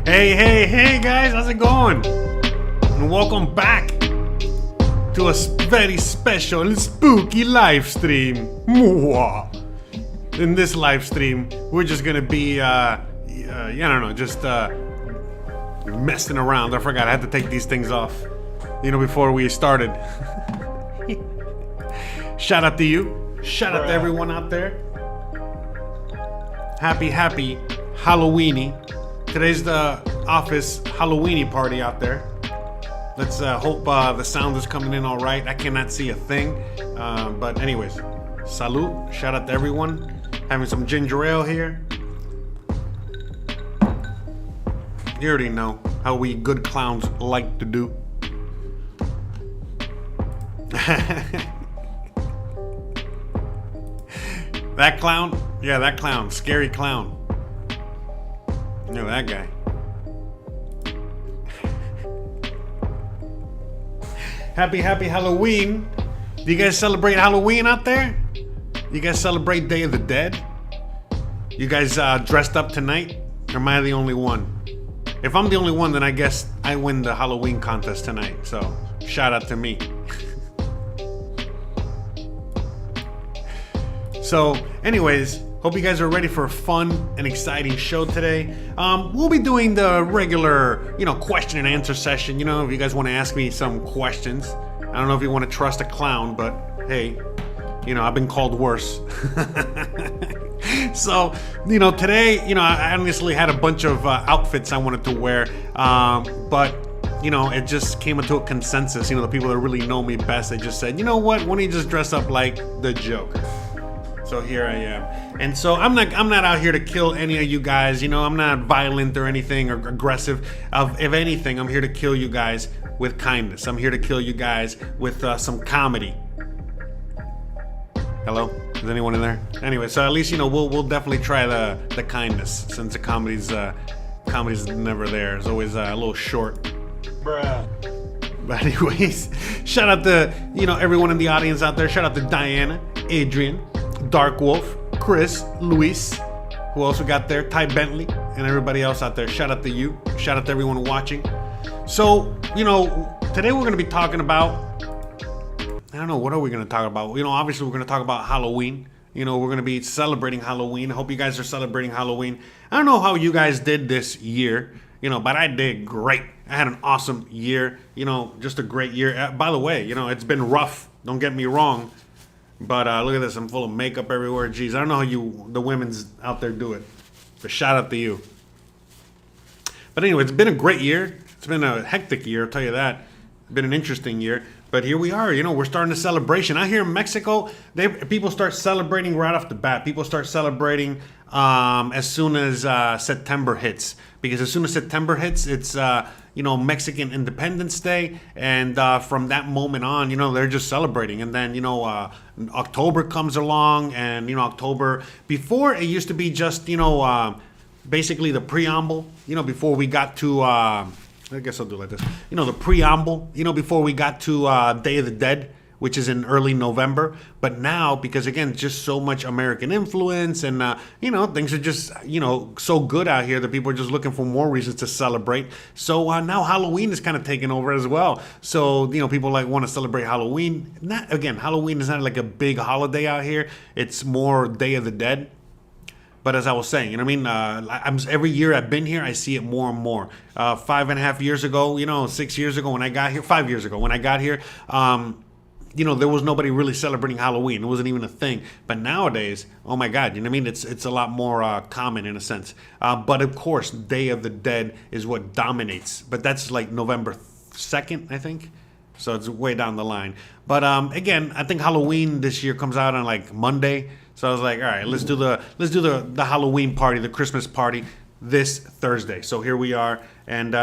Hey guys, how's it going? And welcome back to a very special and spooky live stream. In this live stream, we're just gonna be, I don't know, just messing around. I forgot I had to take these things off, before we started. Shout out to you. Shout out to everyone out there. Happy Halloweeny. Today's the office Halloweeny party out there. Let's hope the sound is coming in all right. I cannot see a thing. But anyways, salute. Shout out to everyone. Having some ginger ale here. You already know how we good clowns like to do. That clown? Yeah, that clown. Scary clown. You know that guy. Happy Halloween. Do you guys celebrate Halloween out there? You guys celebrate Day of the Dead? You guys dressed up tonight? Or am I the only one? If I'm the only one, then I guess I win the Halloween contest tonight. So, shout out to me. So, anyways, hope you guys are ready for a fun and exciting show today. We'll be doing the regular, question and answer session. If you guys want to ask me some questions. I don't know if you want to trust a clown, but hey, I've been called worse. So, today, I honestly had a bunch of outfits I wanted to wear, but it just came into a consensus. The people that really know me best, they just said, you know what? Why don't you just dress up like the Joker? So here I am. And so I'm not out here to kill any of you guys. I'm not violent or anything or aggressive. If anything, I'm here to kill you guys with kindness. I'm here to kill you guys with some comedy. Hello? Is anyone in there? Anyway, so at least we'll definitely try the kindness, since the comedy's never there. It's always a little short. Bruh. But anyways, shout out to everyone in the audience out there. Shout out to Diana, Adrian, Dark Wolf, Chris, Luis, who also got there, Ty Bentley, and everybody else out there. Shout out to you. Shout out to everyone watching. So, today we're going to be talking about, I don't know, what are we going to talk about? Obviously we're going to talk about Halloween. We're going to be celebrating Halloween. I hope you guys are celebrating Halloween. I don't know how you guys did this year, but I did great. I had an awesome year, just a great year. By the way, it's been rough. Don't get me wrong. But look at this, I'm full of makeup everywhere. Jeez, I don't know how the women's out there do it. But shout out to you. But anyway, it's been a great year. It's been a hectic year, I'll tell you that. It's been an interesting year. But here we are, we're starting a celebration. Out here in Mexico, people start celebrating right off the bat. People start celebrating as soon as September hits. Because as soon as September hits, it's Mexican Independence Day, and from that moment on, they're just celebrating. And then October comes along, and October, before it used to be just basically the preamble, before we got to I guess I'll do it like this, the preamble, before we got to Day of the Dead, which is in early November. But now, because again, just so much American influence and, things are just, so good out here that people are just looking for more reasons to celebrate. So now Halloween is kind of taking over as well. So, people want to celebrate Halloween. Halloween is not like a big holiday out here. It's more Day of the Dead. But as I was saying, every year I've been here, I see it more and more. 5.5 years ago, 6 years ago when I got here, 5 years ago when I got here, there was nobody really celebrating Halloween. It wasn't even a thing. But nowadays, oh my God, it's a lot more common in a sense. But of course, Day of the Dead is what dominates. But that's like November 2nd, I think. So it's way down the line. But again, I think Halloween this year comes out on like Monday. So I was like, all right, let's do the Halloween party, the Christmas party this Thursday. So here we are, and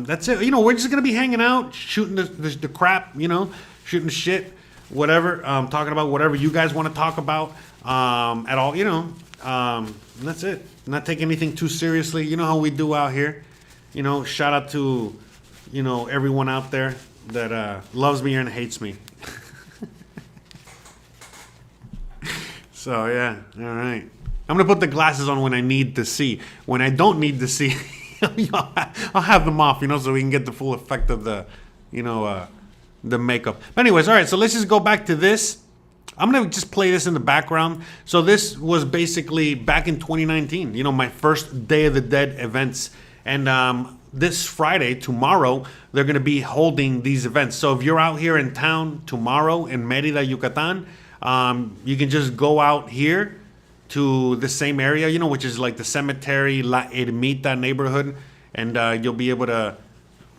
that's it. We're just gonna be hanging out, shooting the crap, shooting the shit, whatever, talking about whatever you guys want to talk about at all, and that's it. Not taking anything too seriously. You know how we do out here. Shout out to everyone out there that loves me and hates me. So yeah, all right. I'm gonna put the glasses on when I need to see. When I don't need to see, I'll have them off, so we can get the full effect of the, the makeup. But anyways, all right, so let's just go back to this. I'm going to just play this in the background. So this was basically back in 2019, my first Day of the Dead events. And this Friday, tomorrow, they're going to be holding these events. So if you're out here in town tomorrow in Mérida, Yucatan, you can just go out here to the same area, which is like the Cemetery La Ermita neighborhood. And you'll be able to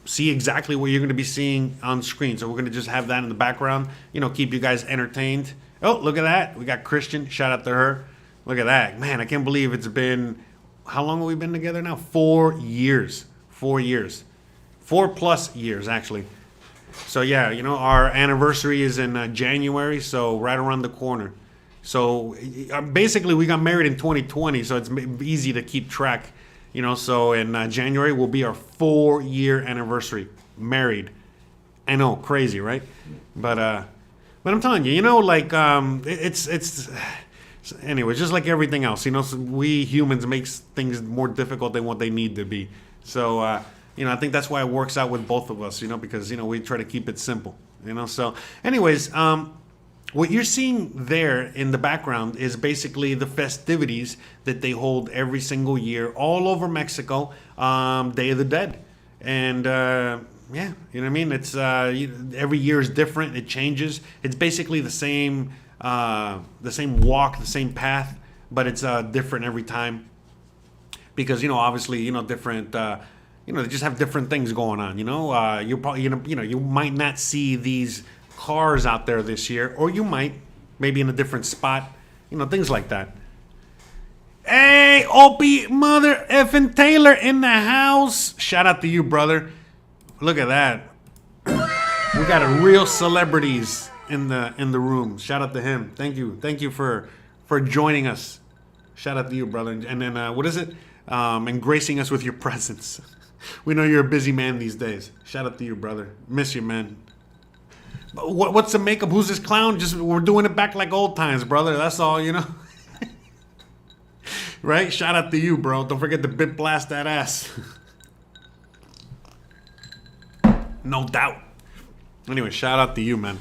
see exactly what you're going to be seeing on screen. So we're going to just have that in the background, keep you guys entertained. Oh, look at that. We got Christian. Shout out to her. Look at that. Man, I can't believe it's been, how long have we been together now? 4 years. 4 years. 4+ years, actually. So yeah, our anniversary is in January, so right around the corner. So basically we got married in 2020, so it's easy to keep track. So in January will be our 4-year anniversary. Married. I know, crazy, right? But I'm telling you, it's anyway, just like everything else, so we humans makes things more difficult than what they need to be. So, I think that's why it works out with both of us, because, we try to keep it simple, So anyways, what you're seeing there in the background is basically the festivities that they hold every single year all over Mexico, Day of the Dead. And, yeah, you know what I mean? It's every year is different. It changes. It's basically the same walk, the same path, but it's different every time because obviously different. They just have different things going on. You probably you might not see these cars out there this year, or you might maybe in a different spot. Things like that. Hey, Opie, mother effing Taylor in the house. Shout out to you, brother. Look at that. We got a real celebrities in the room. Shout out to him. Thank you for joining us. Shout out to you, brother. And then what is it? And gracing us with your presence. We know you're a busy man these days. Shout out to you, brother. Miss you, man. What's the makeup? Who's this clown? Just we're doing it back like old times, brother. That's all, Right? Shout out to you, bro. Don't forget to bit blast that ass. No doubt. Anyway, shout out to you, man.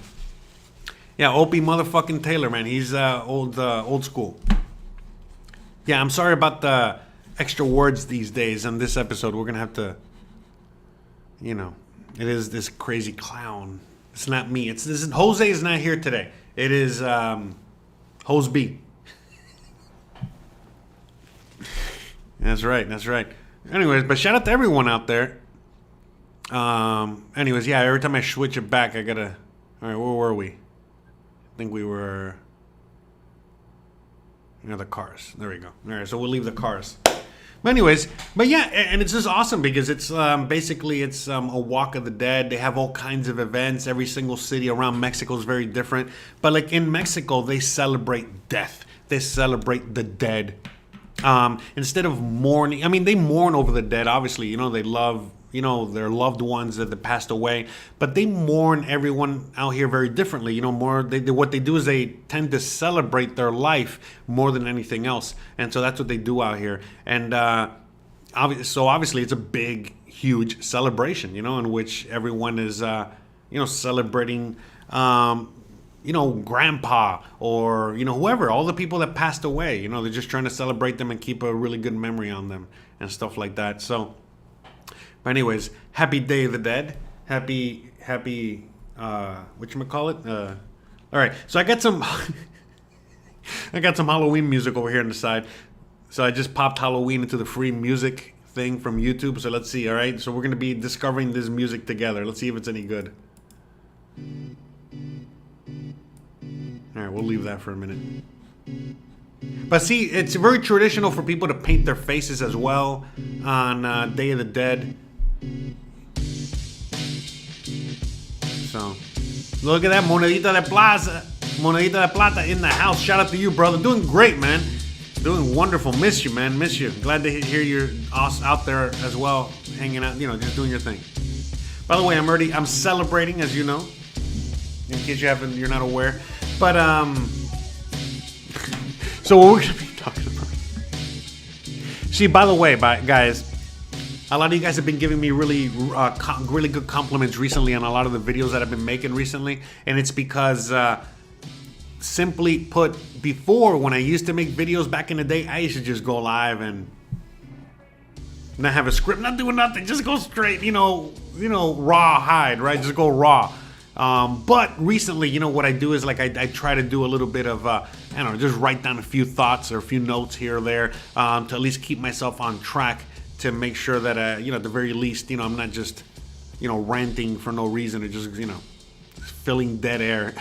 Yeah, Opie motherfucking Taylor, man. He's old school. Yeah, I'm sorry about the extra words these days on this episode. We're gonna have to, it is this crazy clown. It's not me. Jose is not here today. It is Hose B. That's right. Anyways, but shout out to everyone out there. Anyways, yeah, every time I switch it back, I gotta. All right, where were we? I think we were. The cars. There we go. All right, so we'll leave the cars. But yeah, and it's just awesome because it's basically it's a walk of the dead. They have all kinds of events. Every single city around Mexico is very different. But like in Mexico, they celebrate death. They celebrate the dead. Instead of mourning, I mean, they mourn over the dead. Obviously, they love their loved ones that passed away, but they mourn everyone out here very differently. What they do is they tend to celebrate their life more than anything else, and so that's what they do out here. And obviously, it's a big, huge celebration, in which everyone is, celebrating, grandpa or whoever, all the people that passed away. They're just trying to celebrate them and keep a really good memory on them and stuff like that. So. But anyways, happy Day of the Dead. Happy, whatchamacallit? All right, so I got some Halloween music over here on the side. So I just popped Halloween into the free music thing from YouTube. So let's see, all right? So we're going to be discovering this music together. Let's see if it's any good. All right, we'll leave that for a minute. But see, it's very traditional for people to paint their faces as well on Day of the Dead. So, look at that, Monedita de Plata in the house. Shout out to you, brother. Doing great, man. Doing wonderful. Miss you, man. Miss you. Glad to hear you're out there as well, hanging out, just doing your thing. By the way, I'm celebrating, as you know, in case you're not aware. But, so what we're going to be talking about. See, by the way, guys, A lot of you guys have been giving me really good compliments recently on a lot of the videos that I've been making recently, and it's because simply put, before, when I used to make videos back in the day, I used to just go live and not have a script, not doing nothing, just go straight, raw hide, right? Just go raw. But recently, what I do is like I try to do a little bit of I don't know, just write down a few thoughts or a few notes here or there to at least keep myself on track, to make sure that at the very least, I'm not just ranting for no reason or just filling dead air.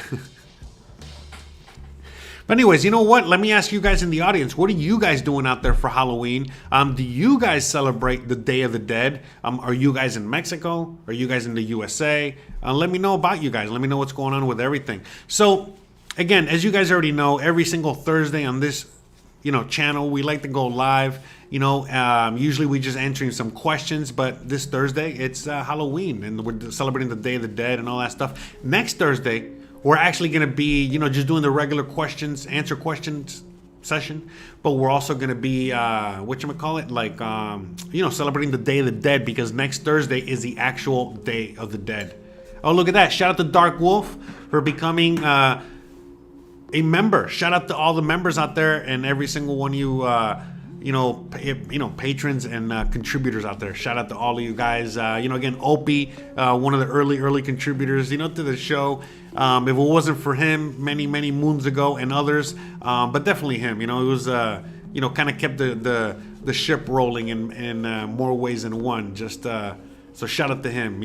But anyways, you know what? Let me ask you guys in the audience, what are you guys doing out there for Halloween? Do you guys celebrate the Day of the Dead? Are you guys in Mexico? Are you guys in the USA? Let me know about you guys. Let me know what's going on with everything. So again, as you guys already know, every single Thursday on this channel, we like to go live. Usually we just answering some questions, but this Thursday it's Halloween and we're celebrating the Day of the Dead and all that stuff. Next Thursday, we're actually going to be, just doing the regular answer questions session, but we're also going to be, celebrating the Day of the Dead, because next Thursday is the actual Day of the Dead. Oh, look at that. Shout out to Dark Wolf for becoming a member. Shout out to all the members out there and every single one of you, patrons and contributors out there. Shout out to all of you guys. Again, Opie, one of the early contributors, to the show. If it wasn't for him many moons ago and others, but definitely him, it was, kind of kept the ship rolling in more ways than one. Just, so shout out to him,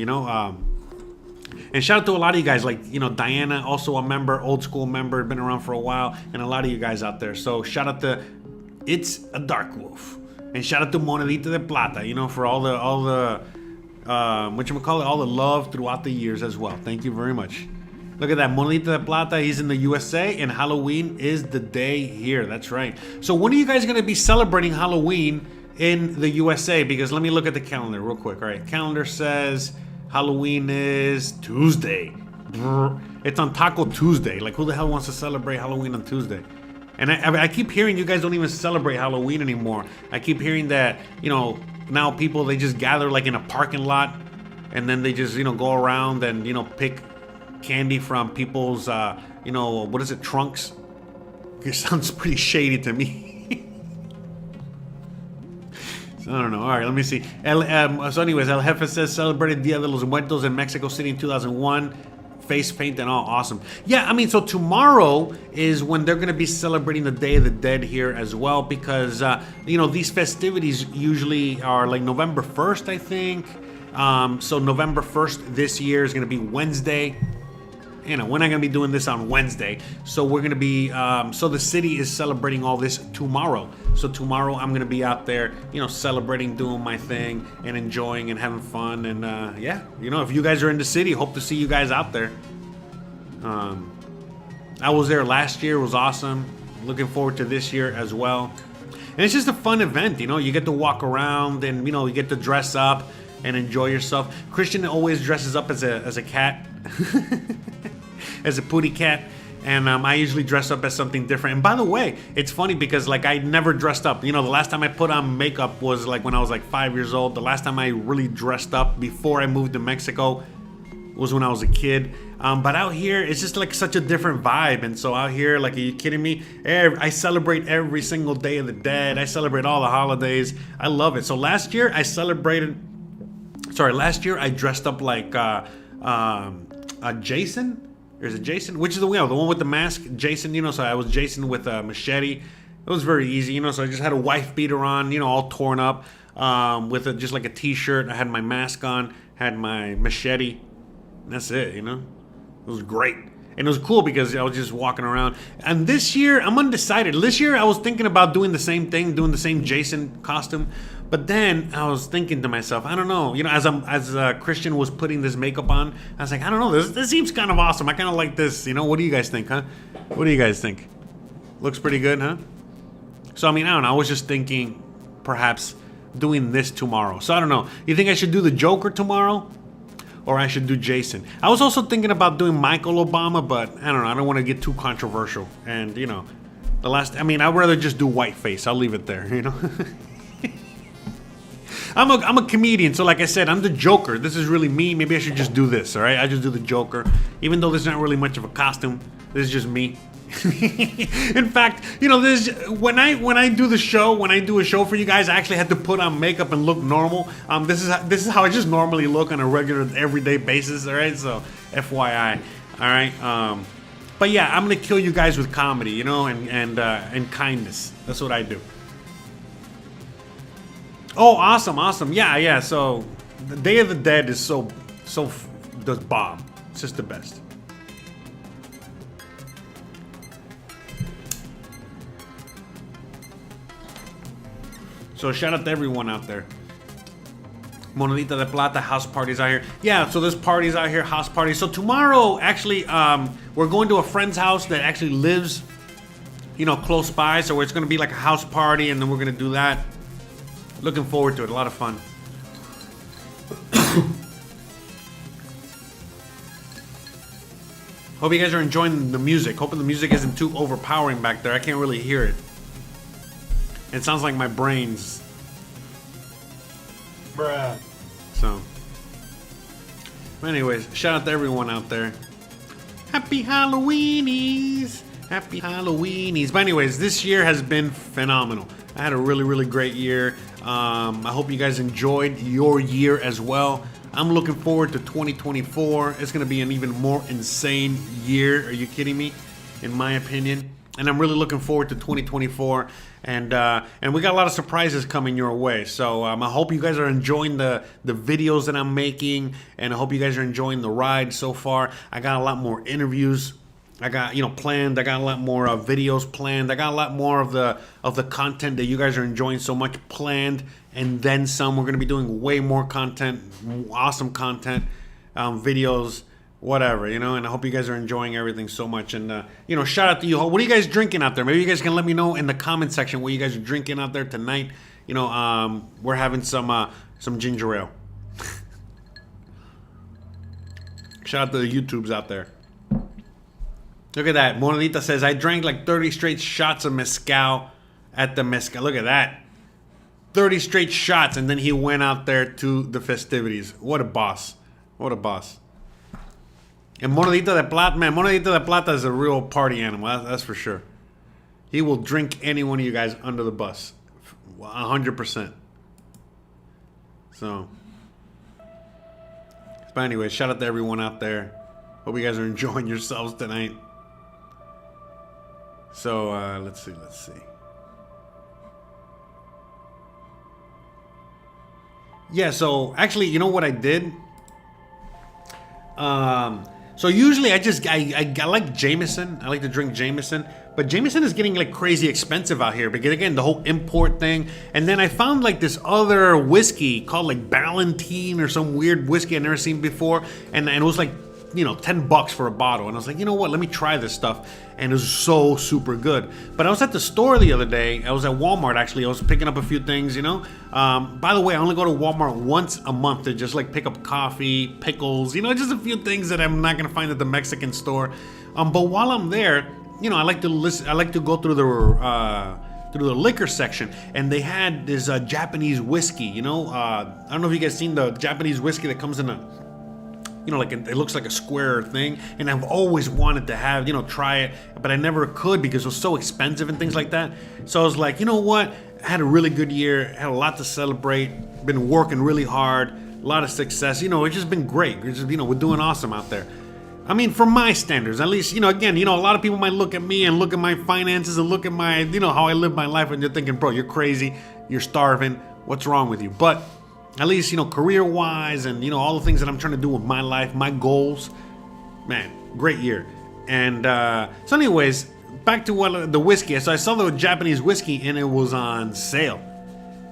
and shout out to a lot of you guys, like, Diana, also a member, old school member, been around for a while, and a lot of you guys out there. So shout out to It's a Dark Wolf, and shout out to Monedita de Plata, for all the all the love throughout the years as well. Thank you very much. Look at that, Monedita de Plata, he's in the USA, and Halloween is the day here. That's right. So when are you guys going to be celebrating Halloween in the USA? Because let me look at the calendar real quick. All right, calendar says Halloween is Tuesday. It's on Taco Tuesday. Like, who the hell wants to celebrate Halloween on Tuesday? And I keep hearing you guys don't even celebrate Halloween anymore. I keep hearing that, now people, they just gather like in a parking lot, and then they just, go around and, pick candy from people's, trunks. It sounds pretty shady to me. So I don't know. All right, let me see. So anyways, El Jefe says celebrated Dia de los Muertos in Mexico City in 2001. Face paint and all, awesome. Yeah, so tomorrow is when they're going to be celebrating the Day of the Dead here as well, because these festivities usually are like November 1st, I think. So November 1st this year is going to be Wednesday. We're not going to be doing this on Wednesday. So we're going to be, so the city is celebrating all this tomorrow. So tomorrow I'm going to be out there, celebrating, doing my thing and enjoying and having fun. And yeah, if you guys are in the city, hope to see you guys out there. I was there last year. It was awesome. Looking forward to this year as well. And it's just a fun event, you get to walk around and, you get to dress up and enjoy yourself. Christian always dresses up as a cat. As a pooty cat, and I usually dress up as something different. And by the way, it's funny because like I never dressed up. The last time I put on makeup was like when I was like 5 years old. The last time I really dressed up before I moved to Mexico was when I was a kid. But out here, it's just like such a different vibe. And so out here, like, are you kidding me? I celebrate every single Day of the Dead. I celebrate all the holidays. I love it. So last year I dressed up like Jason. There's a Jason, which is the one with the mask, Jason, so I was Jason with a machete. It was very easy, so I just had a wife beater on, all torn up, with just like a t-shirt. I had my mask on, had my machete, and that's it, It was great. And it was cool because I was just walking around. And this year, I'm undecided. This year, I was thinking about doing the same thing, doing the same Jason costume. But then I was thinking to myself, I don't know. As Christian was putting this makeup on, I was like, I don't know. This seems kind of awesome. I kind of like this. What do you guys think, huh? What do you guys think? Looks pretty good, huh? So, I don't know. I was just thinking perhaps doing this tomorrow. So, I don't know. You think I should do the Joker tomorrow? Or I should do Jason? I was also thinking about doing Michael Obama, but I don't know. I don't want to get too controversial. And, I'd rather just do whiteface. I'll leave it there, I'm a comedian, so like I said, I'm the Joker. This is really me. Maybe I should just do this, all right? I just do the Joker. Even though there's not really much of a costume, this is just me. In fact, you know, this when I do the show, when I do a show for you guys, I actually had to put on makeup and look normal. This is how I just normally look on a regular, everyday basis, all right? So, FYI, all right? But yeah, I'm gonna kill you guys with comedy, you know, and kindness. That's what I do. Oh, awesome. Yeah. So, the Day of the Dead is so does bomb. It's just the best. So shout out to everyone out there. Monedita de Plata, house parties out here. Yeah, so there's parties out here, house parties. So tomorrow, actually, we're going to a friend's house that actually lives, you know, close by. So it's going to be like a house party, and then we're going to do that. Looking forward to it. A lot of fun. Hope you guys are enjoying the music. Hoping the music isn't too overpowering back there. I can't really hear it. It sounds like my brain's... Bruh. So... Anyways, shout out to everyone out there. Happy Halloweenies! Happy Halloweenies. But anyways, this year has been phenomenal. I had a really great year. I hope you guys enjoyed your year as well. I'm looking forward to 2024. It's going to be an even more insane year. Are you kidding me? In my opinion. And I'm really looking forward to 2024, and we got a lot of surprises coming your way. So I hope you guys are enjoying the videos that I'm making, and I hope you guys are enjoying the ride so far. I got a lot more interviews. I got planned. I got a lot more videos planned. I got a lot more of the content that you guys are enjoying so much planned, and then some. We're gonna be doing way more content, awesome content, videos. Whatever, and I hope you guys are enjoying everything so much. And, shout out to you. What are you guys drinking out there? Maybe you guys can let me know in the comment section what you guys are drinking out there tonight. We're having some ginger ale. Shout out to the YouTubes out there. Look at that. Monedita says, I drank like 30 straight shots of mezcal at the mezcal. Look at that. 30 straight shots, and then he went out there to the festivities. What a boss. What a boss. And Monedita de Plata, man, Monedita de Plata is a real party animal, that's for sure. He will drink any one of you guys under the bus, 100%. So, but anyway, shout out to everyone out there. Hope you guys are enjoying yourselves tonight. So, let's see. Yeah, so actually, you know what I did? So usually I like Jameson. I like to drink Jameson. But Jameson is getting like crazy expensive out here because, again, the whole import thing. And then I found like this other whiskey called like Ballantine or some weird whiskey I've never seen before. And it was like, $10 for a bottle. And I was like, you know what? Let me try this stuff. And it was so super good. But I was at the store the other day. I was at Walmart, actually. I was picking up a few things, By the way, I only go to Walmart once a month to just like pick up coffee, pickles, just a few things that I'm not going to find at the Mexican store. But while I'm there, I like to listen. I like to go through the liquor section, and they had this Japanese whiskey. I don't know if you guys seen the Japanese whiskey that comes in a, like it looks like a square thing, and I've always wanted to have, try it, but I never could because it was so expensive and things like that. So I was like, you know what? I had a really good year, had a lot to celebrate, been working really hard, a lot of success. It's just been great. It's just, we're doing awesome out there. I mean, from my standards, at least, again, a lot of people might look at me and look at my finances and look at my, how I live my life, and you're thinking, bro, you're crazy, you're starving, what's wrong with you? But at least, career-wise and, all the things that I'm trying to do with my life, my goals, man, great year. And so anyways, back to the whiskey. So I saw the Japanese whiskey, and it was on sale.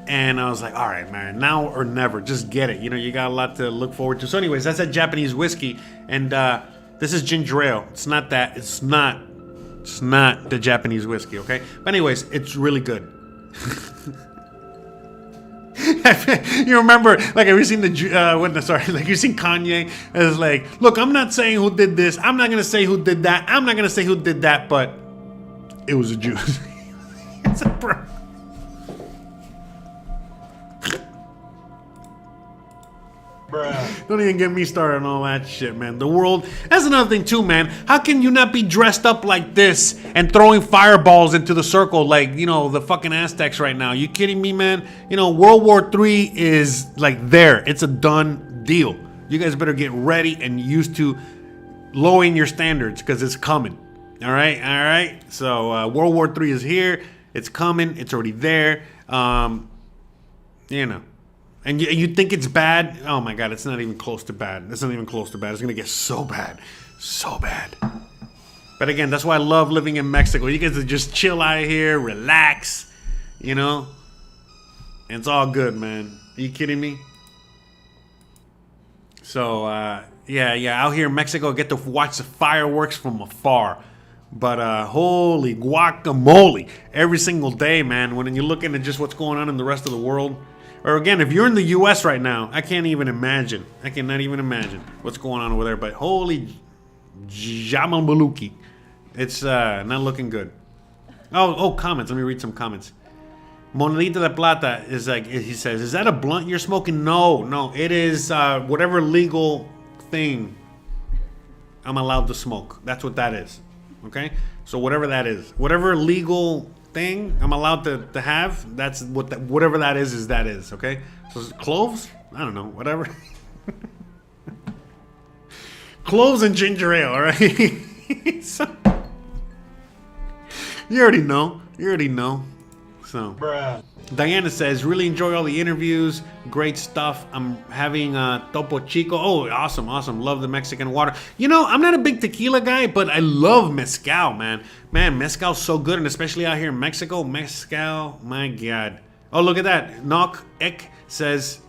And I was like, all right, man, now or never, just get it. You got a lot to look forward to. So anyways, that's that Japanese whiskey. And this is ginger ale. It's not that. It's not the Japanese whiskey, okay? But anyways, it's really good. You remember, like, have you seen you've seen Kanye? It's like, look, I'm not saying who did this. I'm not going to say who did that. I'm not going to say who did that, but it was a Jew. It's a bro. even get me started on all that shit, man. The world, that's another thing too, man. How can you not be dressed up like this and throwing fireballs into the circle like, you know, the fucking Aztecs right now? You kidding me, man? You know, World War III is like there. It's a done deal. You guys better get ready and used to lowering your standards because it's coming. All right. So World War III is here. It's coming. It's already there. You know, and you think it's bad? Oh my God, it's not even close to bad. It's not even close to bad. It's gonna get so bad, so bad. But again, that's why I love living in Mexico. You guys just chill out here, relax, you know, and it's all good, man. Are you kidding me? So yeah, out here in Mexico, I get to watch the fireworks from afar. But holy guacamole, every single day, man, when you're looking at just what's going on in the rest of the world. Or again, if you're in the US right now, I can't even imagine. I cannot even imagine what's going on over there. But holy jamaluki, it's not looking good. Oh, comments. Let me read some comments. Monedita de Plata is like, he says, is that a blunt you're smoking? No, it is whatever legal thing I'm allowed to smoke. That's what that is. Okay, so whatever that is, whatever legal thing I'm allowed to have, that's what whatever that is that is. Okay, so cloves, I don't know, whatever. Cloves and ginger ale, all right. So, you already know. So, bruh. Diana says, really enjoy all the interviews. Great stuff. I'm having Topo Chico. Oh, awesome. Love the Mexican water. You know, I'm not a big tequila guy, but I love mezcal, man. Man, mezcal's so good, and especially out here in Mexico. Mezcal, my God. Oh, look at that. Nok Ek says,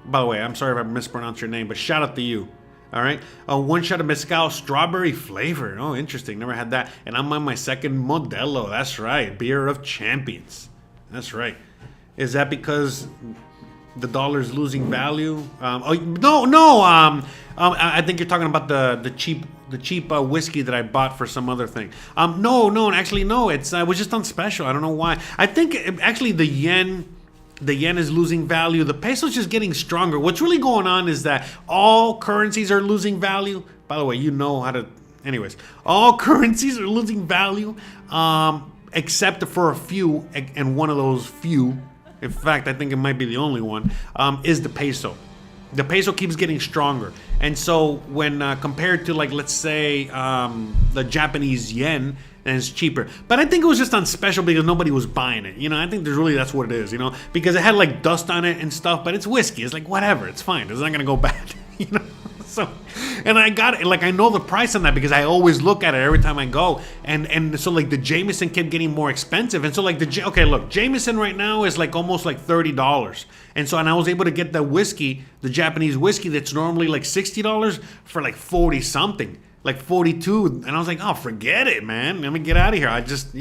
by the way, I'm sorry if I mispronounced your name, but shout out to you. All right. One shot of mezcal, strawberry flavor. Oh, interesting. Never had that. And I'm on my second Modelo. That's right. Beer of champions. That's right. Is that because the dollar's losing value? No. I think you're talking about the cheap whiskey that I bought for some other thing. No. Actually, no. It was just on special. I don't know why. I think actually the yen is losing value. The peso's just getting stronger. What's really going on is that all currencies are losing value. By the way, you know how to. Anyways, all currencies are losing value. Except for a few, and one of those few, in fact, I think it might be the only one, is the peso. The peso keeps getting stronger. And so when compared to, like, let's say, the Japanese yen, and it's cheaper. But I think it was just on special because nobody was buying it. You know, I think that's what it is, you know, because it had, like, dust on it and stuff, but it's whiskey. It's like, whatever, it's fine. It's not going to go bad, you know? So, and I got it, like, I know the price on that because I always look at it every time I go, and so, like, the Jameson kept getting more expensive, and so, like, okay, look, Jameson right now is like almost like $30, and so, and I was able to get the whiskey, the Japanese whiskey that's normally like $60 for like 40 something, like 42, and I was like, oh, forget it, man, let me get out of here. I just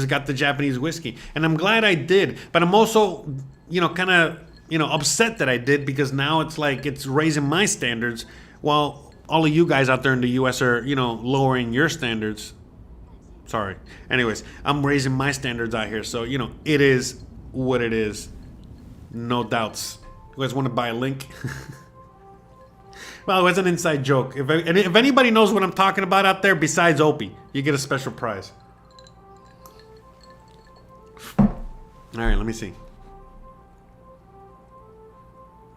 got the Japanese whiskey, and I'm glad I did, but I'm also, you know, kind of, you know, upset that I did because now it's like it's raising my standards while all of you guys out there in the US are, you know, lowering your standards. Sorry. Anyways, I'm raising my standards out here. So, you know, it is what it is. No doubts. You guys want to buy a link? Well, it's an inside joke. If anybody knows what I'm talking about out there besides Opie, you get a special prize. All right, let me see.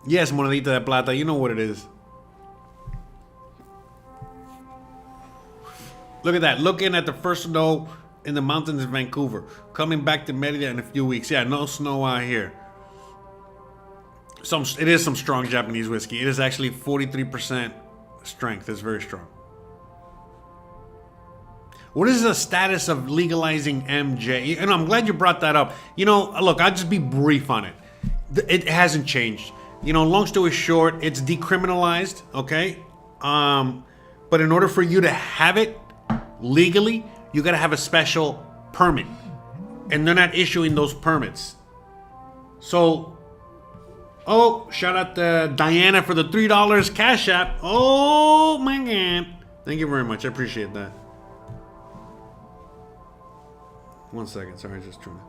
Yes, Monedita de Plata, you know what it is. Look at that. Looking at the first snow in the mountains of Vancouver. Coming back to Merida in a few weeks. Yeah, no snow out here. It is some strong Japanese whiskey. It is actually 43% strength. It's very strong. What is the status of legalizing MJ? And I'm glad you brought that up. You know, look, I'll just be brief on it. It hasn't changed. You know, long story short, it's decriminalized, okay? But in order for you to have it legally, you gotta have a special permit. And they're not issuing those permits. So, oh, shout out to Diana for the $3 Cash App. Oh my God. Thank you very much, I appreciate that. 1 second, sorry, just trying to.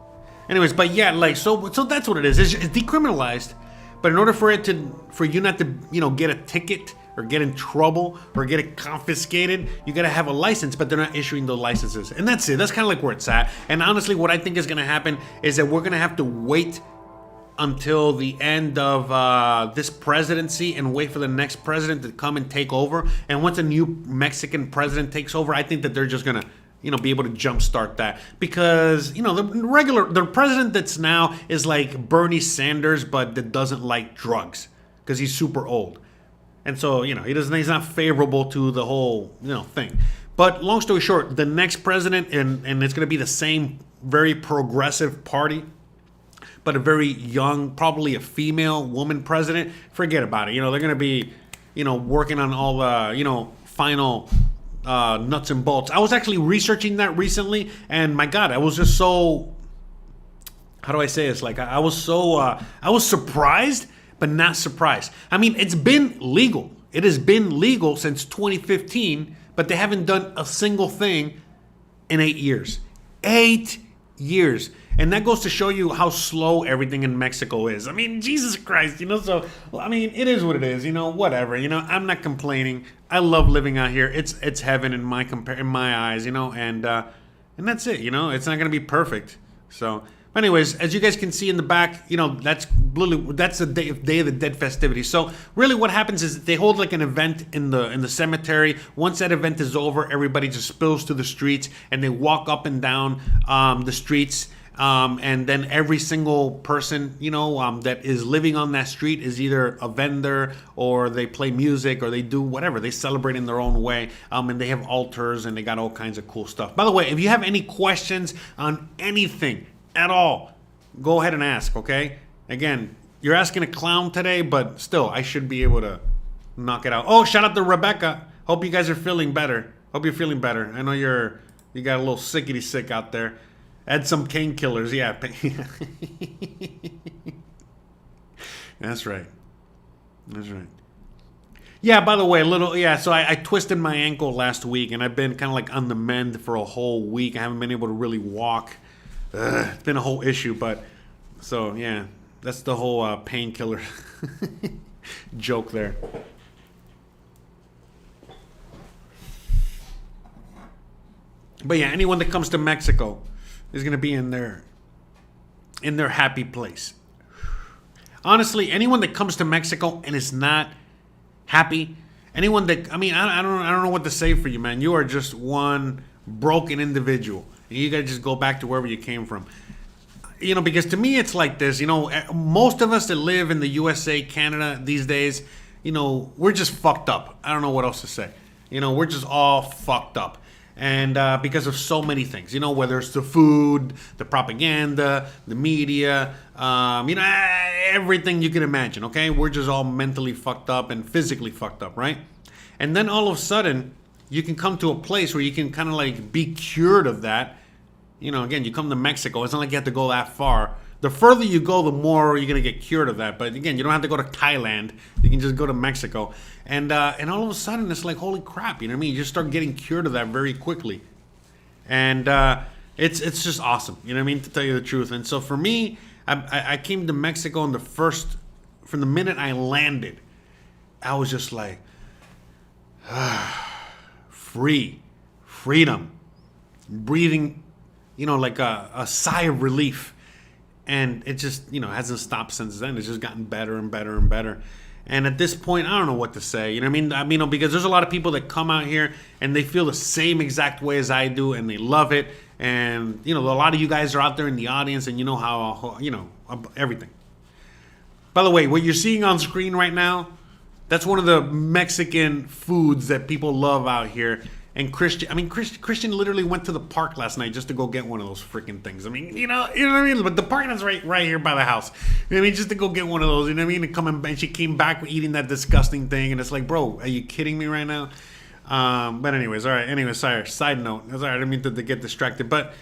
Anyways, but yeah, like, so that's what it is. It's decriminalized. But in order for you not to, get a ticket or get in trouble or get it confiscated, you gotta have a license, but they're not issuing those licenses. And that's it. That's kind of like where it's at. And honestly, what I think is gonna happen is that we're gonna have to wait until the end of this presidency and wait for the next president to come and take over. And once a new Mexican president takes over, I think that they're just gonna be able to jumpstart that, because the president that's now is like Bernie Sanders, but that doesn't like drugs because he's super old. And so, he's not favorable to the whole, thing. But long story short, the next president, and it's going to be the same very progressive party, but a very young, probably a female woman president. Forget about it. They're going to be, working on all the, final nuts and bolts. I was actually researching that recently, and my God, I was just so, how do I say this? Like, I was so, I was surprised, but not surprised. I mean, it's been legal. It has been legal since 2015, but they haven't done a single thing in 8 years. 8 years. And that goes to show you how slow everything in Mexico is. I mean, Jesus Christ, so, I mean, it is what it is, whatever. I'm not complaining. I love living out here. It's heaven in my eyes, and that's it, It's not going to be perfect. So, anyways, as you guys can see in the back, that's the Day of the Dead festivities. So really what happens is that they hold like an event in the cemetery. Once that event is over, everybody just spills to the streets and they walk up and down the streets. And then every single person, that is living on that street is either a vendor or they play music or they do whatever. They celebrate in their own way. And they have altars and they got all kinds of cool stuff. By the way, if you have any questions on anything at all, go ahead and ask, okay? Again, you're asking a clown today, but still, I should be able to knock it out. Oh, shout out to Rebecca. Hope you guys are feeling better. Hope you're feeling better. I know you got a little sickety sick out there. Add some painkillers, yeah. That's right. That's right. Yeah, by the way, so I twisted my ankle last week, and I've been kind of like on the mend for a whole week. I haven't been able to really walk. It's been a whole issue, but so yeah, that's the whole painkiller joke there. But yeah, anyone that comes to Mexico is gonna be in their happy place. Honestly, anyone that comes to Mexico and is not happy, anyone that I don't know what to say for you, man. You are just one broken individual. You gotta just go back to wherever you came from. Because to me it's like this, most of us that live in the USA, Canada these days, we're just fucked up. I don't know what else to say. We're just all fucked up. And because of so many things, whether it's the food, the propaganda, the media, everything you can imagine, okay? We're just all mentally fucked up and physically fucked up, right? And then all of a sudden, you can come to a place where you can kind of like be cured of that. Again, you come to Mexico, it's not like you have to go that far. The further you go, the more you're going to get cured of that. But again, you don't have to go to Thailand. You can just go to Mexico. And all of a sudden, it's like, holy crap, you know what I mean? You just start getting cured of that very quickly. And it's just awesome, you know what I mean, to tell you the truth. And so for me, I came to Mexico from the minute I landed, I was just like, freedom, breathing, like a sigh of relief. And it just, hasn't stopped since then. It's just gotten better and better and better. And at this point, I don't know what to say. You know what I mean? Because there's a lot of people that come out here and they feel the same exact way as I do and they love it. And, a lot of you guys are out there in the audience and you know how, everything. By the way, what you're seeing on screen right now, that's one of the Mexican foods that people love out here. And Christian literally went to the park last night just to go get one of those freaking things. I mean, you know what I mean? But the park is right here by the house. You know what I mean? Just to go get one of those, you know what I mean? And she came back eating that disgusting thing. And it's like, bro, are you kidding me right now? But anyways, all right. Anyways, sorry. Side note. Sorry, I didn't mean to get distracted. But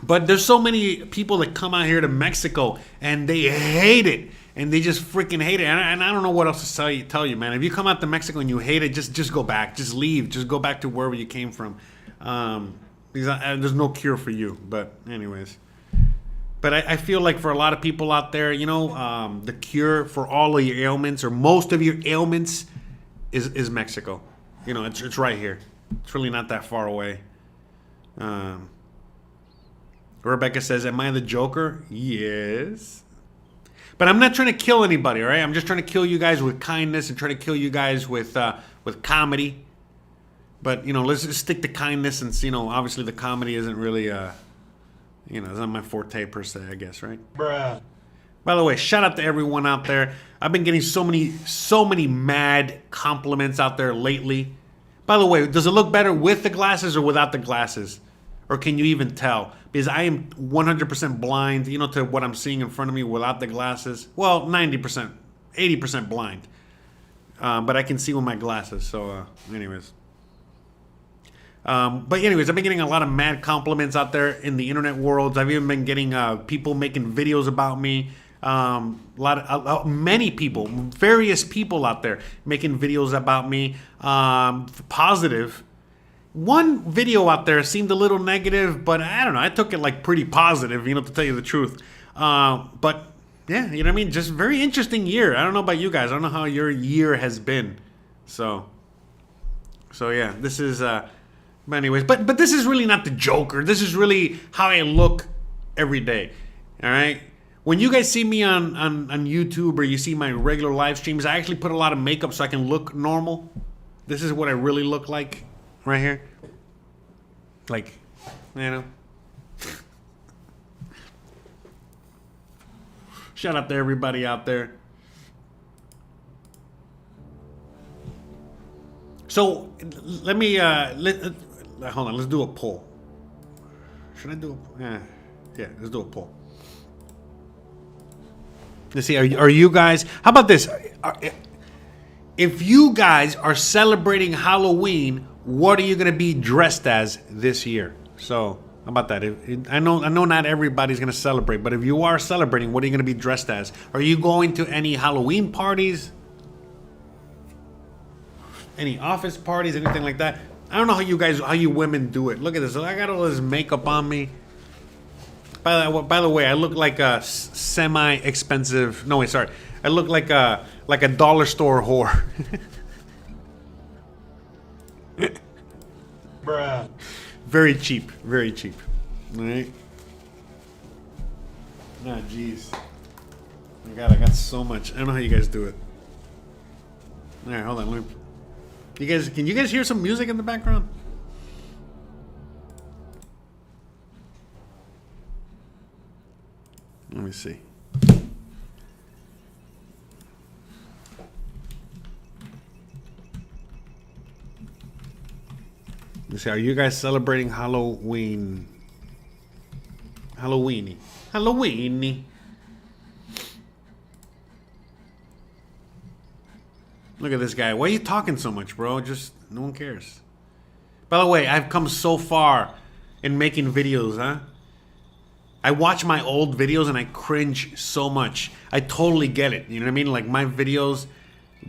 but there's so many people that come out here to Mexico and they hate it. And they just freaking hate it. And I don't know what else to tell you, man. If you come out to Mexico and you hate it, just go back. Just leave. Just go back to wherever you came from. Because there's no cure for you. But anyways. But I feel like for a lot of people out there, you know, the cure for all of your ailments or most of your ailments is Mexico. You know, it's right here. It's really not that far away. Rebecca says, am I the Joker? Yes. But I'm not trying to kill anybody, all right? I'm just trying to kill you guys with kindness and trying to kill you guys with comedy. But, you know, let's just stick to kindness since, you know, obviously the comedy isn't really, you know, it's not my forte per se, I guess, right? Bruh. By the way, shout out to everyone out there. I've been getting so many mad compliments out there lately. By the way, does it look better with the glasses or without the glasses? Or can you even tell? Because I am 100% blind, you know, to what I'm seeing in front of me without the glasses. Well, 90%, 80% blind. But I can see with my glasses. So, anyways. But anyways, I've been getting a lot of mad compliments out there in the internet world. I've even been getting people making videos about me. Many people, various people out there making videos about me. Positive. One video out there seemed a little negative, but I don't know. I took it like pretty positive, you know, to tell you the truth. But yeah, you know what I mean? Just very interesting year. I don't know about you guys. I don't know how your year has been. So yeah, this is, but anyways, but this is really not the Joker. This is really how I look every day. All right. When you guys see me on YouTube or you see my regular live streams, I actually put a lot of makeup so I can look normal. This is what I really look like. Right here. Like, you know. Shout out to everybody out there. So, let me, hold on, let's do a poll. Should I do a, yeah, let's do a poll. Let's see, are you guys, how about this? If you guys are celebrating Halloween, what are you going to be dressed as this year? So, how about that? I know not everybody's going to celebrate, but if you are celebrating, what are you going to be dressed as? Are you going to any Halloween parties? Any office parties, anything like that? I don't know how you women do it. Look at this. I got all this makeup on me. By the way, I look like a semi-expensive, no wait, sorry. I look like a dollar store whore. Bruh. Very cheap. Very cheap. Alright. Ah, jeez. My God, I got so much. I don't know how you guys do it. Alright, hold on. Can you guys hear some music in the background? Let me see. Let's see, are you guys celebrating Halloween? Halloweeny. Look at this guy. Why are you talking so much, bro? Just, no one cares. By the way, I've come so far in making videos, huh? I watch my old videos and I cringe so much. I totally get it. You know what I mean? Like my videos,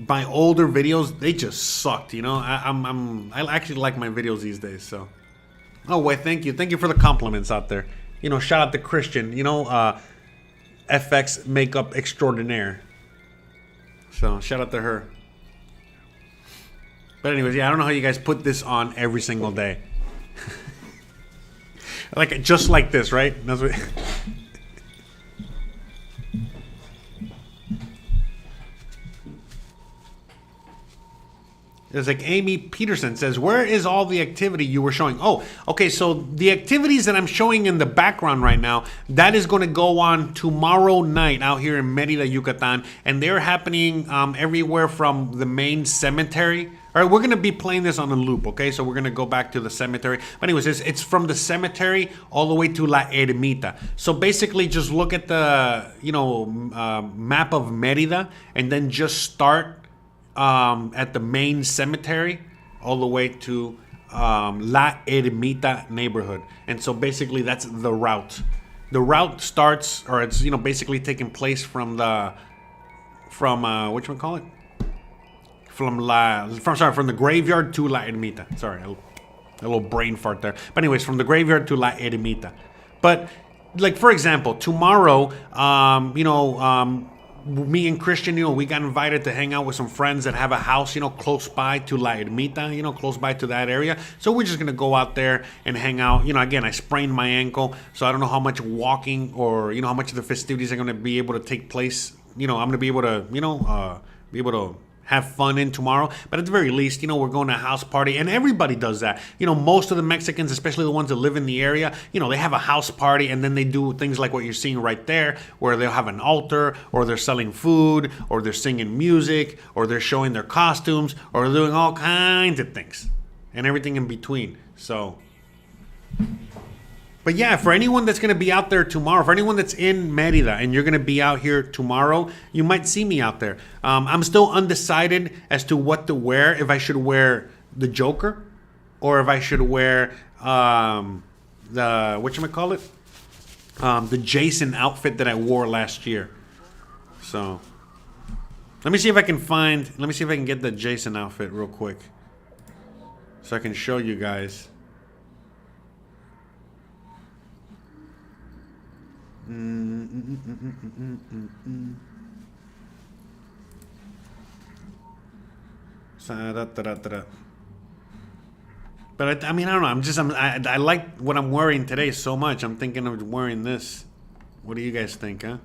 my older videos, they just sucked. You know, I actually like my videos these days. So, oh wait, thank you for the compliments out there. You know, shout out to Christian. You know, FX makeup extraordinaire. So shout out to her. But anyways, yeah, I don't know how you guys put this on every single day. Like just like this, right? That's what. It's like Amy Peterson says, where is all the activity you were showing? Oh, okay, so the activities that I'm showing in the background right now, that is going to go on tomorrow night out here in Merida, Yucatan. And they're happening everywhere from the main cemetery. All right, we're going to be playing this on a loop, okay? So we're going to go back to the cemetery. But anyways, it's from the cemetery all the way to La Ermita. So basically just look at the, you know, map of Merida and then just start at the main cemetery all the way to La Ermita neighborhood. And so basically that's the route. The route starts, or it's, you know, basically taking place from whatchamacallit? From the graveyard to La Ermita. Sorry, a little brain fart there. But anyways, from the graveyard to La Ermita. But like for example, tomorrow, me and Christian, we got invited to hang out with some friends that have a house, close by to La Ermita, close by to that area. So we're just gonna go out there and hang out. Again, I sprained my ankle, so I don't know how much walking or how much of the festivities are gonna be able to take place. I'm gonna be able to, be able to have fun in tomorrow, but at the very least, we're going to a house party, and everybody does that. Most of the Mexicans, especially the ones that live in the area, they have a house party, and then they do things like what you're seeing right there, where they'll have an altar, or they're selling food, or they're singing music, or they're showing their costumes, or they're doing all kinds of things, and everything in between. So, but yeah, for anyone that's going to be out there tomorrow, for anyone that's in Merida and you're going to be out here tomorrow, you might see me out there. I'm still undecided as to what to wear, if I should wear the Joker or if I should wear the Jason outfit that I wore last year. So let me see if I can get the Jason outfit real quick so I can show you guys. But I mean, I don't know. I like what I'm wearing today so much. I'm thinking of wearing this. What do you guys think, huh?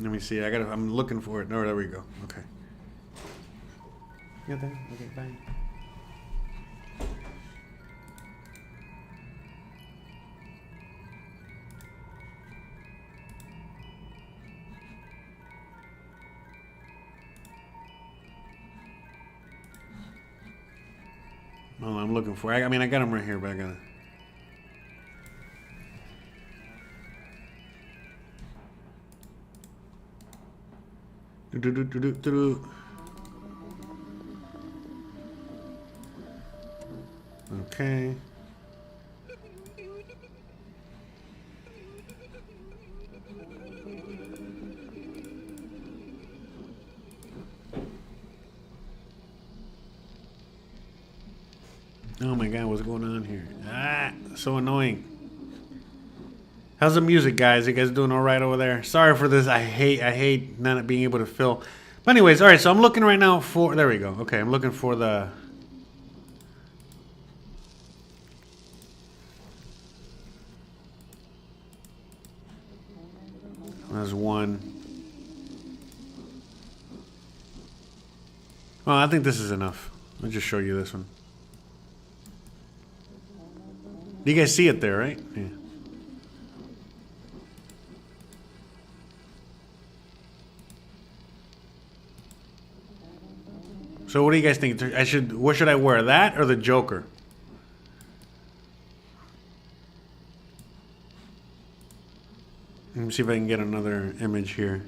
Let me see. I'm looking for it. No, there we go. Okay. Yeah, there. Okay, bye. Oh, I'm looking for it. I mean, I got them right here, but I gotta. Okay. Oh my god, what's going on here? Ah, so annoying. How's the music, guys? You guys doing all right over there? Sorry for this. I hate not being able to fill. But anyways, all right. So I'm looking right now for. There we go. Okay, I'm looking for the. There's one. Well, I think this is enough. I'll just show you this one. You guys see it there, right? Yeah. So what do you guys think? What should I wear? That or the Joker? Let me see if I can get another image here.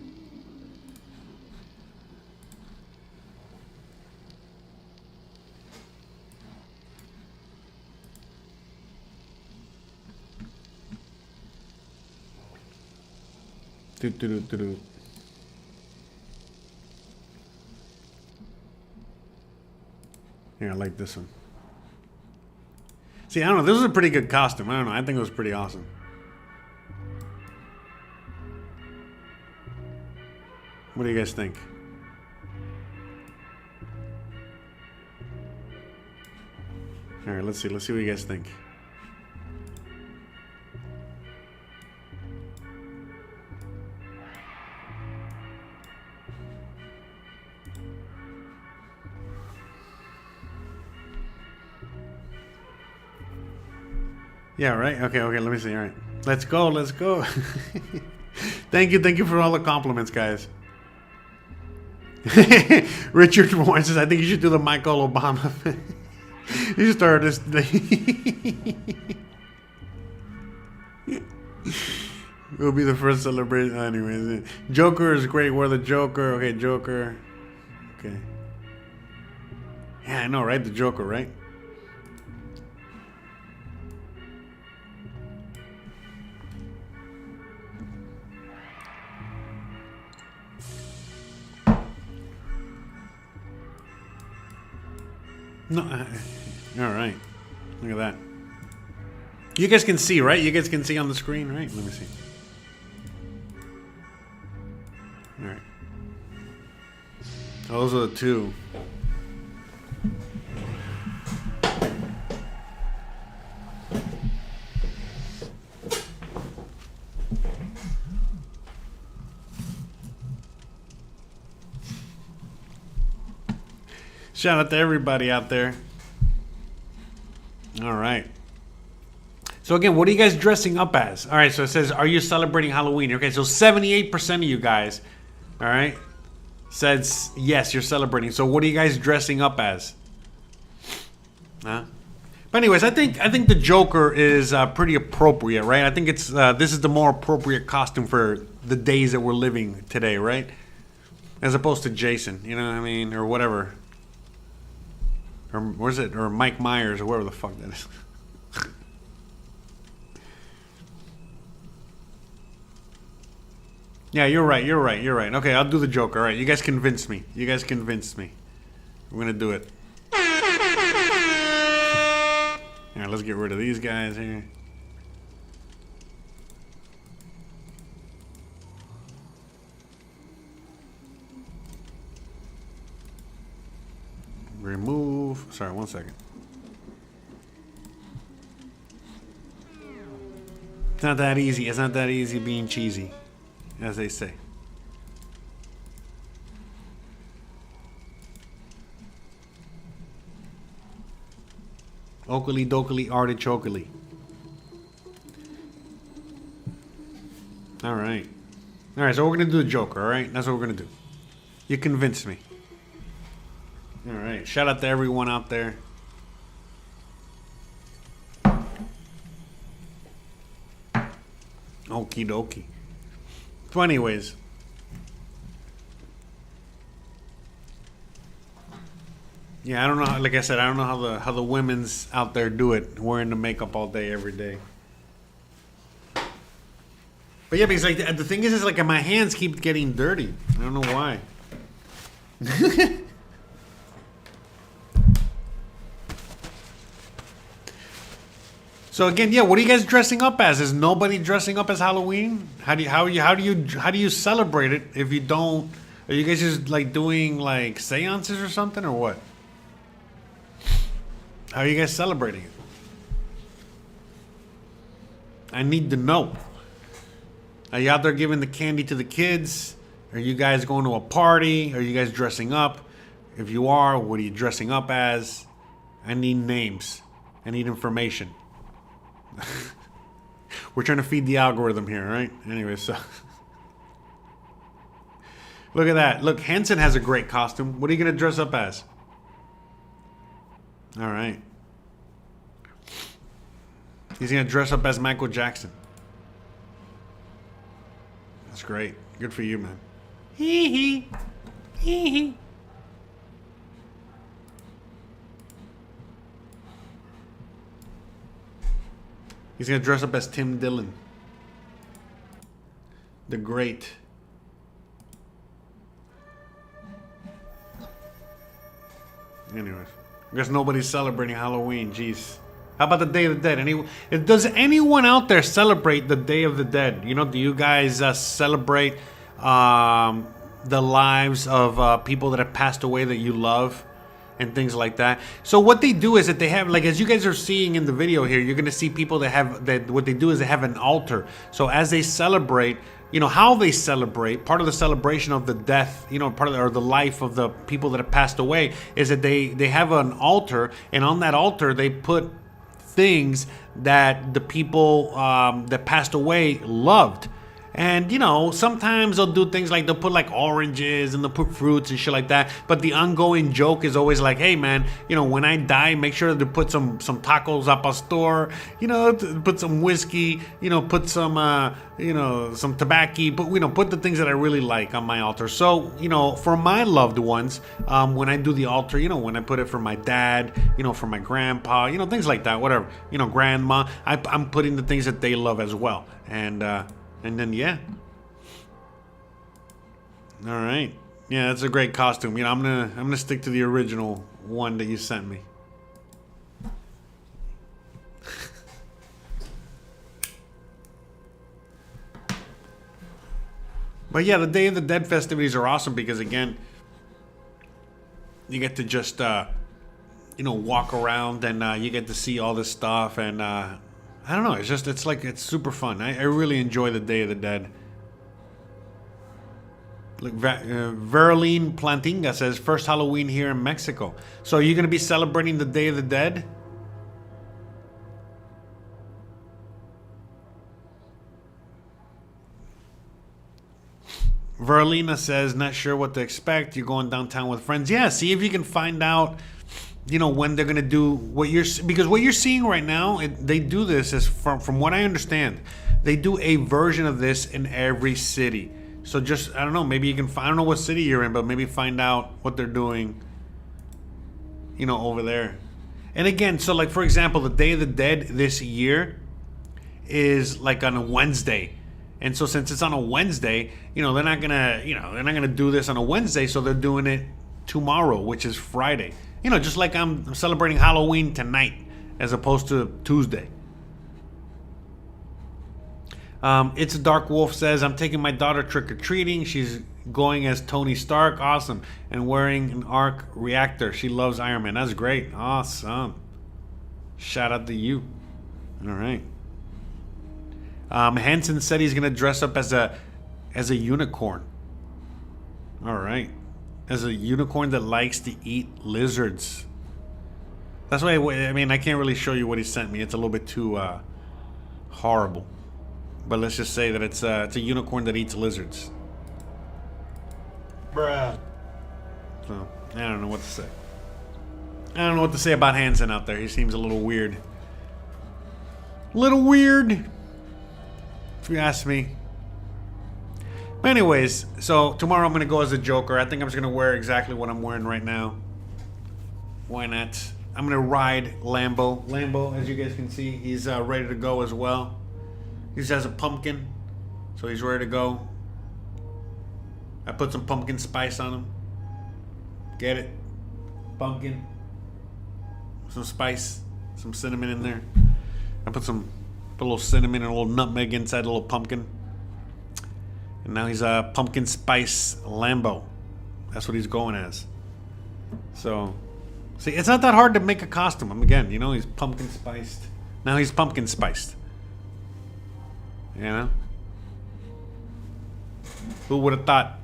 Here, I like this one. See, I don't know. This was a pretty good costume. I don't know. I think it was pretty awesome. What do you guys think? All right, let's see. Let's see what you guys think. Yeah, right? Okay, let me see. All right. Let's go. Thank you for all the compliments, guys. Richard Warren says, I think you should do the Michael Obama thing. You started this thing. We'll be the first celebration. Anyways, Joker is great. We're the Joker. Okay, Joker. Okay. Yeah, I know, right? The Joker, right? No. All right. Look at that. You guys can see, right? You guys can see on the screen, right? Let me see. All right. Those are the two. Shout out to everybody out there. All right. So again, what are you guys dressing up as? All right, so it says, are you celebrating Halloween? Okay, so 78% of you guys, all right, says yes, you're celebrating. So what are you guys dressing up as? Huh? But anyways, I think the Joker is pretty appropriate, right? I think it's this is the more appropriate costume for the days that we're living today, right? As opposed to Jason, you know what I mean, or whatever. Or where's it? Or Mike Myers, or whatever the fuck that is. Yeah, you're right. Okay, I'll do the Joker. All right, you guys convinced me. We're gonna do it. All right, let's get rid of these guys here. Remove. Sorry, 1 second. It's not that easy. It's not that easy being cheesy, as they say. Oakley dokily artichokely. All right. All right, so we're going to do the Joker, all right? That's what we're going to do. You convinced me. All right. Shout out to everyone out there. Okie dokie. So anyways. Yeah, I don't know. Like I said, I don't know how the women's out there do it, wearing the makeup all day, every day. But yeah, because like the thing is like my hands keep getting dirty. I don't know why. So again, yeah, what are you guys dressing up as? Is nobody dressing up as Halloween? How do you celebrate it if you don't? Are you guys just like doing like seances or something, or what? How are you guys celebrating it? I need to know. Are you out there giving the candy to the kids? Are you guys going to a party? Are you guys dressing up? If you are, what are you dressing up as? I need names. I need information. We're trying to feed the algorithm here, right? Anyway, so look at that. Look, Henson has a great costume. What are you going to dress up as? All right. He's going to dress up as Michael Jackson. That's great. Good for you, man. Hee hee. Hee hee. He's going to dress up as Tim Dillon. The Great. Anyways. I guess nobody's celebrating Halloween. Jeez. How about the Day of the Dead? Does anyone out there celebrate the Day of the Dead? You know, do you guys celebrate the lives of people that have passed away that you love? And things like that. So what they do is that they have, like, as you guys are seeing in the video here, you're gonna see people that have that. What they do is they have an altar. So as they celebrate, you know how they celebrate. Part of the celebration of the death, you know, or the life of the people that have passed away, is that they have an altar, and on that altar they put things that the people that passed away loved. And, you know, sometimes they'll do things like they'll put like oranges and they'll put fruits and shit like that. But the ongoing joke is always like, hey, man, you know, when I die, make sure to put some tacos al pastor, you know, put some whiskey, you know, put some, you know, some tobacco, but, you know, put the things that I really like on my altar. So, you know, for my loved ones, when I do the altar, you know, when I put it for my dad, you know, for my grandpa, you know, things like that, whatever, you know, grandma, I'm putting the things that they love as well. And then, yeah. All right. Yeah, that's a great costume. You know, I'm gonna stick to the original one that you sent me. But yeah, the Day of the Dead festivities are awesome because, again, you get to just, you know, walk around and you get to see all this stuff. And I don't know, it's super fun. I really enjoy the Day of the Dead. Look, Veroline Plantinga says, first Halloween here in Mexico. So are you going to be celebrating the Day of the Dead? Verlina says, not sure what to expect. You're going downtown with friends. Yeah, see if you can find out, you know, when they're going to do what you're... Because what you're seeing right now, they do this, is from what I understand, they do a version of this in every city. So just, I don't know, maybe you can... I don't know what city you're in, but maybe find out what they're doing, you know, over there. And again, so like, for example, the Day of the Dead this year is like on a Wednesday. And so since it's on a Wednesday, you know, they're not gonna do this on a Wednesday, so they're doing it tomorrow, which is Friday. You know, just like I'm celebrating Halloween tonight as opposed to Tuesday. It's a Dark Wolf says, I'm taking my daughter trick-or-treating. She's going as Tony Stark. Awesome. And wearing an arc reactor. She loves Iron Man. That's great. Awesome. Shout out to you. All right. Hanson said he's gonna dress up as a unicorn. All right, as a unicorn that likes to eat lizards. That's why I mean I can't really show you what he sent me. It's a little bit too horrible. But let's just say that it's a unicorn that eats lizards. Bruh. So I don't know what to say. I don't know what to say about Hanson out there. He seems a little weird. Little weird, if you ask me. But anyways, so tomorrow I'm going to go as a Joker. I think I'm just going to wear exactly what I'm wearing right now. Why not? I'm going to ride Lambo. Lambo, as you guys can see, he's ready to go as well. He just has a pumpkin, so he's ready to go. I put some pumpkin spice on him. Get it? Pumpkin. Some spice. Some cinnamon in there. I put a little cinnamon and a little nutmeg inside the little pumpkin. And now he's a pumpkin spice Lambo. That's what he's going as. So, see, it's not that hard to make a costume. Again, you know, he's pumpkin spiced. Now he's pumpkin spiced. You know? Who would have thought?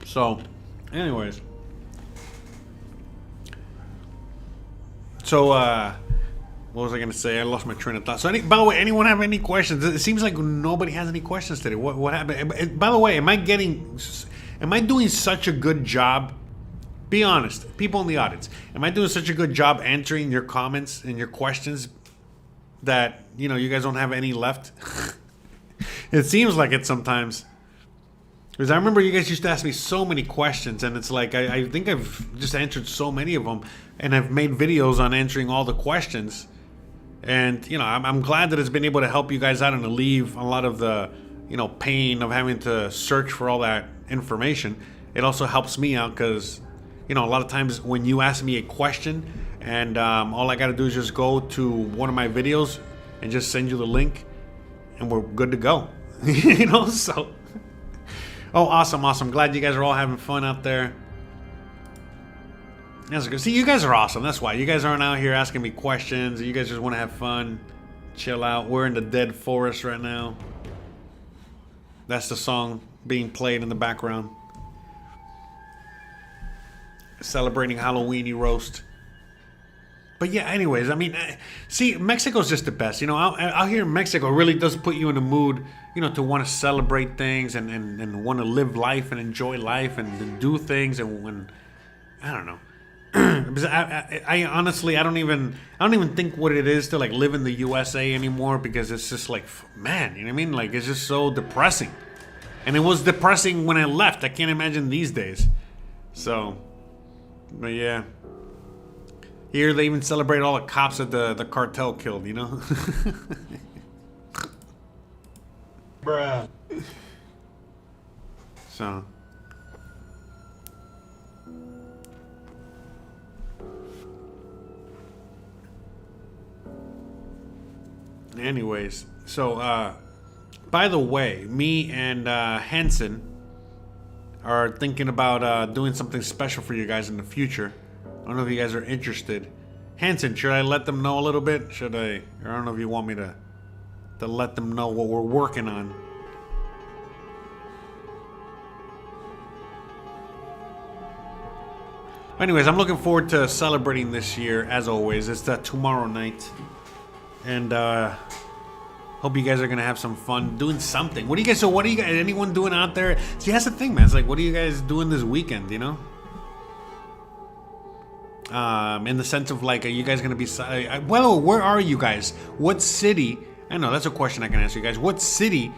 So, anyways. So, what was I going to say? I lost my train of thought. So, by the way, anyone have any questions? It seems like nobody has any questions today. What happened? By the way, am I doing such a good job? Be honest, people in the audience. Am I doing such a good job answering your comments and your questions that, you know, you guys don't have any left? It seems like it sometimes. Because I remember you guys used to ask me so many questions, and it's like, I think I've just answered so many of them, and I've made videos on answering all the questions. And, you know, I'm glad that it's been able to help you guys out and alleviate a lot of the, you know, pain of having to search for all that information. It also helps me out because, you know, a lot of times when you ask me a question and all I got to do is just go to one of my videos and just send you the link and we're good to go. You know, so... Oh, awesome, awesome. Glad you guys are all having fun out there. That's good. See, you guys are awesome. That's why. You guys aren't out here asking me questions. You guys just want to have fun, chill out. We're in the dead forest right now. That's the song being played in the background. Celebrating Halloweeny roast. But yeah, anyways, I mean, see, Mexico's just the best. You know, out here in Mexico really does put you in a mood, you know, to want to celebrate things and want to live life and enjoy life and do things. And when, I don't know. Because I honestly, I don't even think what it is to like live in the USA anymore, because it's just like, man, you know what I mean? Like, it's just so depressing. And it was depressing when I left. I can't imagine these days. So, but yeah. Here they even celebrate all the cops that the cartel killed, you know? Bruh. So. Anyways, so by the way, me and Hanson are thinking about doing something special for you guys in the future. I don't know if you guys are interested. Hanson, should I let them know a little bit? Should I? Or I don't know if you want me to let them know what we're working on. Anyways, I'm looking forward to celebrating this year, as always. It's tomorrow night. And hope you guys are gonna have some fun doing something. What do you guys, anyone doing out there? See, that's the thing, man. It's like, what are you guys doing this weekend, you know? In the sense of like, are you guys gonna be, well, where are you guys? What city? I know, that's a question I can answer you guys. What city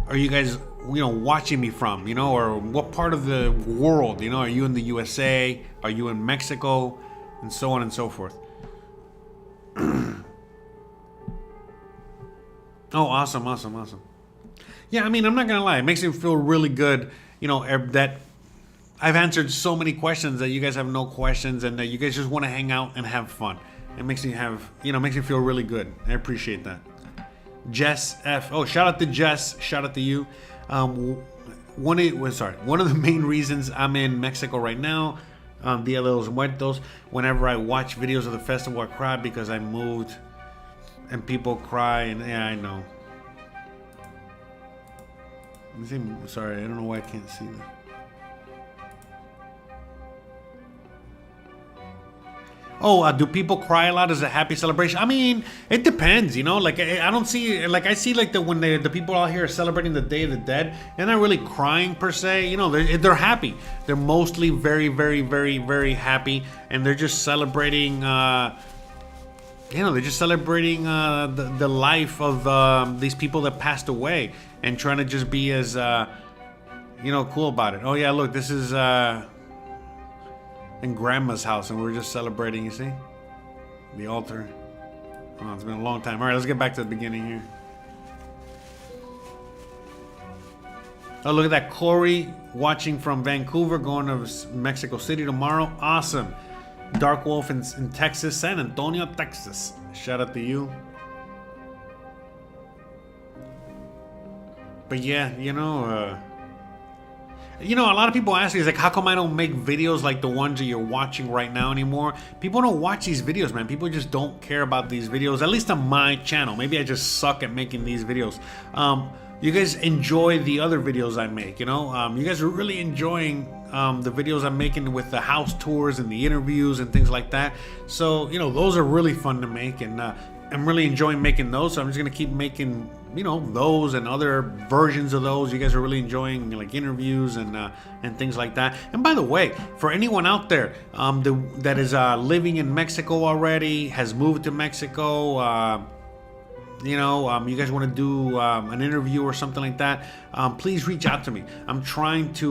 are you guys, you know, watching me from, you know, or what part of the world, you know? Are you in the USA? Are you in Mexico? And so on and so forth. Oh, awesome. Yeah, I mean, I'm not gonna lie, it makes me feel really good, you know, that I've answered so many questions that you guys have no questions and that you guys just want to hang out and have fun. It makes me makes me feel really good. I appreciate that. Jess F. Oh, shout out to Jess. Shout out to you. One of the main reasons I'm in Mexico right now, Dia de los Muertos, whenever I watch videos of the festival, I cry because I moved and people cry, and yeah, I know. Sorry, I don't know why I can't see that. Oh, do people cry a lot? Is it a happy celebration? I mean, it depends, you know. Like I don't see, like I see, like when the people out here are celebrating the Day of the Dead, they're not really crying per se. You know, they're happy. They're mostly very, very, very, very happy, and they're just celebrating. You know, they're just celebrating the life of these people that passed away, and trying to just be as you know, cool about it. Oh yeah, look, this is in Grandma's house, and we're just celebrating, you see? The altar. Oh, it's been a long time. All right, let's get back to the beginning here. Oh, look at that. Corey watching from Vancouver, going to Mexico City tomorrow. Awesome. Dark Wolf in Texas, San Antonio, Texas. Shout out to you. But yeah, you know, a lot of people ask me, like, how come I don't make videos like the ones that you're watching right now anymore? People don't watch these videos, man. People just don't care about these videos, at least on my channel. Maybe I just suck at making these videos. You guys enjoy the other videos I make, you know? You guys are really enjoying the videos I'm making with the house tours and the interviews and things like that. So, you know, those are really fun to make, and I'm really enjoying making those. So I'm just gonna keep making, you know, those and other versions of those. You guys are really enjoying, like, interviews and things like that. And by the way, for anyone out there that is living in Mexico already, has moved to Mexico, you know, you guys want to do an interview or something like that, please reach out to me. I'm trying to,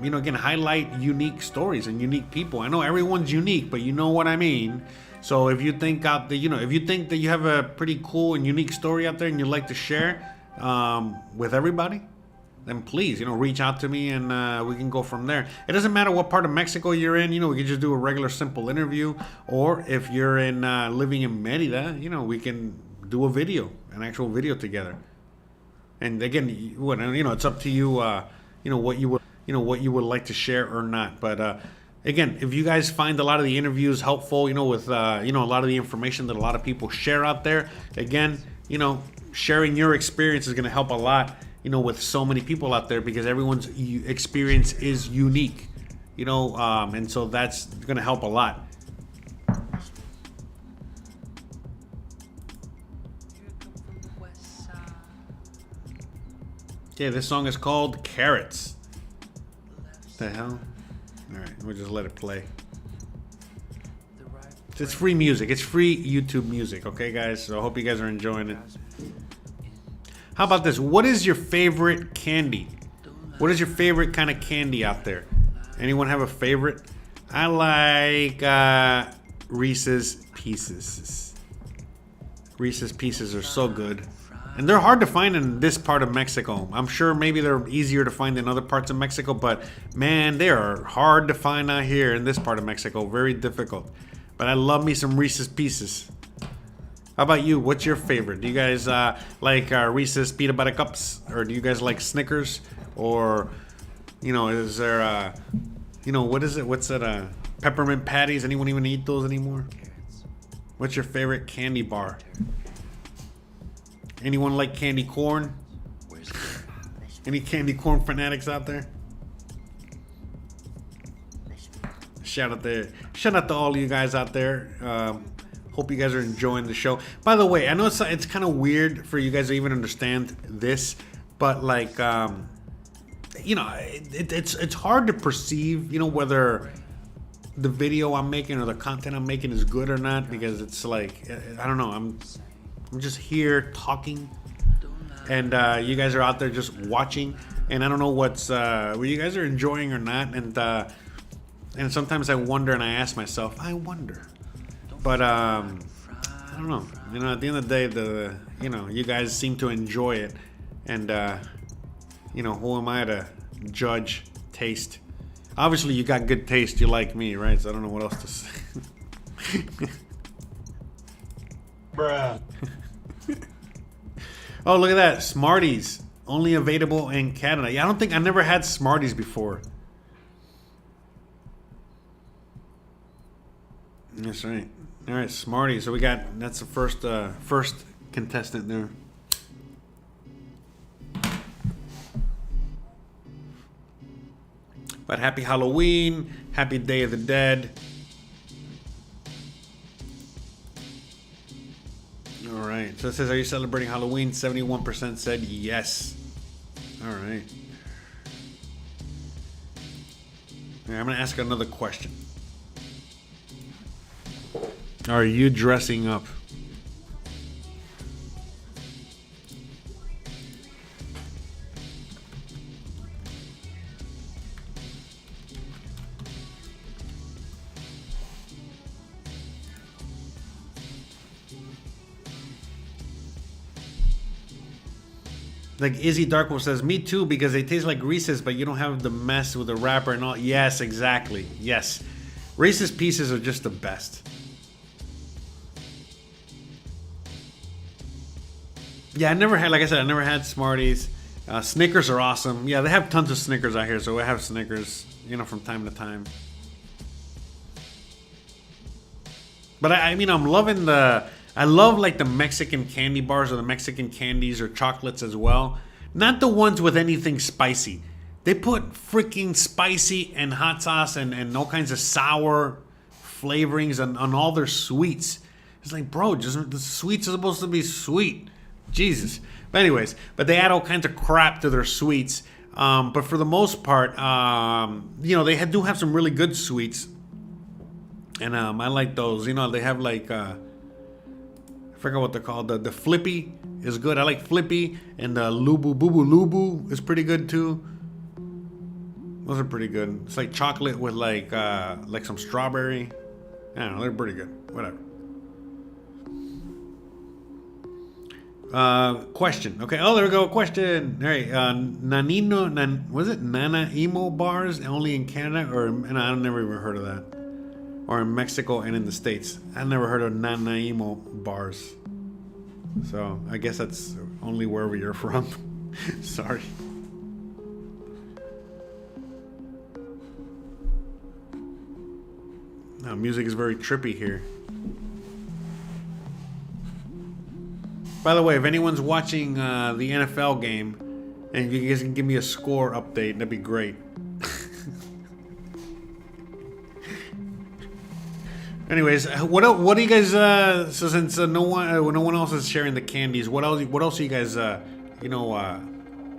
you know, again, highlight unique stories and unique people. I know everyone's unique, but you know what I mean. So if you think out there, you know, if you think that you have a pretty cool and unique story out there and you'd like to share with everybody, then please, you know, reach out to me, and we can go from there. It doesn't matter what part of Mexico you're in. You know, we can just do a regular simple interview. Or if you're in living in Mérida, you know, we can do a video, an actual video together. And again, you know, it's up to you, you know, what you would like to share or not. But again, if you guys find a lot of the interviews helpful, you know, with you know, a lot of the information that a lot of people share out there, again, you know, sharing your experience is going to help a lot, you know, with so many people out there, because everyone's experience is unique, you know, and so that's going to help a lot. Okay, this song is called Carrots. What the hell? Alright, we'll just let it play. It's free music. It's free YouTube music, okay, guys? So I hope you guys are enjoying it. How about this? What is your favorite candy? What is your favorite kind of candy out there? Anyone have a favorite? I like Reese's Pieces. Reese's Pieces are so good. And they're hard to find in this part of Mexico. I'm sure maybe they're easier to find in other parts of Mexico, but man, they are hard to find out here in this part of Mexico. Very difficult. But I love me some Reese's Pieces. How about you? What's your favorite? Do you guys like Reese's peanut butter cups, or do you guys like Snickers, or you know, is there you know, what is it? What's that? Peppermint patties? Anyone even eat those anymore? What's your favorite candy bar? Anyone like candy corn? Any candy corn fanatics out there? Shout out there. Shout out to all of you guys out there. Hope you guys are enjoying the show. By the way, I know it's kind of weird for you guys to even understand this, but like, you know, it's hard to perceive, you know, whether the video I'm making or the content I'm making is good or not, because it's like, I don't know, I'm just here talking, and you guys are out there just watching, and I don't know what you guys are enjoying or not, and sometimes I wonder, and I ask myself, I wonder, but I don't know, you know, at the end of the day, you know, you guys seem to enjoy it, and you know, who am I to judge taste? Obviously, you got good taste. You like me, right? So I don't know what else to say. Bruh. Oh, look at that. Smarties. Only available in Canada. Yeah, I never had Smarties before. That's right. All right, Smarties. So that's the first contestant there. But happy Halloween, happy Day of the Dead. All right, so it says, are you celebrating Halloween? 71% said yes. All right. I'm gonna ask another question. Are you dressing up? Like Izzy Darkwolf says, me too, because they taste like Reese's, but you don't have the mess with the wrapper and all. Yes, exactly. Yes. Reese's Pieces are just the best. Yeah, I never had Smarties. Snickers are awesome. Yeah, they have tons of Snickers out here, so I have Snickers, you know, from time to time. But I mean, I'm loving I love like the Mexican candy bars or the Mexican candies or chocolates as well. Not the ones with anything spicy. They put freaking spicy and hot sauce and all kinds of sour flavorings on all their sweets. It's like, bro, just the sweets are supposed to be sweet. Jesus. But anyways, they add all kinds of crap to their sweets. But for the most part, you know, they do have some really good sweets. And I like those. You know, they have like... I forgot what they're called. The Flippy is good. I like Flippy, and the Lubu Bubu Lubu is pretty good too. Those are pretty good. It's like chocolate with like some strawberry. I don't know. They're pretty good. Whatever. Question. Okay. Oh, there we go. Question. All right. Was it Nana Emo bars only in Canada, and I've never even heard of that. Or in Mexico and in the States. I never heard of Nanaimo bars. So I guess that's only wherever you're from. Sorry. Now, music is very trippy here. By the way, if anyone's watching the NFL game and you guys can give me a score update, that'd be great. Anyways, what do you guys? So since no one else is sharing the candies, what else are you guys? You know,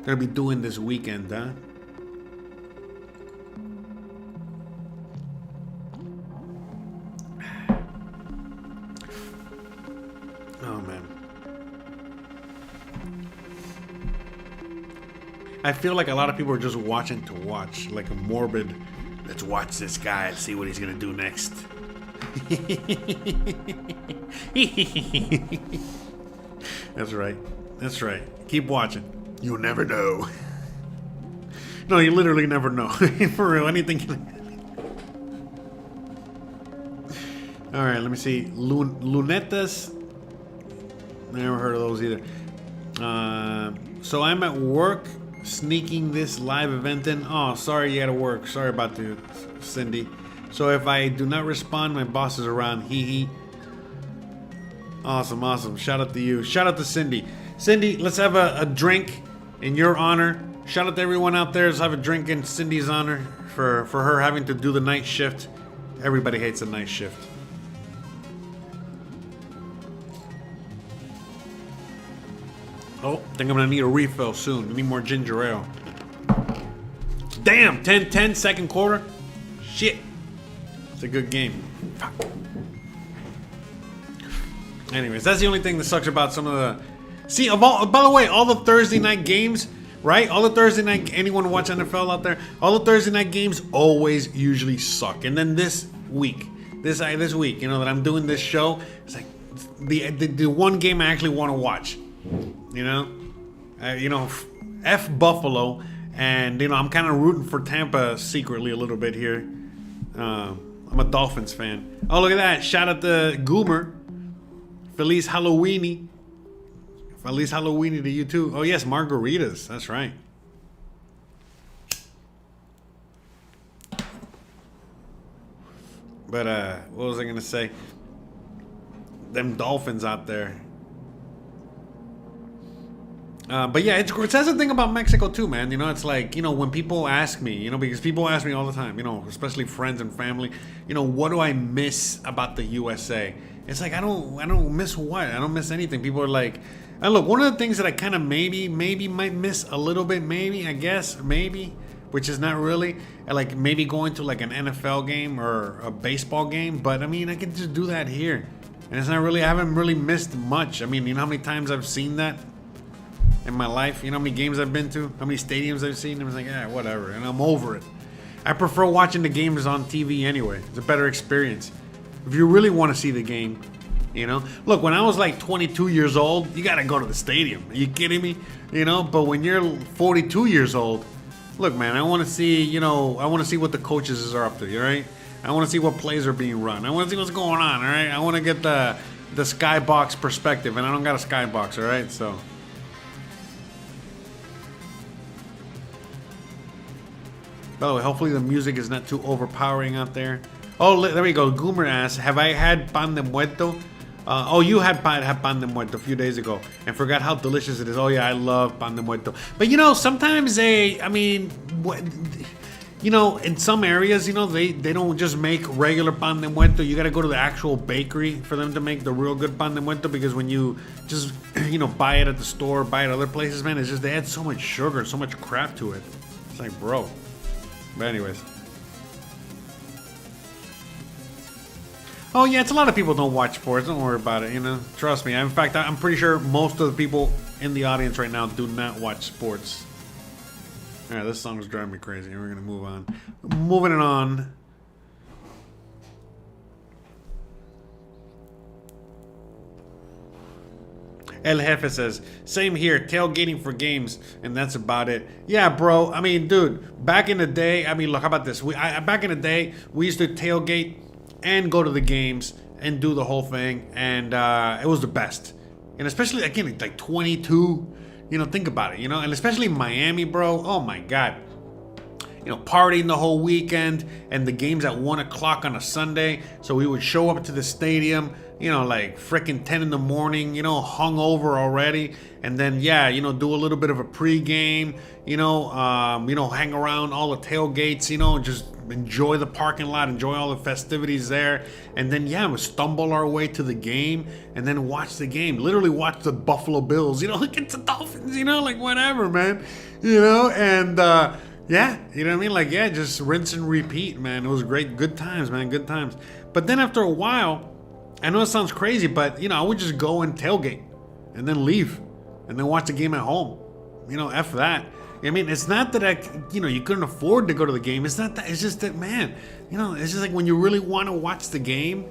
gonna be doing this weekend, huh? Oh man, I feel like a lot of people are just watching to watch, like a morbid. Let's watch this guy and see what he's gonna do next. That's right. That's right. Keep watching. You'll never know. No, you literally never know. For real, anything can... Alright, let me see. Lunetas Never heard of those either. So I'm at work sneaking this live event in. Oh, sorry you had to work. Sorry about that, Cindy. So if I do not respond, my boss is around. Hee hee. Awesome, awesome. Shout out to you. Shout out to Cindy. Cindy, let's have a drink in your honor. Shout out to everyone out there. Let's have a drink in Cindy's honor for her having to do the night shift. Everybody hates the night shift. Oh, think I'm gonna need a refill soon. I need more ginger ale. Damn, 10-10, second quarter. Shit. It's a good game. Fuck. Anyways, that's the only thing that sucks about some of the... See, by the way, all the Thursday night games, right? All the Thursday night... Anyone watch NFL out there? All the Thursday night games always usually suck. And then this week, this week, you know, that I'm doing this show, it's like the one game I actually want to watch. You know, F Buffalo, and you know I'm kind of rooting for Tampa secretly a little bit here. I'm a Dolphins fan. Oh, look at that! Shout out to Goomer. Feliz Halloweeny. Feliz Halloweeny to you too. Oh yes, margaritas. That's right. But what was I gonna say? Them Dolphins out there. But yeah, that's the thing about Mexico too, man. You know, it's like, you know, when people ask me, you know, because people ask me all the time, you know, especially friends and family, you know, what do I miss about the USA? It's like, I don't miss what? I don't miss anything. People are like, and look, one of the things that I kind of maybe might miss a little bit, maybe, I guess, maybe, which is not really, like maybe going to like an NFL game or a baseball game. But I mean, I can just do that here. And it's not really, I haven't really missed much. I mean, you know how many times I've seen that in my life? You know how many games I've been to? How many stadiums I've seen? I was like, yeah, whatever. And I'm over it. I prefer watching the games on TV anyway. It's a better experience. If you really want to see the game, you know? Look, when I was like 22 years old, you got to go to the stadium. Are you kidding me? You know? But when you're 42 years old, look, man, I want to see, you know, I want to see what the coaches are up to, all right? I want to see what plays are being run. I want to see what's going on, all right? I want to get the skybox perspective, and I don't got a skybox, all right? So... By the way, hopefully the music is not too overpowering out there. Oh, there we go. Goomer asks, have I had pan de muerto? Oh, you had pan de muerto a few days ago and forgot how delicious it is. Oh, yeah, I love pan de muerto. But, you know, sometimes you know, in some areas, you know, they don't just make regular pan de muerto. You got to go to the actual bakery for them to make the real good pan de muerto, because when you just, you know, buy it at the store, buy it other places, man, it's just they add so much sugar, so much crap to it. It's like, bro. But anyways. Oh yeah, it's a lot of people don't watch sports. Don't worry about it, you know. Trust me. In fact, I'm pretty sure most of the people in the audience right now do not watch sports. Alright, this song is driving me crazy. We're gonna move on. Moving it on. El Jefe says, same here, tailgating for games, and that's about it. Yeah, bro. I mean, dude, back in the day, I mean, look, how about this? Back in the day, we used to tailgate and go to the games and do the whole thing, and it was the best. And especially, again, like 22, you know, think about it, you know, and especially Miami, bro. Oh my God. You know, partying the whole weekend, and the game's at 1 o'clock on a Sunday. So we would show up to the stadium, you know, like freaking 10 in the morning, you know, hungover already. And then, yeah, you know, do a little bit of a pregame, you know, hang around all the tailgates, you know, just enjoy the parking lot, enjoy all the festivities there. And then, yeah, we stumble our way to the game and then watch the game. Literally watch the Buffalo Bills, you know, look at the Dolphins, you know, like whatever, man, you know, and, yeah, you know what I mean? Like, yeah, just rinse and repeat, man. It was great. Good times, man. Good times. But then after a while, I know it sounds crazy, but, you know, I would just go and tailgate and then leave and then watch the game at home. You know, F that. I mean, it's not that you couldn't afford to go to the game. It's not that. It's just that, man, you know, it's just like when you really want to watch the game,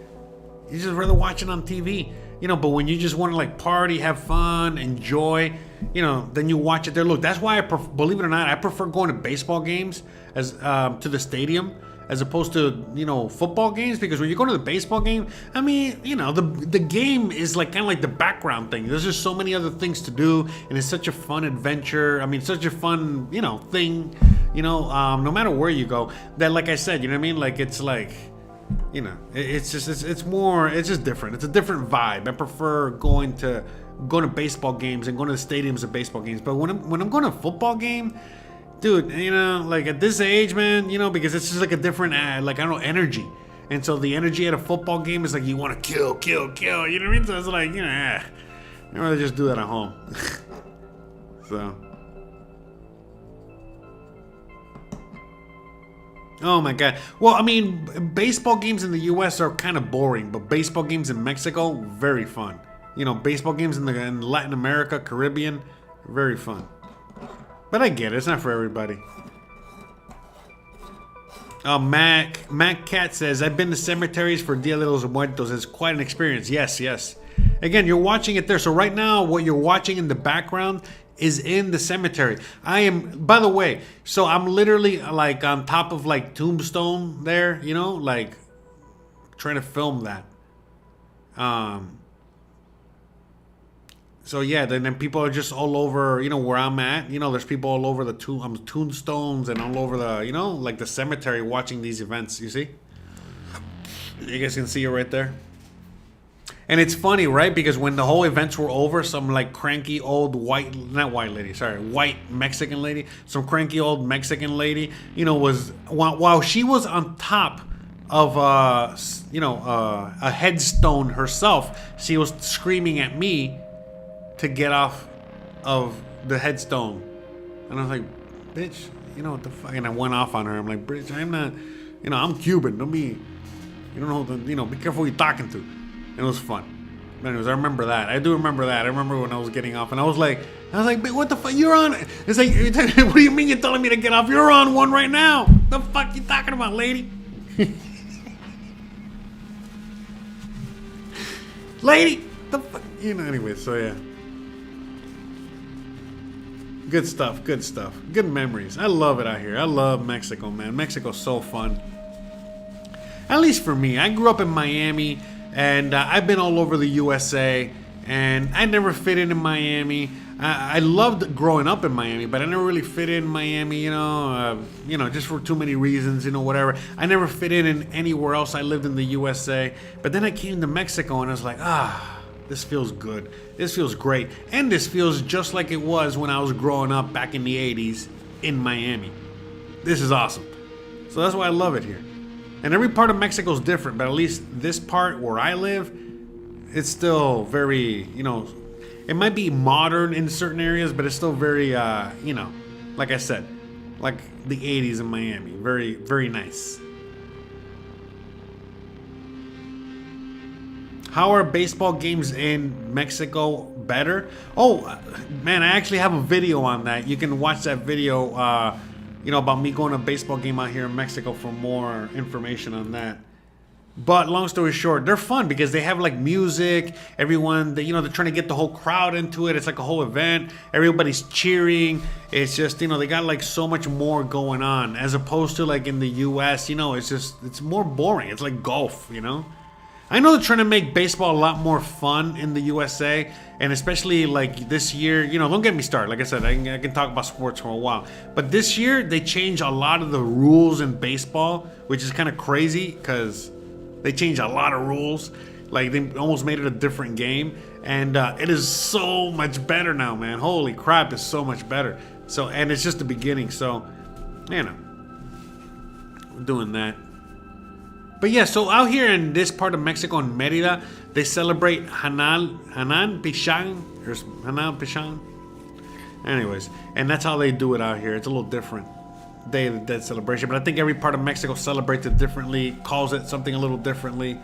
you just rather watch it on TV. You know, but when you just want to like party, have fun, enjoy, you know, then you watch it there. Look, that's why believe it or not, I prefer going to baseball games as to the stadium as opposed to, you know, football games. Because when you go to the baseball game, I mean, you know, the game is like kind of like the background thing. There's just so many other things to do, and it's such a fun adventure. I mean, such a fun, you know, thing, you know, no matter where you go, that, like I said, you know what I mean? Like, it's like, you know, it's just different. It's a different vibe. I prefer going to baseball games and going to the stadiums of baseball games. But when I'm going to a football game, dude, you know, like at this age, man, you know, because it's just like a different, like, I don't know, energy. And so the energy at a football game is like, you want to kill, you know what I mean? So it's like, you know, I'd rather just do that at home. So. Oh my God. Well, I mean, baseball games in the US are kind of boring, but baseball games in Mexico, very fun. You know, baseball games in Latin America, Caribbean, very fun. But I get it. It's not for everybody. Mac Cat says, I've been to cemeteries for Dia de los Muertos. It's quite an experience. Yes. Again, you're watching it there. So right now, what you're watching in the background is in the cemetery. I am, by the way, so I'm literally like on top of like Tombstone there, you know, like trying to film that. So yeah, then people are just all over, you know, where I'm at. You know, there's people all over the tombstones and all over the, you know, like the cemetery watching these events. You see? You guys can see it right there. And it's funny, right? Because when the whole events were over, some like cranky old white Mexican lady, some cranky old Mexican lady, you know, was, while she was on top of, you know, a headstone herself, she was screaming at me to get off of the headstone. And I was like, bitch, you know what the fuck? And I went off on her. I'm like, bitch, I'm not, you know, I'm Cuban. Don't be, you don't know, you know, be careful who you're talking to. And it was fun. But anyways, I remember that. I do remember that. I remember when I was getting off, and I was like, what the fuck? You're on. It's like, what do you mean you're telling me to get off? You're on one right now. The fuck you talking about, lady? Lady, the fuck? You know, anyway, so yeah. Good stuff. Good memories. I love it out here. I love Mexico, man. Mexico's so fun. At least for me. I grew up in Miami, and I've been all over the USA, and I never fit in Miami. I loved growing up in Miami, but I never really fit in Miami, you know, just for too many reasons, you know, whatever. I never fit in anywhere else. I lived in the USA, but then I came to Mexico, and I was like, this feels good. This feels great. And this feels just like it was when I was growing up back in the 80s in Miami. This is awesome. So that's why I love it here. And every part of Mexico is different, but at least this part where I live, it's still very, you know, it might be modern in certain areas, but it's still very, you know, like I said, like the 80s in Miami. Very, very nice. How are baseball games in Mexico better? Oh, man, I actually have a video on that. You can watch that video, you know, about me going to a baseball game out here in Mexico for more information on that. But long story short, they're fun because they have like music. Everyone, you know, they're trying to get the whole crowd into it. It's like a whole event. Everybody's cheering. It's just, you know, they got like so much more going on as opposed to like in the US, you know, it's more boring. It's like golf, you know. I know they're trying to make baseball a lot more fun in the USA, and especially like this year, you know, don't get me started. Like I said, I can talk about sports for a while. But this year, they changed a lot of the rules in baseball, which is kind of crazy because they changed a lot of rules. Like they almost made it a different game, and it is so much better now, man. Holy crap, it's so much better. So, and it's just the beginning. So, you know, we're doing that. But yeah, so out here in this part of Mexico, in Mérida, they celebrate Hanan Pichán. Hanan Pichán. Anyways, and that's how they do it out here. It's a little different. Day of the Dead celebration. But I think every part of Mexico celebrates it differently, calls it something a little differently.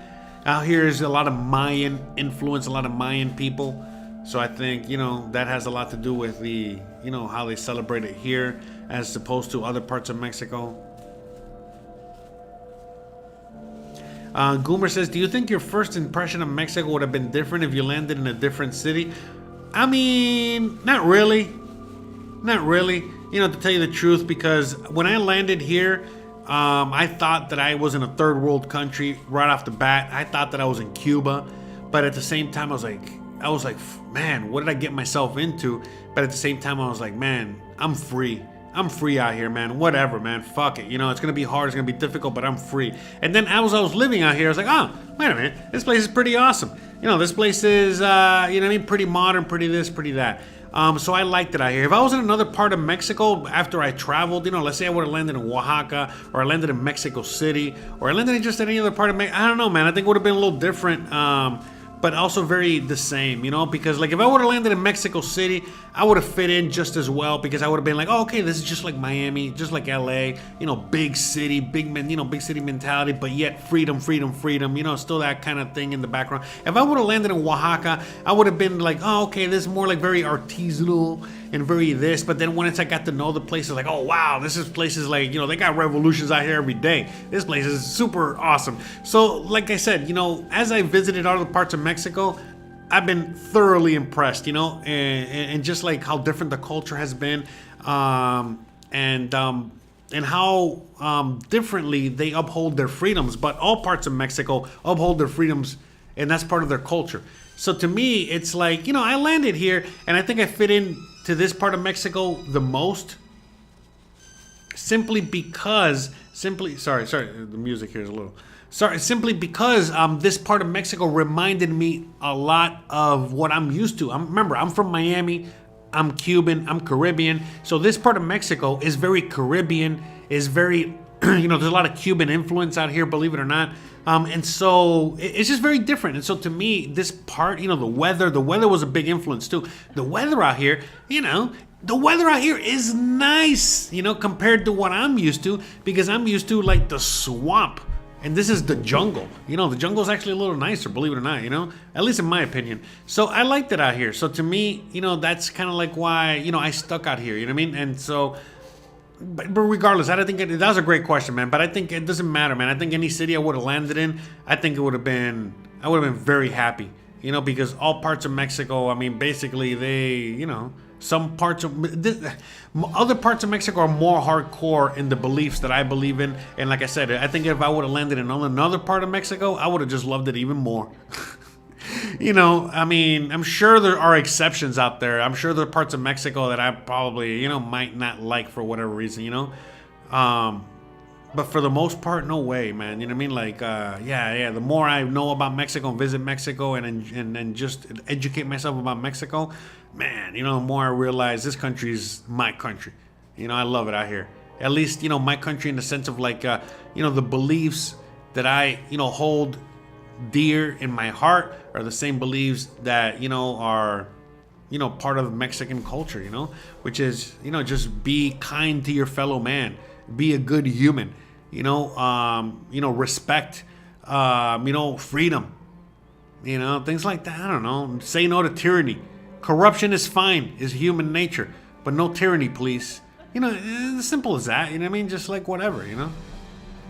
Out here is a lot of Mayan influence, a lot of Mayan people. So I think, you know, that has a lot to do with the, you know, how they celebrate it here as opposed to other parts of Mexico. Goomer says, do you think your first impression of Mexico would have been different if you landed in a different city? I mean, not really. Not really. You know, to tell you the truth, because when I landed here, I thought that I was in a third world country right off the bat. I thought that I was in Cuba, but at the same time, I was like, man, what did I get myself into? But at the same time, I was like, man, I'm free. I'm free out here, man. Whatever, man. Fuck it. You know, it's gonna be hard. It's gonna be difficult, but I'm free. And then as I was living out here, I was like, oh, wait a minute. This place is pretty awesome. You know, this place is, you know what I mean? Pretty modern, pretty this, pretty that. So I liked it out here. If I was in another part of Mexico after I traveled, you know, let's say I would have landed in Oaxaca, or I landed in Mexico City, or I landed in just any other part of Mexico, I don't know, man. I think it would have been a little different. But also very the same, you know, because like if I would have landed in Mexico City, I would have fit in just as well, because I would have been like, oh, okay, this is just like Miami, just like LA, you know, big city, big city mentality, but yet freedom, you know, still that kind of thing in the background. If I would have landed in Oaxaca, I would have been like, oh, okay, this is more like very artisanal and very this. But then once I got to know the places, like, oh wow, this is places like, you know, they got revolutions out here every day. This place is super awesome. So like I said, you know, as I visited other parts of Mexico, I've been thoroughly impressed, you know, and just like how different the culture has been, and how differently they uphold their freedoms. But all parts of Mexico uphold their freedoms, and that's part of their culture. So to me, it's like, you know, I landed here, and I think I fit in to this part of Mexico the most, simply because, sorry, the music here is a little. Simply because this part of Mexico reminded me a lot of what I'm used to. Remember, I'm from Miami, I'm Cuban, I'm Caribbean. So this part of Mexico is very Caribbean, is very, you know, there's a lot of Cuban influence out here, believe it or not. And so it's just very different. And so to me, this part, you know, the weather was a big influence too. The weather out here, you know, the weather out here is nice, you know, compared to what I'm used to, because I'm used to like the swamp. And this is the jungle. You know, the jungle is actually a little nicer, believe it or not, you know? At least in my opinion. So I liked it out here. So to me, you know, that's kind of like why, you know, I stuck out here, you know what I mean? And so, but regardless, I don't think that was a great question, man. But I think it doesn't matter, man. I think any city I would have landed in, I think I would have been very happy, you know, because all parts of Mexico, I mean, basically they, you know, some parts of other parts of Mexico are more hardcore in the beliefs that I believe in. And like I said, I think if I would have landed in another part of Mexico, I would have just loved it even more. You know, I mean, I'm sure there are exceptions out there. I'm sure there are parts of Mexico that I probably, you know, might not like for whatever reason, you know. But for the most part, no way, man. You know what I mean? Like, yeah. The more I know about Mexico and visit Mexico and just educate myself about Mexico, man, you know, the more I realize this country is my country. You know, I love it out here. At least, you know, my country in the sense of like, you know, the beliefs that I, you know, hold dear in my heart are the same beliefs that, you know, are, you know, part of Mexican culture, you know, which is, you know, just be kind to your fellow man, be a good human, you know, respect, you know, freedom, you know, things like that. I don't know. Say no to tyranny. Corruption is fine, is human nature, but no tyranny, please. You know, it's as simple as that. You know what I mean? Just like whatever, you know.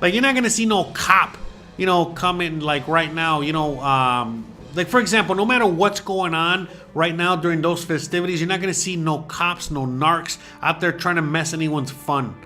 Like you're not gonna see no cop, you know, coming like right now, you know, like for example, no matter what's going on right now during those festivities, you're not gonna see no cops, no narcs out there trying to mess anyone's fun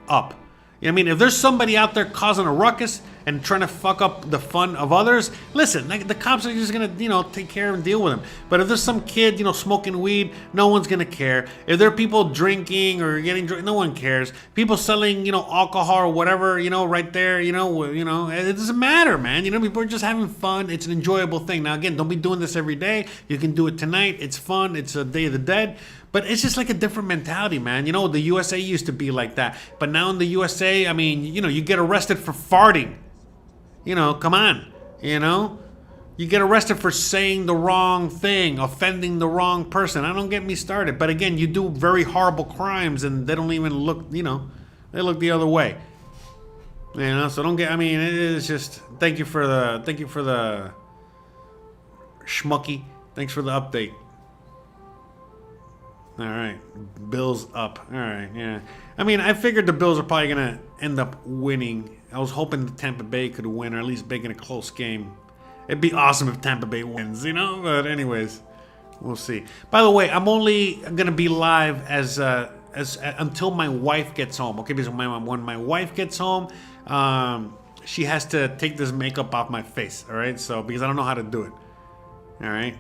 up. You know what I mean? If there's somebody out there causing a ruckus and trying to fuck up the fun of others, listen, like the cops are just gonna, you know, take care and deal with them. But if there's some kid, you know, smoking weed, no one's gonna care. If there are people drinking or getting drunk, no one cares. People selling, you know, alcohol or whatever, you know, right there, you know, it doesn't matter, man. You know, people are just having fun. It's an enjoyable thing. Now, again, don't be doing this every day. You can do it tonight. It's fun. It's a Day of the Dead. But it's just like a different mentality, man. You know, the USA used to be like that. But now in the USA, I mean, you know, you get arrested for farting. You know, come on. You know? You get arrested for saying the wrong thing, offending the wrong person. I don't get me started. But again, you do very horrible crimes and they don't even look, you know, they look the other way. You know, so don't get, I mean, it is just, thank you for the schmucky. Thanks for the update. All right, Bills up. All right, yeah. I mean, I figured the Bills are probably gonna end up winning. I was hoping the Tampa Bay could win, or at least make it a close game. It'd be awesome if Tampa Bay wins, you know. But anyways, we'll see. By the way, I'm only gonna be live as until my wife gets home. Okay, because when my wife gets home, she has to take this makeup off my face. All right, so because I don't know how to do it. All right.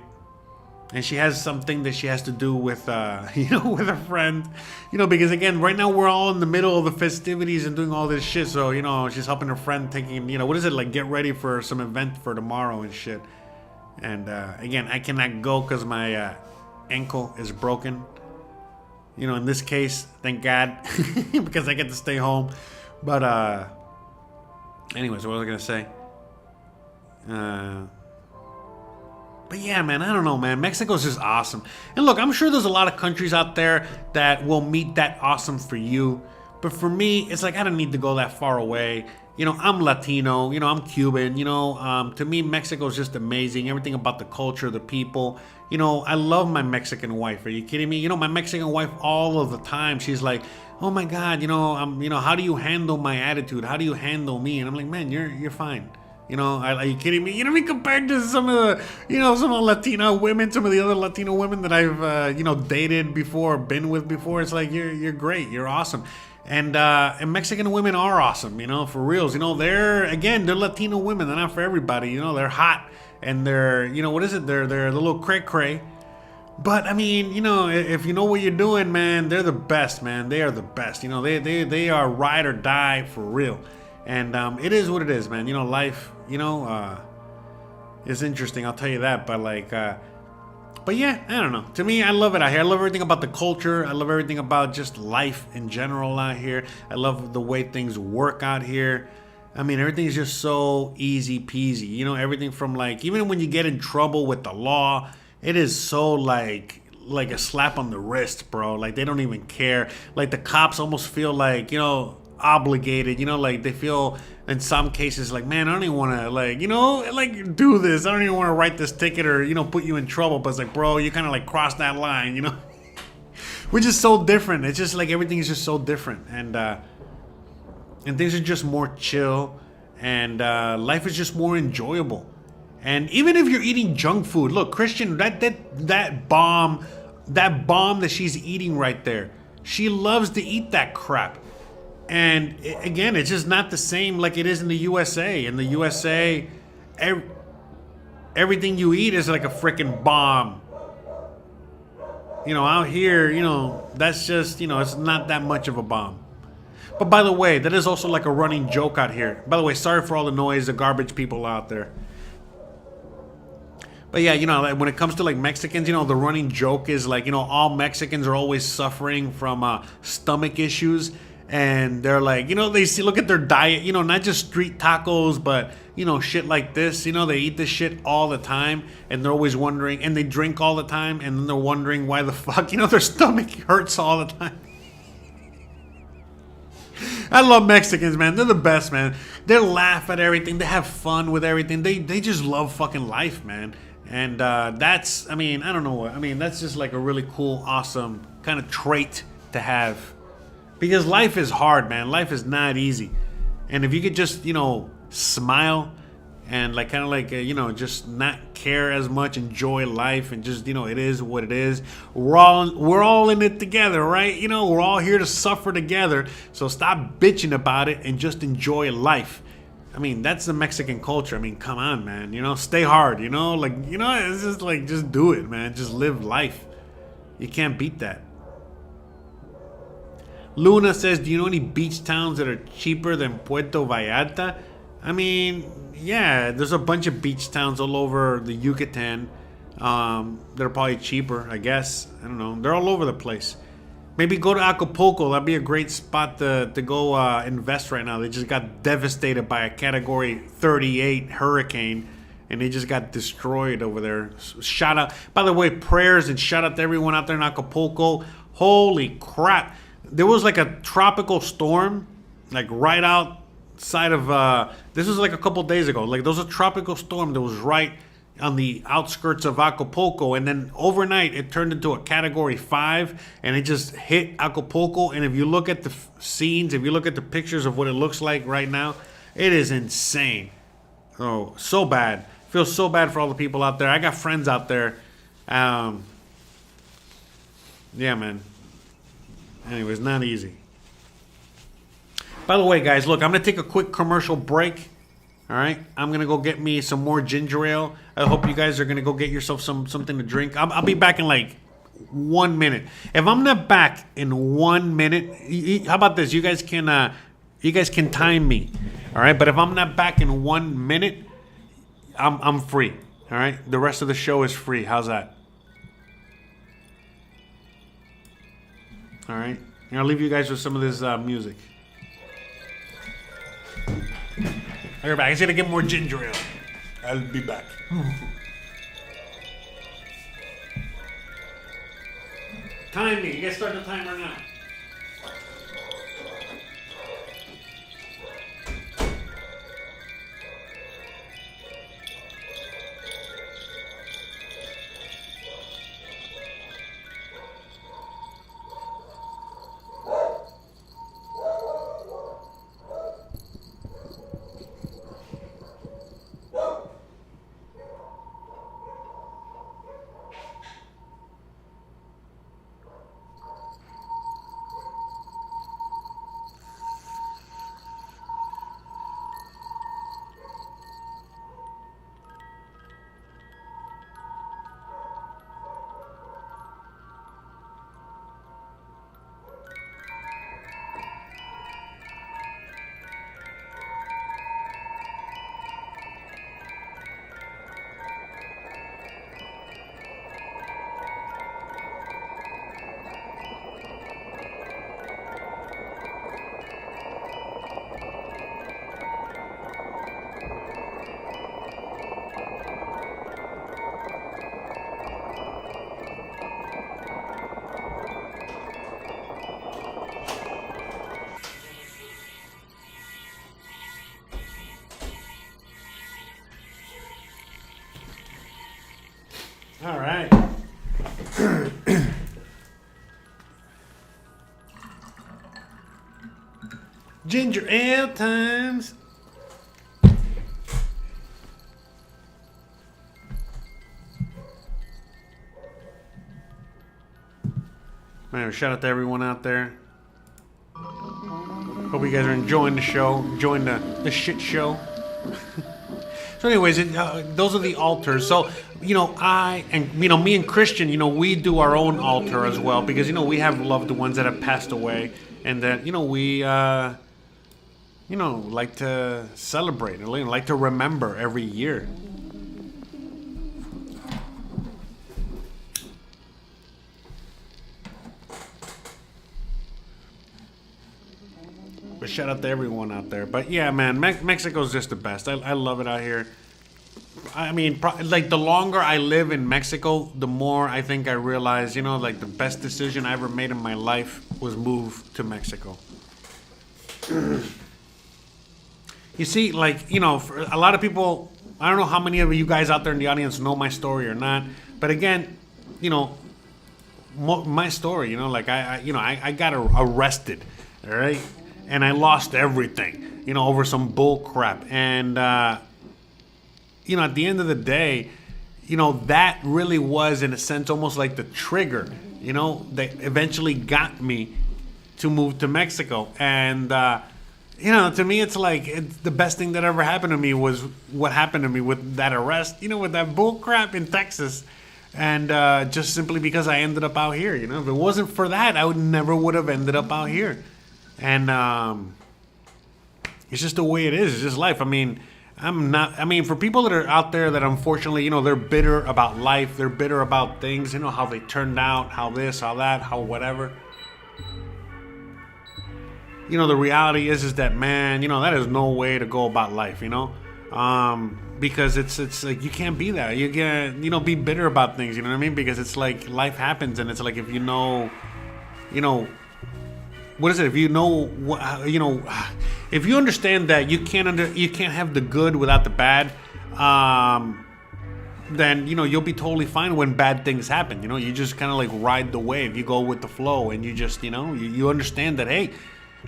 And she has something that she has to do with, with a friend, because again, right now we're all in the middle of the festivities and doing all this shit. So, she's helping her friend taking, what is it, like get ready for some event for tomorrow and shit. And again, I cannot go because my ankle is broken. In this case, thank God, because I get to stay home. But anyways, what was I going to say? But yeah, man, I don't know, man. Mexico's just awesome. And look, I'm sure there's a lot of countries out there that will meet that awesome for you. But for me, it's like I don't need to go that far away. I'm Latino, I'm Cuban, to me, Mexico's just amazing. Everything about the culture, the people. I love my Mexican wife. Are you kidding me? My Mexican wife all of the time, she's like, oh my God, how do you handle my attitude? How do you handle me? And I'm like, man, you're fine. Are you kidding me? Compared to some of the, some of the Latino women, some of the other Latino women that I've, dated before, been with before, it's like, you're great. You're awesome. And Mexican women are awesome, for reals. They're Latino women. They're not for everybody. They're hot and they're, what is it? They're a little cray-cray. But I mean, if you know what you're doing, man, they're the best, man. They are the best. They are ride or die for real. And it is what it is, man. Life, is interesting. I'll tell you that. But yeah, I don't know. To me, I love it out here. I love everything about the culture. I love everything about just life in general out here. I love the way things work out here. I mean, everything's just so easy peasy. Everything from even when you get in trouble with the law, it is so like a slap on the wrist, bro. Like they don't even care. Like the cops almost feel like, obligated, they feel in some cases like, man, I don't even want to do this. I don't even want to write this ticket or put you in trouble. But it's like, bro, you kind of crossed that line, which is so different. It's just like everything is just so different, and things are just more chill, and life is just more enjoyable. And even if you're eating junk food, look, Christian, that bomb that she's eating right there, she loves to eat that crap. And again, it's just not the same like it is in the USA. In the USA, everything you eat is like a freaking bomb. Out here, that's just, it's not that much of a bomb. But by the way, that is also like a running joke out here. By the way, sorry for all the noise, the garbage people out there. But yeah, when it comes to Mexicans, the running joke is all Mexicans are always suffering from stomach issues. And they're like, they look at their diet, not just street tacos, but, shit like this. They eat this shit all the time. And they're always wondering, and they drink all the time. And then they're wondering why the fuck, their stomach hurts all the time. I love Mexicans, man. They're the best, man. They laugh at everything. They have fun with everything. They just love fucking life, man. And that's, I don't know what. That's just like a really cool, awesome kind of trait to have. Because life is hard, man. Life is not easy. And if you could just, smile and just not care as much, enjoy life and just, it is what it is. We're all in it together, right? We're all here to suffer together. So stop bitching about it and just enjoy life. That's the Mexican culture. Come on, man. Stay hard, it's just just do it, man. Just live life. You can't beat that. Luna says, do you know any beach towns that are cheaper than Puerto Vallarta? Yeah, there's a bunch of beach towns all over the Yucatan that are probably cheaper, I guess. I don't know. They're all over the place. Maybe go to Acapulco. That'd be a great spot to go invest right now. They just got devastated by a Category 38 hurricane, and they just got destroyed over there. Shout out. By the way, prayers and shout out to everyone out there in Acapulco. Holy crap. There was a tropical storm, right outside of, this was a couple days ago. There was a tropical storm that was right on the outskirts of Acapulco. And then overnight, it turned into a Category 5, and it just hit Acapulco. And if you look at the scenes, if you look at the pictures of what it looks like right now, it is insane. Oh, so bad. Feel so bad for all the people out there. I got friends out there. Yeah, man. Anyways, not easy. By the way, guys, look, I'm going to take a quick commercial break. All right? I'm going to go get me some more ginger ale. I hope you guys are going to go get yourself something to drink. I'll be back in like 1 minute. If I'm not back in 1 minute, how about this? You guys can time me. All right? But if I'm not back in 1 minute, I'm free. All right? The rest of the show is free. How's that? All right? And I'll leave you guys with some of this music. I'll be back. I just gotta get more ginger ale. I'll be back. Time me. You guys start the timer now. All right. Ginger ale times. Man, shout out to everyone out there. Hope you guys are enjoying the show, enjoying the shit show. So anyways, those are the altars. So, me and Christian, we do our own altar as well because, we have loved ones that have passed away and that, we, like to celebrate, like to remember every year. But shout out to everyone out there. But yeah, man, Mexico's just the best. I love it out here. I mean, like the longer I live in Mexico, the more I think I realize, like the best decision I ever made in my life was move to Mexico. You see, like, for a lot of people, I don't know how many of you guys out there in the audience know my story or not. But again, my story, like I got arrested, all right? And I lost everything, over some bull crap. And, at the end of the day, that really was, in a sense, almost like the trigger, that eventually got me to move to Mexico. And, to me, it's like the best thing that ever happened to me was what happened to me with that arrest, with that bull crap in Texas. And just simply because I ended up out here, if it wasn't for that, I never would have ended up out here. And it's just the way it is. It's just life. I mean, for people that are out there that unfortunately, they're bitter about life. They're bitter about things, how they turned out, how this, how that, how whatever. The reality is that, man, that is no way to go about life, because it's like you can't be that. You can't, be bitter about things, you know what I mean? Because it's like life happens, and it's like if what is it? If if you understand that you can't have the good without the bad, then you'll be totally fine when bad things happen. You just kind of like ride the wave. You go with the flow, and you just you understand that. Hey,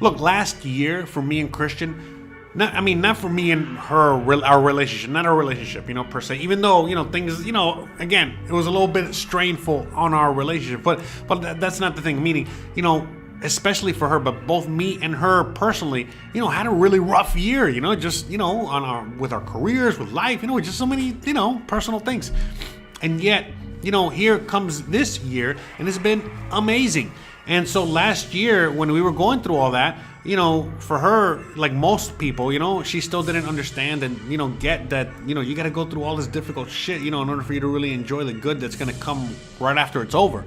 look, last year for me and Christian, not for me and her, our relationship, not our relationship, per se. Even though things, again, it was a little bit strainful on our relationship, but that's not the thing. Meaning, especially for her, but both me and her personally, you know, had a really rough year, you know, just, you know, with our careers, with life, you know, just so many, you know, personal things. And yet, you know, here comes this year, and it's been amazing. And so last year, when we were going through all that, you know, for her, like most people, you know, she still didn't understand and, you know, get that, you know, you got to go through all this difficult shit, you know, in order for you to really enjoy the good that's going to come right after it's over.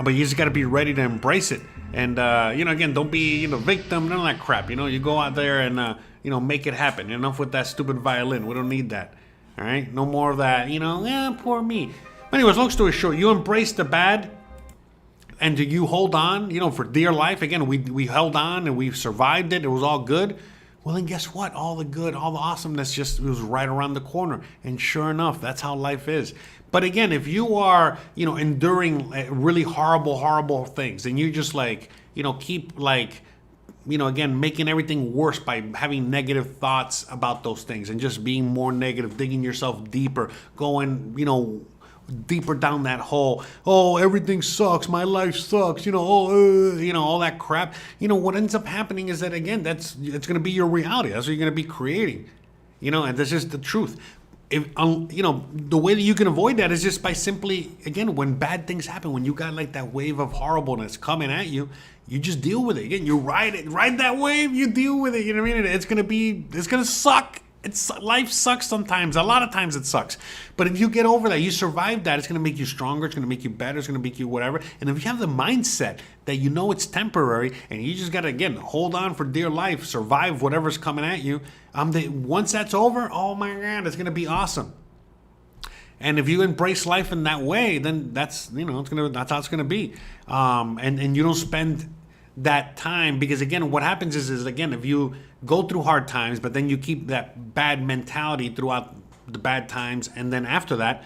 But you just got to be ready to embrace it. And, you know, again, don't be, you know, victim, none of that crap. You know, you go out there and, you know, make it happen. Enough with that stupid violin. We don't need that. All right? No more of that, you know, poor me. But anyways, long story short, you embrace the bad. And do you hold on, you know, for dear life? Again, we held on and we survived it. It was all good. Well, then guess what? All the good, all the awesomeness just was right around the corner. And sure enough, that's how life is. But again, if you are, you know, enduring really horrible things, and you just like, you know, keep like, you know, again, making everything worse by having negative thoughts about those things and just being more negative, digging yourself deeper, going, you know, deeper down that hole. Oh, everything sucks. My life sucks. You know, you know, all that crap. You know, what ends up happening is that, again, it's going to be your reality. That's what you're going to be creating. You know, and that's just the truth. If, you know, the way that you can avoid that is just by simply, again, when bad things happen, when you got like that wave of horribleness coming at you, you just deal with it. Again, you ride that wave, you deal with it. You know what I mean? It's going to suck. Life sucks sometimes. A lot of times it sucks. But if you get over that, you survive that, it's going to make you stronger. It's going to make you better. It's going to make you whatever. And if you have the mindset that you know it's temporary and you just got to, again, hold on for dear life, survive whatever's coming at you, once that's over, oh my God, it's going to be awesome. And if you embrace life in that way, then that's, you know, that's how it's going to be. And you don't spend that time, because again, what happens is again, if you go through hard times, but then you keep that bad mentality throughout the bad times, and then after that,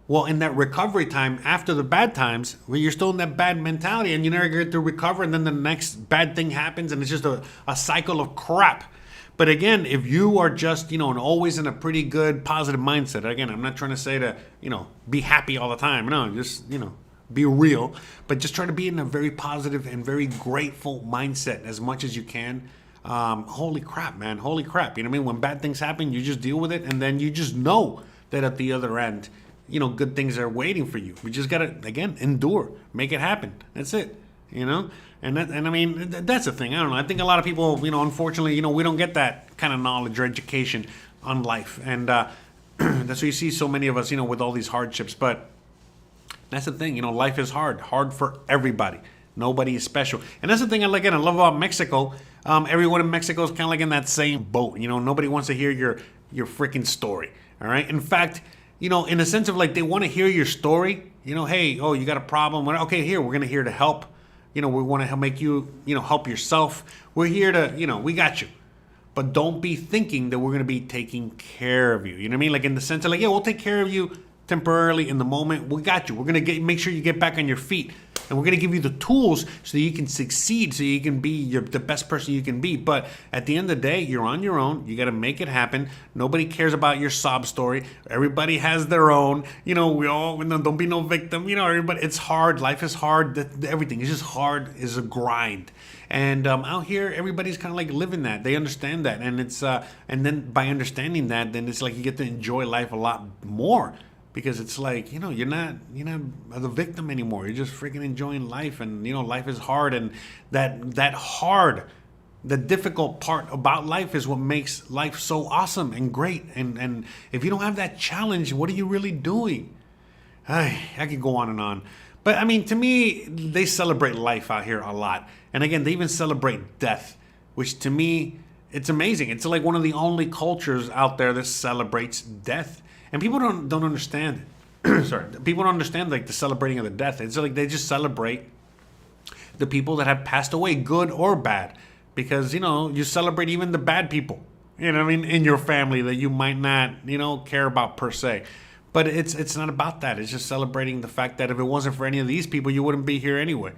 well, in that recovery time after the bad times, where you're still in that bad mentality and you never get to recover, and then the next bad thing happens, and it's just a cycle of crap. But again, if you are just, you know, and always in a pretty good positive mindset, again, I'm not trying to say to, you know, be happy all the time. No, just, you know, be real, but just try to be in a very positive and very grateful mindset as much as you can. Holy crap, man. Holy crap. You know what I mean? When bad things happen, you just deal with it, and then you just know that at the other end, you know, good things are waiting for you. We just got to, again, endure, make it happen. That's it, you know? And I mean, that's the thing. I don't know. I think a lot of people, you know, unfortunately, you know, we don't get that kind of knowledge or education on life. And that's why you see so many of us, you know, with all these hardships. But that's the thing, you know, life is hard for everybody. Nobody is special. And that's the thing I love about Mexico. Everyone in Mexico is kind of like in that same boat. You know, nobody wants to hear your freaking story. All right. In fact, you know, in a sense of like, they want to hear your story. You know, hey, oh, you got a problem. Okay, here, we're going to here to help. You know, we want to make you, you know, help yourself. We're here to, you know, we got you. But don't be thinking that we're going to be taking care of you. You know what I mean? Like in the sense of like, yeah, we'll take care of you temporarily in the moment. We got you. We're going to make sure you get back on your feet. And we're going to give you the tools so you can succeed, so you can be the best person you can be. But at the end of the day, you're on your own. You got to make it happen. Nobody cares about your sob story. Everybody has their own. You know, we all, don't be no victim. You know, everybody, it's hard. Life is hard. Everything is just hard. Is a grind. And out here, everybody's kind of like living that. They understand that. And it's and then by understanding that, then it's like you get to enjoy life a lot more. Because it's like, you know, you're not the victim anymore. You're just freaking enjoying life, and you know, life is hard, and that hard, the difficult part about life is what makes life so awesome and great. And if you don't have that challenge, what are you really doing? I could go on and on. But I mean, to me, they celebrate life out here a lot. And again, they even celebrate death, which to me, it's amazing. It's like one of the only cultures out there that celebrates death. And people don't understand it. Sorry, people don't understand like the celebrating of the death. It's like they just celebrate the people that have passed away, good or bad, because you know you celebrate even the bad people. You know what I mean, in your family that you might not care about per se. But it's not about that. It's just celebrating the fact that if it wasn't for any of these people, you wouldn't be here anyway.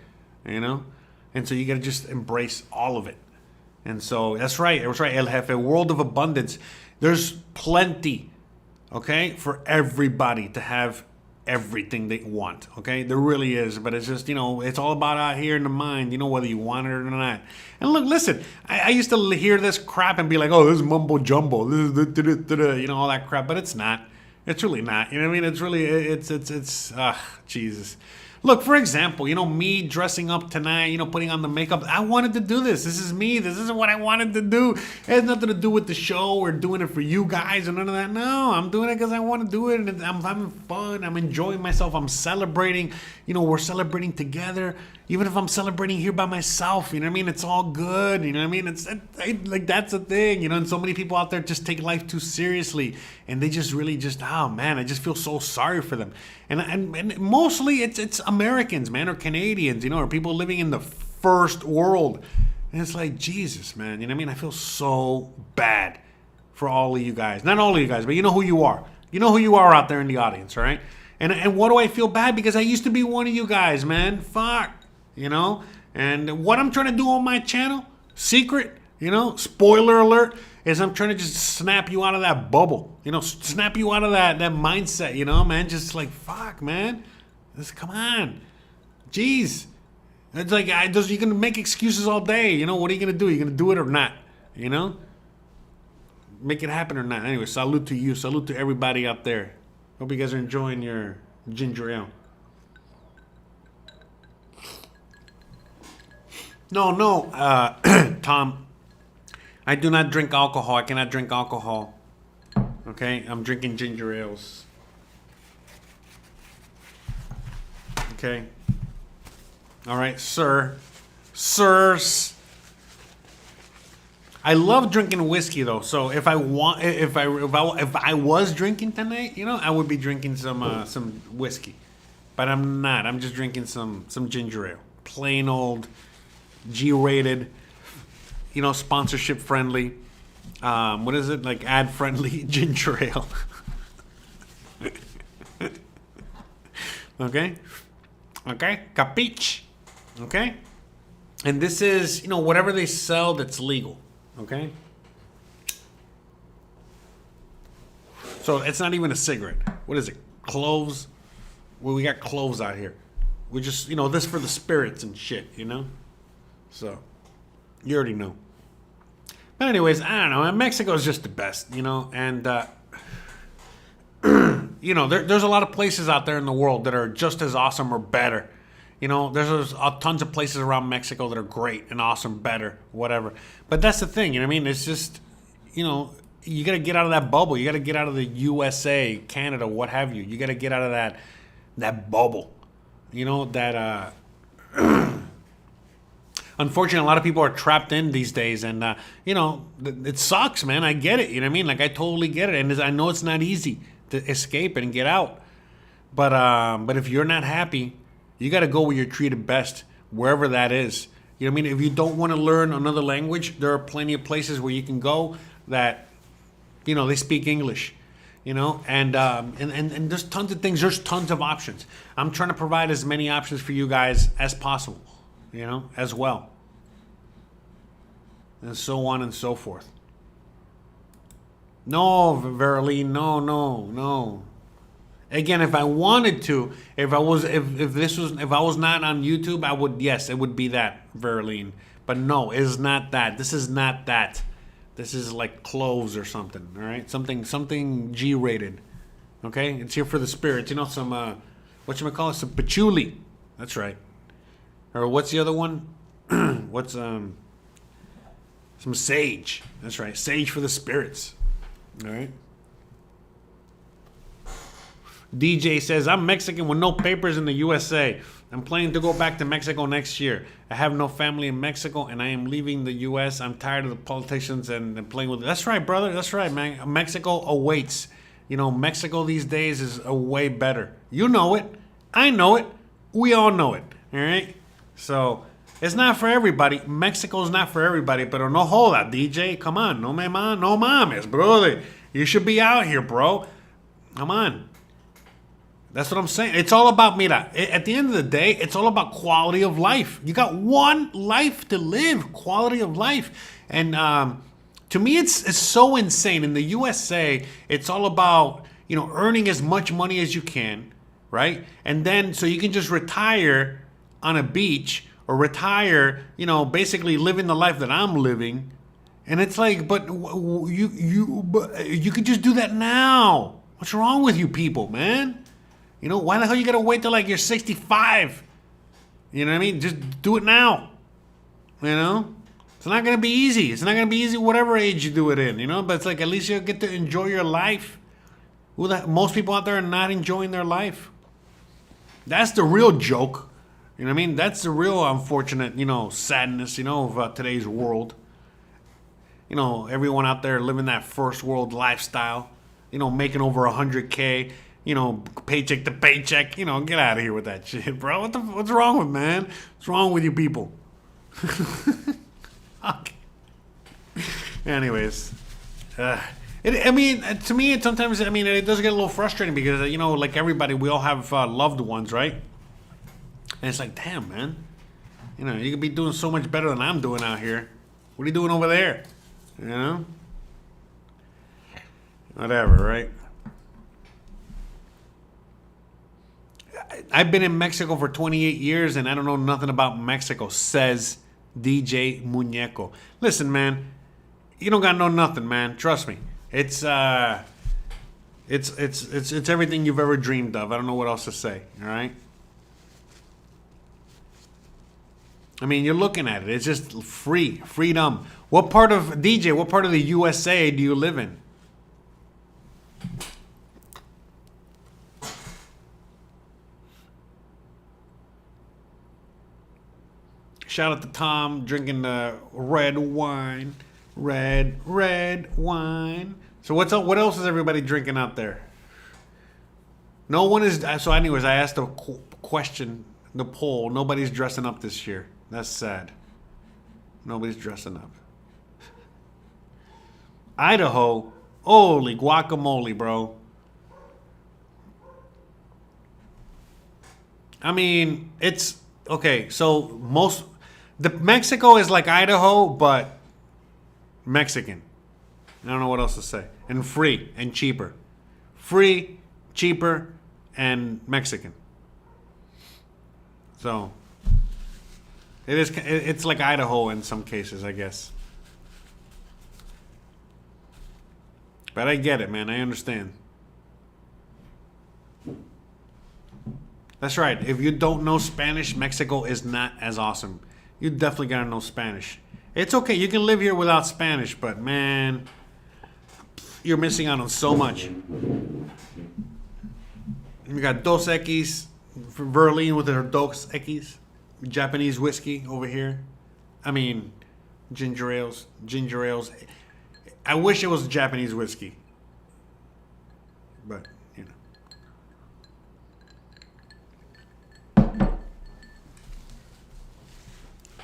You know, and so you got to just embrace all of it. And so that's right. It was right. El Jefe, world of abundance. There's plenty. Okay, for everybody to have everything they want, okay? There really is, but it's just, it's all about out here in the mind, whether you want it or not. And look, listen, I used to hear this crap and be like, oh, this is mumbo jumbo, this is all that crap, but it's not. It's really not. You know what I mean? It's really, it's Jesus. Look, for example, me dressing up tonight, putting on the makeup. I wanted to do this. This is me. This is what I wanted to do. It has nothing to do with the show or doing it for you guys or none of that. No, I'm doing it because I want to do it. And I'm having fun. I'm enjoying myself. I'm celebrating. We're celebrating together. Even if I'm celebrating here by myself, you know what I mean? It's all good. You know what I mean? Like, that's the thing, and so many people out there just take life too seriously. And they just really oh, man, I just feel so sorry for them. And mostly it's Americans, man, or Canadians, or people living in the first world. And it's like, Jesus, man, you know what I mean? I feel so bad for all of you guys. Not all of you guys, but you know who you are. You know who you are out there in the audience, all right? And what do I feel bad? Because I used to be one of you guys, man. Fuck. And what I'm trying to do on my channel, secret, spoiler alert, is I'm trying to just snap you out of that bubble, snap you out of that mindset, man, just like, fuck, man, come on, jeez, it's like, you can make excuses all day, what are you going to do? Are you going to do it or not, make it happen or not? Anyway, salute to you, salute to everybody out there. Hope you guys are enjoying your ginger ale. No, Tom, I do not drink alcohol. I cannot drink alcohol. Okay, I'm drinking ginger ales. Okay. All right, sirs. I love drinking whiskey though. So if I was drinking tonight, I would be drinking some whiskey, but I'm not. I'm just drinking some ginger ale, plain old. G-rated, sponsorship friendly. What is it? Like ad friendly ginger ale. Okay, capiche. Okay, and this is whatever they sell that's legal. Okay, so it's not even a cigarette. What is it? Cloves. Well, we got cloves out here. We just this for the spirits and shit. So, you already know. But anyways, I don't know. Mexico is just the best, and, there's a lot of places out there in the world that are just as awesome or better. There's tons of places around Mexico that are great and awesome, better, whatever. But that's the thing, It's just, you got to get out of that bubble. You got to get out of the USA, Canada, what have you. You got to get out of that bubble. Unfortunately, a lot of people are trapped in these days, and it sucks, man. I get it, Like I totally get it, and I know it's not easy to escape and get out. But if you're not happy, you got to go where you're treated best, wherever that is. If you don't want to learn another language, there are plenty of places where you can go that, they speak English. And there's tons of things. There's tons of options. I'm trying to provide as many options for you guys as possible. As well. And so on and so forth. No, verily, no. Again, if I wanted to, if I was not on YouTube, I would, yes, it would be that, verily. But no, it's not that. This is not that. This is like cloves or something, all right? Something G-rated. Okay? It's here for the spirits. Some, whatchamacallit, some patchouli. That's right. Or what's the other one? What's some sage. That's right. Sage for the spirits. All right. DJ says, I'm Mexican with no papers in the USA. I'm planning to go back to Mexico next year. I have no family in Mexico and I am leaving the US. I'm tired of the politicians and playing with it. That's right, brother. That's right, man. Mexico awaits. Mexico these days is a way better. You know it. I know it. We all know it. All right. So it's not for everybody. Mexico's not for everybody, but no joda, DJ. Come on, no mames, brother. You should be out here, bro. Come on. That's what I'm saying. It's all about, mira, at the end of the day, it's all about quality of life. You got one life to live, quality of life. And to me, it's so insane. In the USA, it's all about, earning as much money as you can, right? And then so you can just retire on a beach or retire, you know, basically living the life that I'm living. And it's like, but you could just do that now. What's wrong with you people, man? You know, why the hell you gotta wait till like you're 65? You know what I mean? Just do it now. You know? It's not gonna be easy. It's not gonna be easy whatever age you do it in, you know? But it's like at least you'll get to enjoy your life. Most people out there are not enjoying their life. That's the real joke. You know what I mean? That's the real unfortunate, you know, sadness, you know, of today's world. You know, everyone out there living that first world lifestyle, you know, making over 100K, you know, paycheck to paycheck. You know, get out of here with that shit, bro. What's wrong with, man? What's wrong with you people? Okay. Anyways, I mean, to me, it sometimes, I mean, it does get a little frustrating because, you know, like everybody, we all have loved ones, right? And it's like, damn, man. You know, you could be doing so much better than I'm doing out here. What are you doing over there? You know? Whatever, right? I've been in Mexico for 28 years and I don't know nothing about Mexico, says DJ Muñeco. Listen, man, you don't got to know nothing, man. Trust me. It's everything you've ever dreamed of. I don't know what else to say, all right? I mean, you're looking at it. It's just freedom. What part of the USA do you live in? Shout out to Tom drinking the red wine. Red wine. So what's up? What else is everybody drinking out there? No one is. So anyways, I asked a question, the poll. Nobody's dressing up this year. That's sad. Nobody's dressing up. Idaho, holy guacamole, bro. I mean, it's okay. So Mexico is like Idaho, but Mexican. I don't know what else to say. And free and cheaper. Free, cheaper, and Mexican. So it's like Idaho in some cases, I guess. But I get it, man. I understand. That's right. If you don't know Spanish, Mexico is not as awesome. You definitely gotta know Spanish. It's okay. You can live here without Spanish, but man, you're missing out on so much. We got Dos Equis, Verlene with her Dos Equis, Japanese whiskey over here. I mean, ginger ales. I wish it was Japanese whiskey, but you know.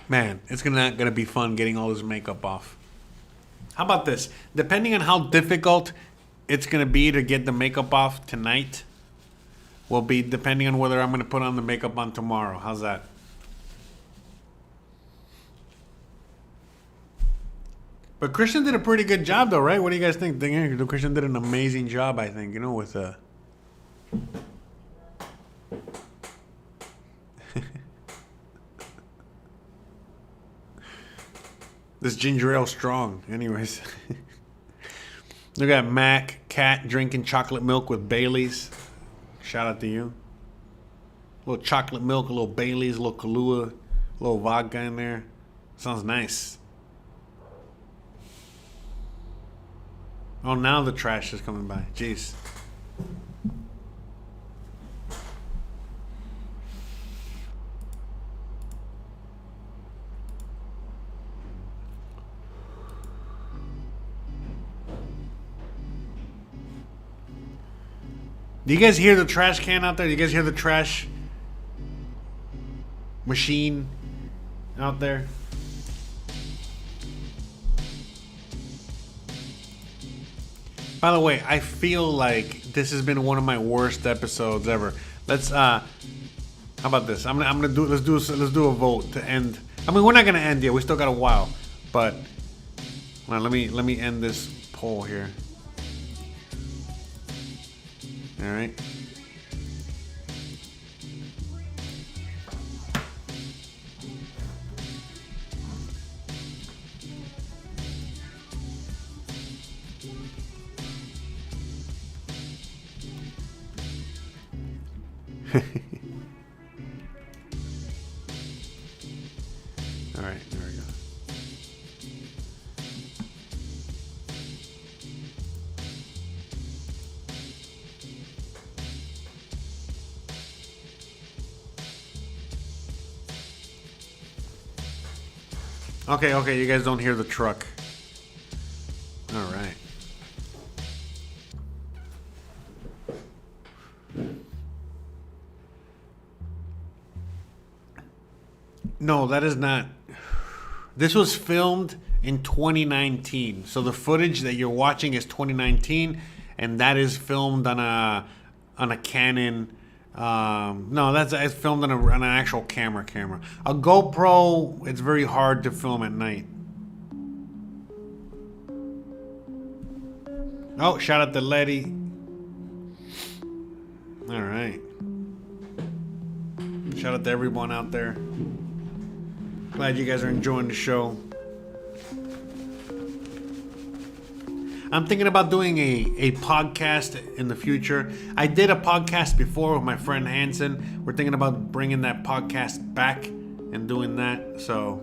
Man, it's not gonna be fun getting all this makeup off. How about this? Depending on how difficult it's gonna be to get the makeup off tonight, will be depending on whether I'm gonna put on the makeup on tomorrow. How's that? But Christian did a pretty good job, though, right? What do you guys think? Christian did an amazing job, I think. You know, with this ginger ale strong. Anyways. Look at Mac Cat drinking chocolate milk with Baileys. Shout out to you. A little chocolate milk, a little Baileys, a little Kahlua, a little vodka in there. Sounds nice. Oh, now the trash is coming by. Jeez. Do you guys hear the trash can out there? Do you guys hear the trash machine out there? By the way, I feel like this has been one of my worst episodes ever. Let's how about this? Let's do a vote to end. I mean, we're not gonna end yet. We still got a while, but well, let me end this poll here. All right. All right, there we go. Okay, you guys don't hear the truck. All right. No, that is not. This was filmed in 2019. So the footage that you're watching is 2019, and that is filmed on a Canon. No, it's filmed on an actual camera. A GoPro, it's very hard to film at night. Oh, shout out to Letty. All right. Shout out to everyone out there. Glad you guys are enjoying the show. I'm thinking about doing a podcast in the future. I did a podcast before with my friend Hanson. We're thinking about bringing that podcast back and doing that. So,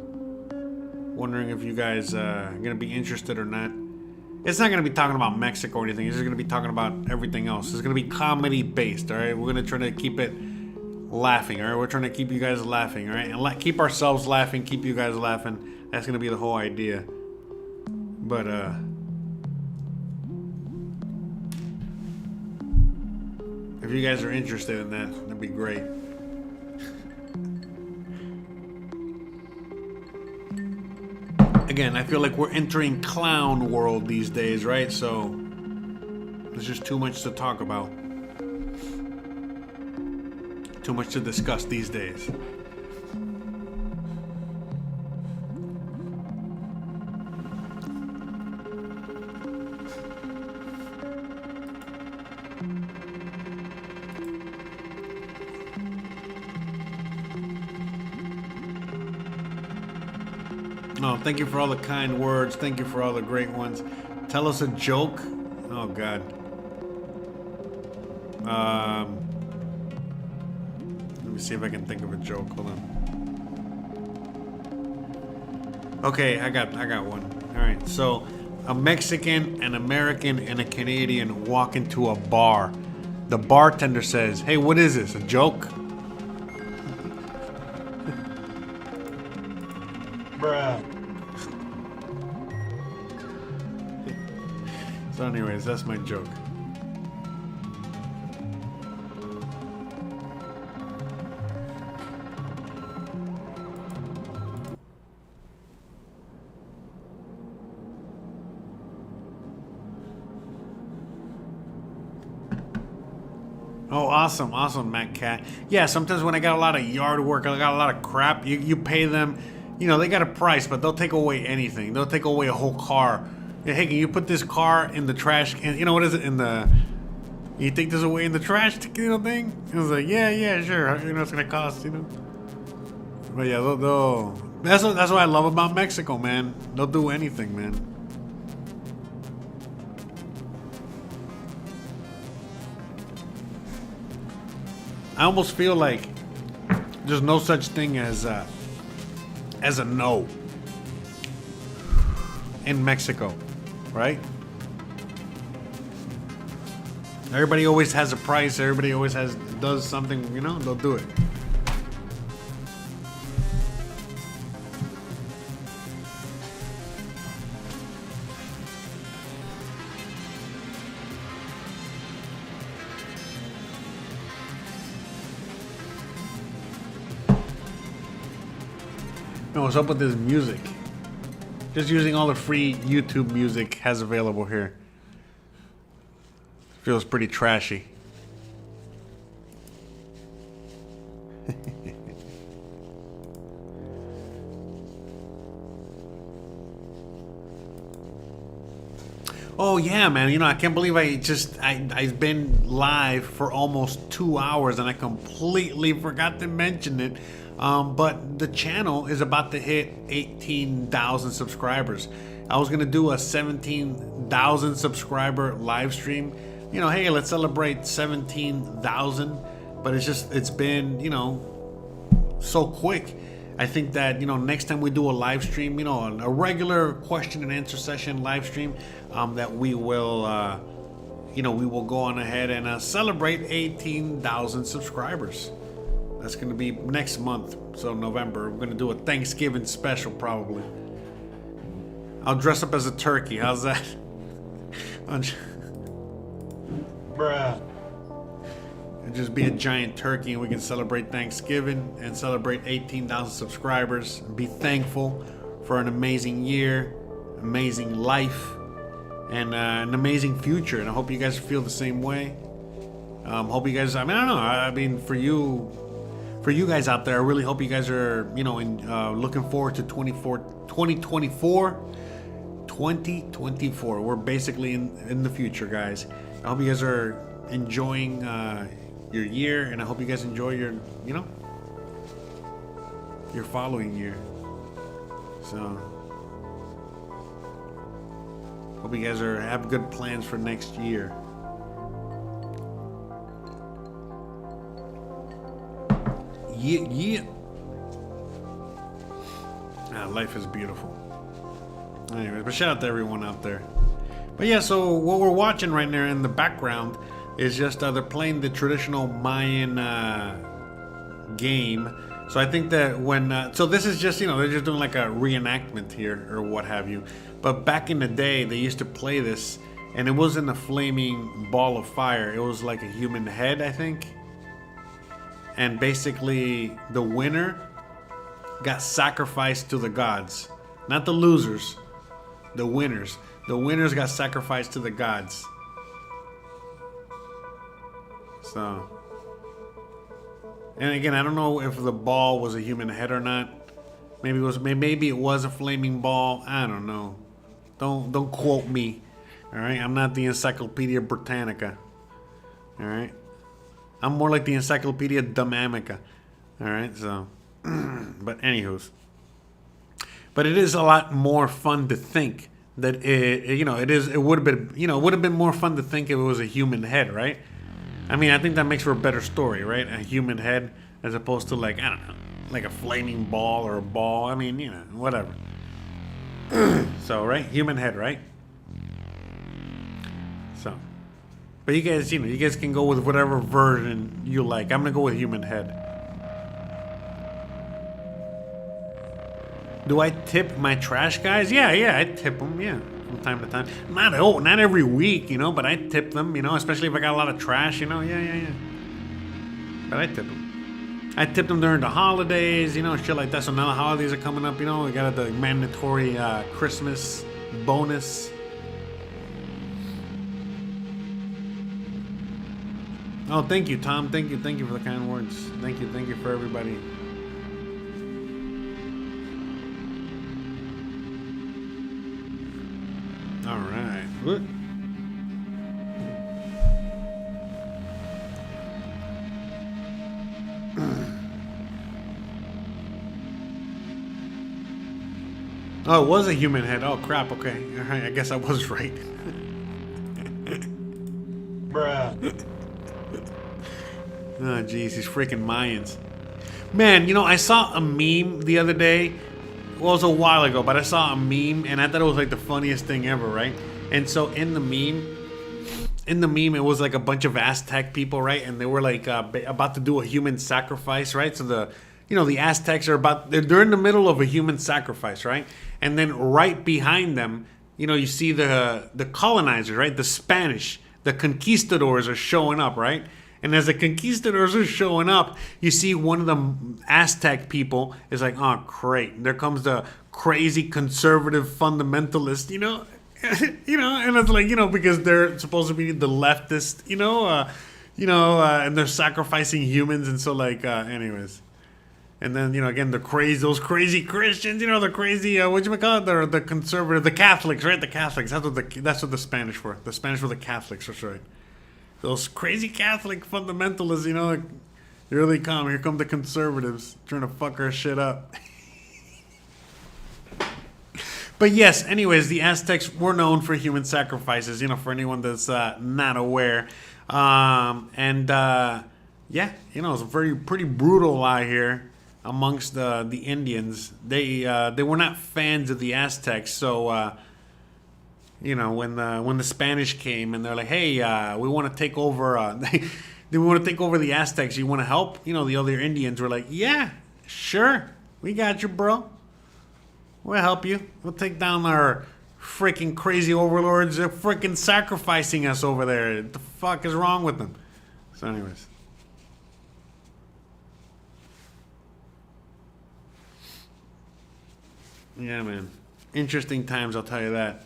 wondering if you guys are going to be interested or not. It's not going to be talking about Mexico or anything. It's just going to be talking about everything else. It's going to be comedy based, all right? We're going to try to keep it laughing, all right? We're trying to keep you guys laughing, all right? And keep ourselves laughing, keep you guys laughing. That's going to be the whole idea. But, if you guys are interested in that, that'd be great. Again, I feel like we're entering clown world these days, right? So there's just too much to talk about. Too much to discuss these days. Oh, thank you for all the kind words. Thank you for all the great ones. Tell us a joke. Oh, God. Let me see if I can think of a joke. Hold on. Okay, I got one. All right, so a Mexican, an American, and a Canadian walk into a bar. The bartender says, "Hey, what is this? A joke?" Bruh. So anyways, that's my joke. Oh, awesome, Matt Cat. Yeah, sometimes when I got a lot of yard work, I got a lot of crap, you pay them, you know, they got a price, but they'll take away anything. They'll take away a whole car. Hey, can you put this car in the trash can? You know, what is it? You take this away in the trash, you know, thing? It was like, yeah, sure. You know, it's going to cost, you know. But yeah, that's what I love about Mexico, man. They'll do anything, man. I almost feel like there's no such thing as a no in Mexico, right? Everybody always has a price. Everybody always does something, you know, they'll do it. No, what's up with this music? Just using all the free YouTube music has available here. Feels pretty trashy. Oh yeah, man, you know, I can't believe I've been live for almost 2 hours and I completely forgot to mention it. But the channel is about to hit 18,000 subscribers. I was gonna do a 17 1,000 subscriber live stream. You know, hey, let's celebrate 17,000. But it's been, you know, so quick. I think that, you know, next time we do a live stream, you know, a regular question and answer session live stream, that we will, you know, we will go on ahead and celebrate 18,000 subscribers. That's going to be next month. So November, we're going to do a Thanksgiving special probably. I'll dress up as a turkey. How's that? Bruh. It'll just be a giant turkey and we can celebrate Thanksgiving and celebrate 18,000 subscribers. Be thankful for an amazing year, amazing life, and an amazing future. And I hope you guys feel the same way. Hope you guys, I mean, I don't know. I mean, for you guys out there, I really hope you guys are, you know, looking forward to 2024. We're basically in the future, guys. I hope you guys are enjoying your year, and I hope you guys enjoy your, you know, your following year. So hope you guys have good plans for next year. Yeah. Life is beautiful. Anyway, but shout out to everyone out there. But yeah, so what we're watching right now in the background is just they're playing the traditional Mayan game. So I think that when so this is just, you know, they're just doing like a reenactment here or what have you. But back in the day, they used to play this, and it wasn't a flaming ball of fire. It was like a human head, I think. And basically, the winner got sacrificed to the gods, not the losers. The winners. The winners got sacrificed to the gods. So, and again, I don't know if the ball was a human head or not. Maybe it was a flaming ball. I don't know. Don't quote me. All right, I'm not the Encyclopedia Britannica. All right, I'm more like the Encyclopedia Dumamica. All right, so, but anywho's. But it is a lot more fun to think that it would have been more fun to think if it was a human head, right? I mean, I think that makes for a better story, right? A human head as opposed to, like, I don't know, like a flaming ball or a ball. I mean, you know, whatever. So, right? Human head, right? So, but you guys can go with whatever version you like. I'm gonna go with human head. Do I tip my trash guys? Yeah, I tip them, yeah, from time to time. Not every week, you know, but I tip them, you know, especially if I got a lot of trash, you know, yeah. But I tip them. I tipped them during the holidays, you know, shit like that. So now the holidays are coming up, you know, we got the mandatory Christmas bonus. Oh, thank you, Tom. Thank you for the kind words. Thank you for everybody. All right. Good. Oh, it was a human head. Oh, crap. Okay. All right. I guess I was right. Bruh. Oh, jeez. These freaking Mayans. Man, you know, I saw a meme the other day. Well, it was a while ago, but I saw a meme, and I thought it was like the funniest thing ever, right? And so in the meme, it was like a bunch of Aztec people, right? And they were like about to do a human sacrifice, right? So the Aztecs are they're in the middle of a human sacrifice, right? And then right behind them, you know, you see the colonizers, right? The Spanish, the conquistadors are showing up, right? And as the conquistadors are showing up, you see one of the Aztec people is like, oh, great. There comes the crazy conservative fundamentalist, you know? And it's like, you know, because they're supposed to be the leftist, and they're sacrificing humans. And so, like, anyways. And then, you know, again, those crazy Christians, you know, the crazy, whatchamacallit, the conservative, the Catholics, right? The Catholics. That's what the Spanish were. The Spanish were the Catholics, that's right. Those crazy Catholic fundamentalists, you know, like, here they come. Here come the conservatives trying to fuck our shit up. But yes, anyways, the Aztecs were known for human sacrifices, you know, for anyone that's not aware. Yeah, you know, it's pretty brutal out here amongst the Indians. They were not fans of the Aztecs, so you know, when the Spanish came and they're like, hey, we want to take over. We want to take over the Aztecs. You want to help? You know, the other Indians were like, yeah, sure, we got you, bro. We'll help you. We'll take down our freaking crazy overlords. They're freaking sacrificing us over there. What the fuck is wrong with them? So, anyways. Yeah, man. Interesting times, I'll tell you that.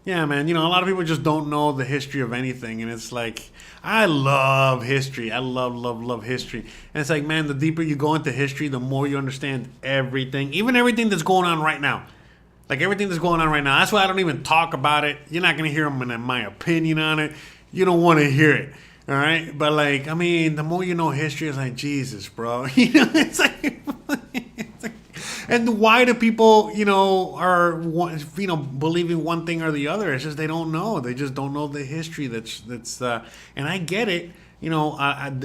Yeah, man. You know, a lot of people just don't know the history of anything. And it's like, I love history. I love history. And it's like, man, the deeper you go into history, the more you understand everything. Even everything that's going on right now. Like, everything that's going on right now. That's why I don't even talk about it. You're not going to hear my opinion on it. You don't want to hear it. All right? But, like, I mean, the more you know history, it's like, Jesus, bro. You know, it's like... And why do people, you know, are, you know, believing one thing or the other? It's just they don't know. They just don't know the history. And I get it. You know,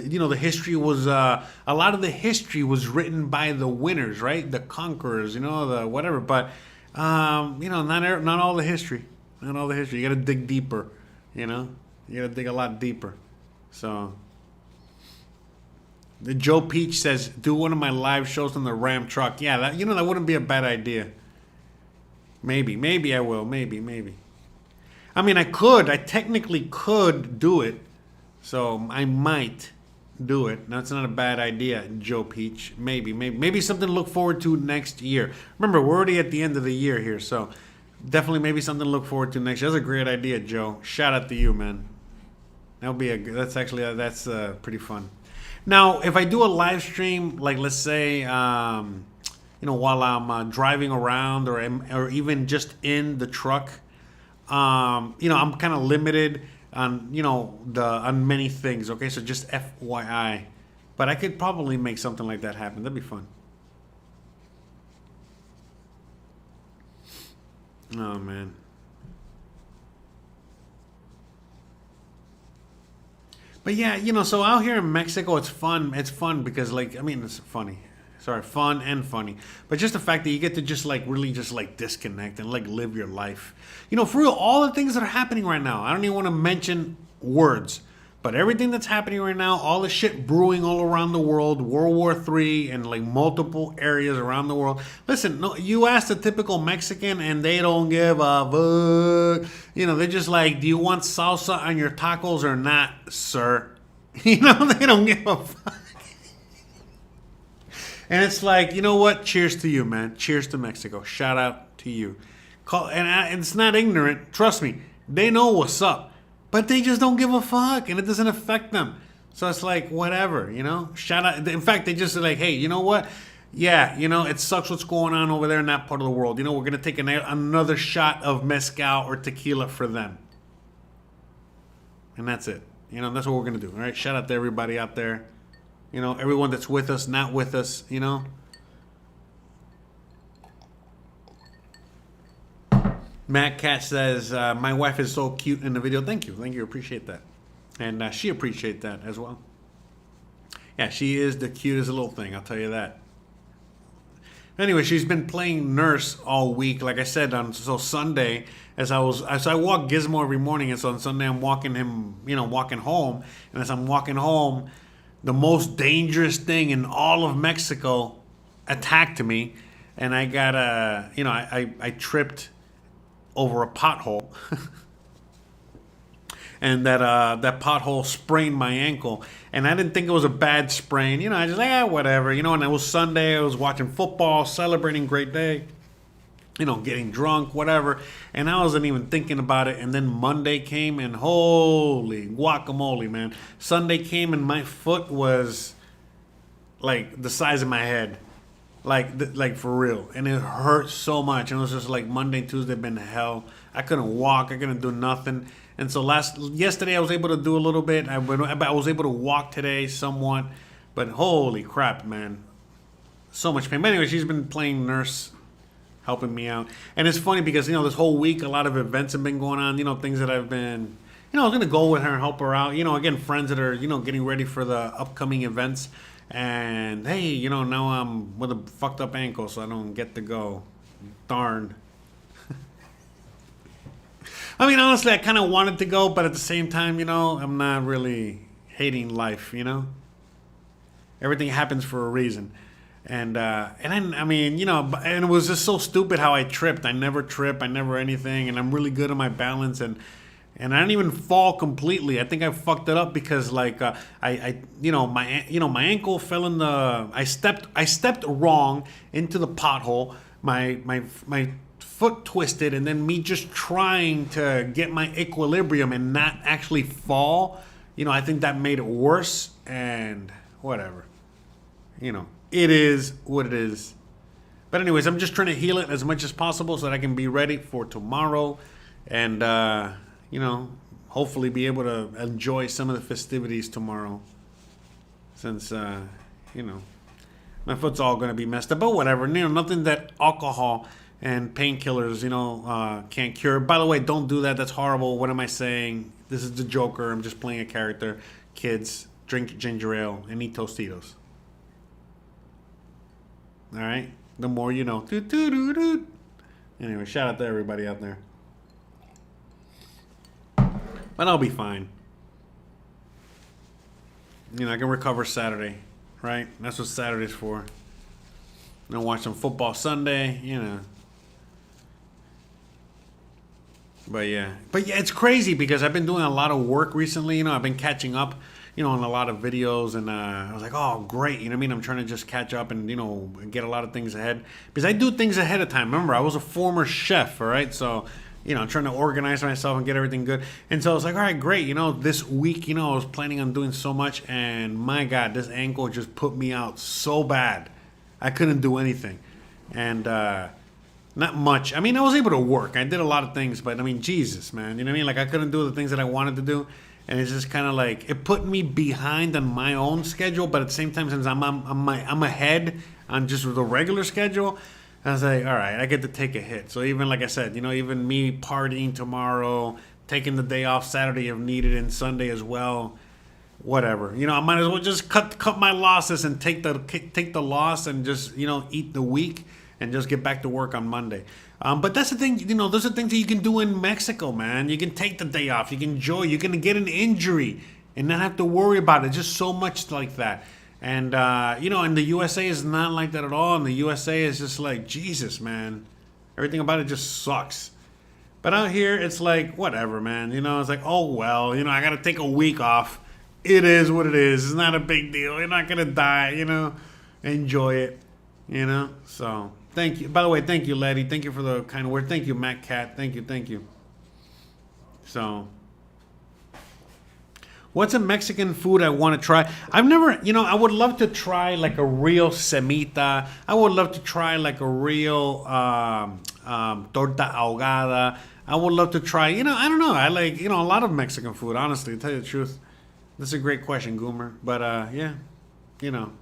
you know, the history was a lot of the history was written by the winners, right? The conquerors, you know, the whatever. But you know, not all the history. Not all the history. You got to dig deeper. You know, you got to dig a lot deeper. So. The Joe Peach says, do one of my live shows on the Ram truck. Yeah, that, you know, that wouldn't be a bad idea. Maybe I will. Maybe. I mean, I technically could do it. So I might do it. That's not a bad idea, Joe Peach. Maybe something to look forward to next year. Remember, we're already at the end of the year here. So definitely maybe something to look forward to next year. That's a great idea, Joe. Shout out to you, man. That's pretty fun. Now, if I do a live stream, like let's say, you know, while I'm driving around or even just in the truck, you know, I'm kind of limited on, you know, on many things. Okay, so just FYI, but I could probably make something like that happen. That'd be fun. Oh man. But yeah, you know, so out here in Mexico, it's fun. It's fun because, like, I mean, it's funny. Sorry, fun and funny. But just the fact that you get to just, like, really just, like, disconnect and, like, live your life. You know, for real, all the things that are happening right now, I don't even want to mention words. But everything that's happening right now, all the shit brewing all around the world, World War III and, like, multiple areas around the world. Listen, no, you ask the typical Mexican and they don't give a fuck. You know, they're just like, do you want salsa on your tacos or not, sir? You know, they don't give a fuck. And it's like, you know what? Cheers to you, man. Cheers to Mexico. Shout out to you. And it's not ignorant. Trust me. They know what's up. But they just don't give a fuck, and it doesn't affect them. So it's like, whatever, you know? Shout out. In fact, they just are like, hey, you know what? Yeah, you know, it sucks what's going on over there in that part of the world. You know, we're going to take another shot of mezcal or tequila for them. And that's it. You know, that's what we're going to do. All right? Shout out to everybody out there. You know, everyone that's with us, not with us, you know? Matt Cat says, my wife is so cute in the video. Thank you, appreciate that. And she appreciates that as well. Yeah, she is the cutest little thing, I'll tell you that. Anyway, she's been playing nurse all week. Like I said, on Sunday, as I walk Gizmo every morning, and so on Sunday I'm walking him, you know, walking home. And as I'm walking home, the most dangerous thing in all of Mexico attacked me. And I got, you know, I tripped over a pothole. And that pothole sprained my ankle. And I didn't think it was a bad sprain. You know, I just like, whatever. You know, and it was Sunday. I was watching football, celebrating great day. You know, getting drunk, whatever. And I wasn't even thinking about it. And then Monday came and holy guacamole, man. Sunday came and my foot was like the size of my head. Like for real. And it hurt so much. And it was just like Monday, Tuesday been hell. I couldn't walk. I couldn't do nothing. And so yesterday I was able to do a little bit. I was able to walk today somewhat. But holy crap, man. So much pain. But anyway, she's been playing nurse helping me out. And it's funny because, you know, this whole week, a lot of events have been going on, you know, things that I've been, you know, I was going to go with her and help her out. You know, again, friends that are, you know, getting ready for the upcoming events. And, hey, you know, now I'm with a fucked up ankle, so I don't get to go. Darn. I mean, honestly, I kind of wanted to go, but at the same time, you know, I'm not really hating life, you know? Everything happens for a reason. And I mean, you know, and it was just so stupid how I tripped. I never trip, I never anything, and I'm really good at my balance, and I didn't even fall completely. I think I fucked it up because, like, you know, my ankle fell in the. I stepped wrong into the pothole. My foot twisted, and then me just trying to get my equilibrium and not actually fall. You know, I think that made it worse. And whatever. You know, it is what it is. But anyways, I'm just trying to heal it as much as possible so that I can be ready for tomorrow. And, you know, hopefully be able to enjoy some of the festivities tomorrow. Since, you know, my foot's all going to be messed up. But whatever. You know, nothing that alcohol and painkillers, you know, can't cure. By the way, don't do that. That's horrible. What am I saying? This is the Joker. I'm just playing a character. Kids, drink ginger ale and eat Tostitos. All right? The more you know. Anyway, shout out to everybody out there. But I'll be fine. You know, I can recover Saturday, right? That's what Saturday's for. You know, watch some football Sunday, you know. But yeah, it's crazy because I've been doing a lot of work recently. You know, I've been catching up, you know, on a lot of videos, and I was like, oh, great. You know what I mean? I'm trying to just catch up and, you know, get a lot of things ahead because I do things ahead of time. Remember, I was a former chef, all right? So, you know, I'm trying to organize myself and get everything good. And so I was like, all right, great. You know, this week, you know, I was planning on doing so much, and my God, this ankle just put me out so bad. I couldn't do anything. And, not much. I mean, I was able to work. I did a lot of things, but I mean, Jesus, man. You know what I mean? Like, I couldn't do the things that I wanted to do. And it's just kind of like, it put me behind on my own schedule, but at the same time, since I'm ahead on just the regular schedule, I was like, all right, I get to take a hit. So even, like I said, you know, even me partying tomorrow, taking the day off Saturday if needed, and Sunday as well, whatever. You know, I might as well just cut my losses and take the loss and just, you know, eat the week and just get back to work on Monday. But that's the thing, you know, those are things that you can do in Mexico, man. You can take the day off. You can enjoy. You can get an injury and not have to worry about it. Just so much like that. And, you know, in the USA is not like that at all. In the USA is just like, Jesus, man. Everything about it just sucks. But out here, it's like, whatever, man. You know, it's like, oh, well, you know, I got to take a week off. It is what it is. It's not a big deal. You're not going to die, you know. Enjoy it, you know. So, thank you. By the way, thank you, Letty. Thank you for the kind word. Thank you, Matt Cat. Thank you. So, what's a Mexican food I want to try? I've never, you know, I would love to try like a real semita. I would love to try like a real torta ahogada. I would love to try, you know, I don't know. I like, you know, a lot of Mexican food, honestly, to tell you the truth. That's a great question, Goomer. But, yeah, you know.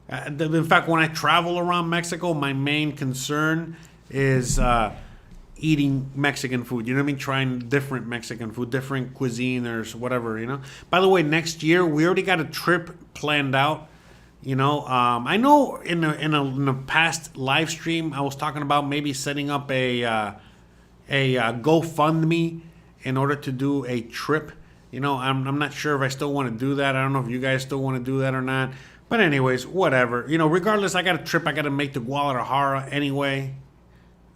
In fact, when I travel around Mexico, my main concern is eating Mexican food. You know what I mean? Trying different Mexican food, different cuisine or whatever, you know? By the way, next year, we already got a trip planned out. You know, I know in a past live stream, I was talking about maybe setting up a GoFundMe in order to do a trip. You know, I'm not sure if I still want to do that. I don't know if you guys still want to do that or not. But anyways, whatever. You know, regardless, I got a trip I got to make to Guadalajara anyway.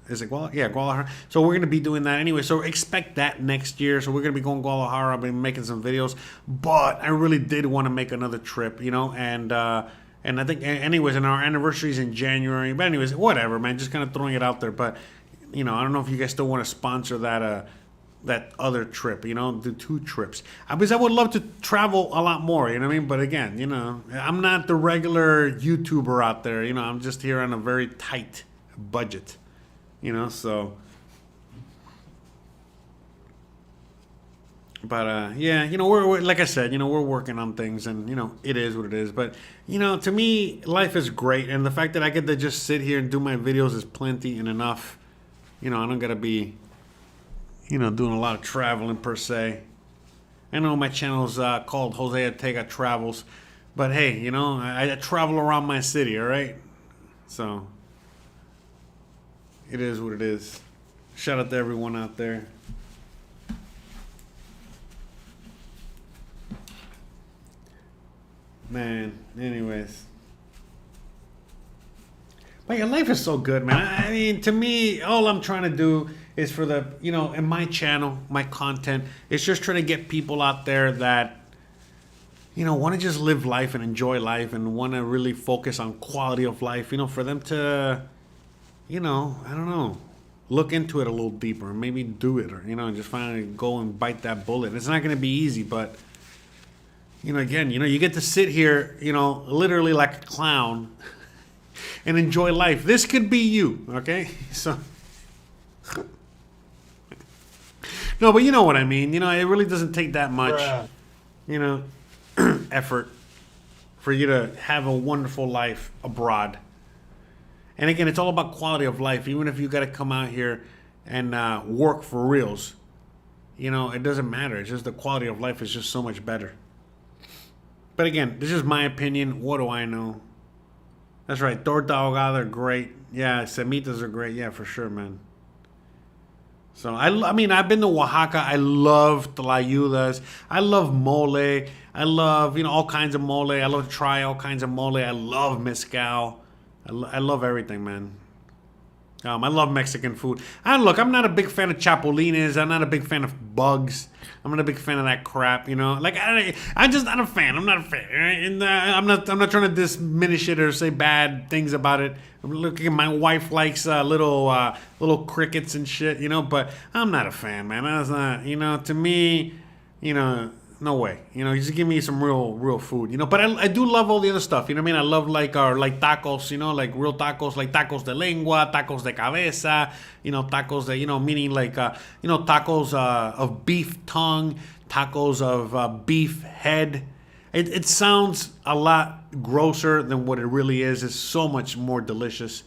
Is it Guadalajara? Yeah, Guadalajara. So we're going to be doing that anyway. So expect that next year. So we're going to be going to Guadalajara. I'll be making some videos. But I really did want to make another trip, you know. And I think, anyways, and our anniversary is in January. But anyways, whatever, man. Just kind of throwing it out there. But, you know, I don't know if you guys still want to sponsor that other trip, you know, do 2 trips. Because I would love to travel a lot more, you know what I mean? But again, you know, I'm not the regular YouTuber out there, you know, I'm just here on a very tight budget, you know, so. But yeah, we're like I said, we're working on things, and it is what it is. But to me, life is great, and the fact that I get to just sit here and do my videos is plenty and enough. I don't gotta be, doing a lot of traveling per se. I know my channel's called Jose Ortega Travels, but hey, I travel around my city, all right? So it is what it is. Shout out to everyone out there. Man, anyways. But your life is so good, man. I mean, to me, all I'm trying to do is for the, in my channel, my content, it's just trying to get people out there that, want to just live life and enjoy life and want to really focus on quality of life, for them to, I don't know, look into it a little deeper and maybe do it, or, just finally go and bite that bullet. It's not going to be easy, but again, you get to sit here, literally like a clown and enjoy life. This could be you, okay? So, no, but you know what I mean. It really doesn't take that much, effort for you to have a wonderful life abroad. And again, it's all about quality of life. Even if you got to come out here and work for reals, it doesn't matter. It's just the quality of life is just so much better. But again, this is my opinion. What do I know? That's right. Torta ahogada are great. Yeah, semitas are great. Yeah, for sure, man. So, I mean, I've been to Oaxaca. I love tlayudas. I love mole. I love, all kinds of mole. I love to try all kinds of mole. I love mezcal. I love everything, man. I love Mexican food. Look, I'm not a big fan of chapulines. I'm not a big fan of bugs. I'm not a big fan of that crap, Like, I'm just not a fan. I'm not a fan. And I'm not trying to diminish it or say bad things about it. Looking, my wife likes little crickets and shit, But I'm not a fan, man. That's not, to me, no way. Just give me some real food, But I do love all the other stuff, I mean? I love like tacos, like real tacos, like tacos de lengua, tacos de cabeza, tacos de, meaning like, tacos of beef tongue, tacos of beef head. It sounds a lot grosser than what it really is. It's so much more delicious.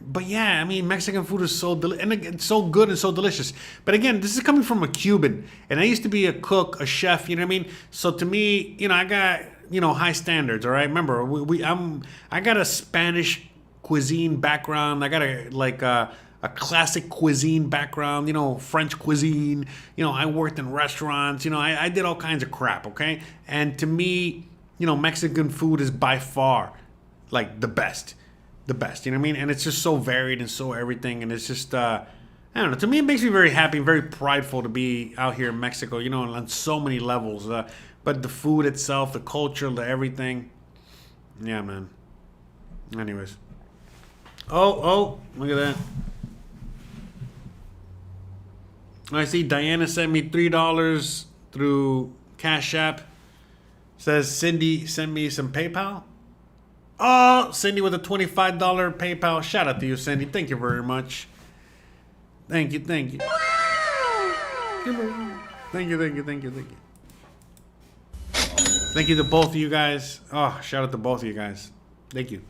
But yeah, I mean, Mexican food is so it's so good and so delicious. But again, this is coming from a Cuban, and I used to be a cook, a chef. You know what I mean? So to me, I got high standards. All right, remember, I got a Spanish cuisine background. I got a classic cuisine background. French cuisine. I worked in restaurants. I did all kinds of crap. Okay, and to me, Mexican food is by far like the best. You know what I mean? And it's just so varied and so everything. And it's just, I don't know. To me, it makes me very happy, very prideful to be out here in Mexico, on so many levels. But the food itself, the culture, the everything. Yeah, man. Anyways. Oh, look at that. I see Diana sent me $3 through Cash App. Says, Cindy, send me some PayPal. Oh, Cindy with a $25 PayPal. Shout out to you, Cindy. Thank you very much. Thank you. Thank you, thank you. Thank you to both of you guys. Oh, shout out to both of you guys. Thank you.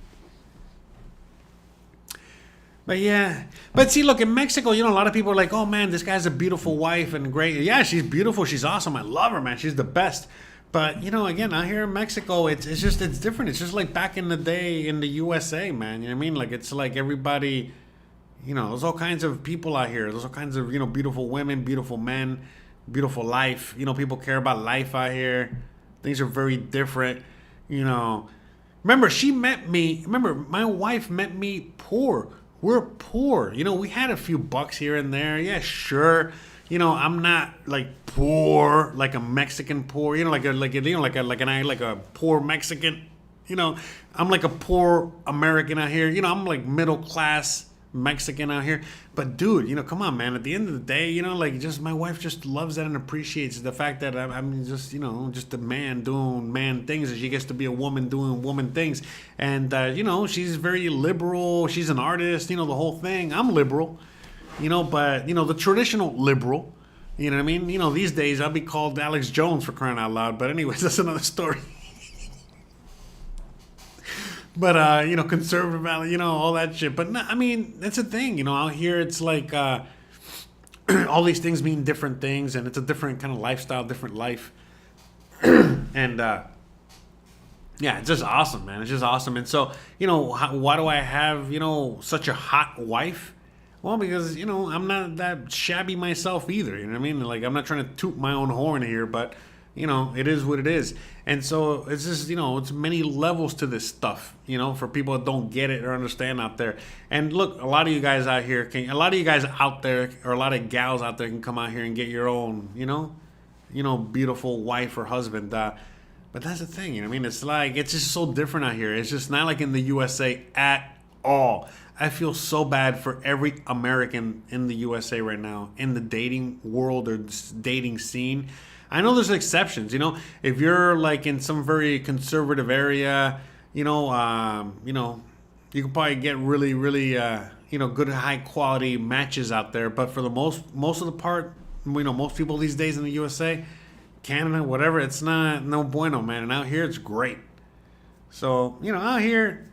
But yeah. But see, look, in Mexico, a lot of people are like, oh man, this guy's a beautiful wife and great. Yeah, she's beautiful. She's awesome. I love her, man. She's the best. But, again, out here in Mexico, it's different. It's just like back in the day in the USA, man. You know what I mean? Like, it's like everybody, there's all kinds of people out here. There's all kinds of, beautiful women, beautiful men, beautiful life. People care about life out here. Things are very different, Remember, my wife met me poor. We're poor. We had a few bucks here and there. Yeah, sure. I'm not like poor, like a Mexican poor, like a poor Mexican, I'm like a poor American out here, I'm like middle class Mexican out here. But dude, come on, man. At the end of the day, just my wife just loves that and appreciates the fact that I'm just, just a man doing man things, and she gets to be a woman doing woman things. And she's very liberal. She's an artist, the whole thing. I'm liberal. But, the traditional liberal, You know what I mean? You know, these days I'll be called Alex Jones for crying out loud. But anyways, that's another story. But, you know, conservative, you know, all that shit. But, no, I mean, that's the thing. You know, out here it's like all these things mean different things. And it's a different kind of lifestyle, different life. And, yeah, it's just awesome, man. It's just awesome. And so, you know, why do I have, you know, such a hot wife? Well, because, you know, I'm not that shabby myself either. You know what I mean? Like, I'm not trying to toot my own horn here, but, you know, it is what it is. And so it's just, you know, it's many levels to this stuff, you know, for people that don't get it or understand out there. And look, a lot of you guys out here a lot of you guys out there, or a lot of gals out there can come out here and get your own, you know, beautiful wife or husband. But that's the thing, you know what I mean? It's like, it's just so different out here. It's just not like in the USA at all. I feel so bad for every American in the USA right now, in the dating world or dating scene. I know there's exceptions, you know, if you're like in some very conservative area, you know, you can probably get really, really, you know, good high quality matches out there. But for the most of the part, you know, most people these days in the USA, Canada, whatever, it's not no bueno, man. And out here, it's great. So, you know, out here,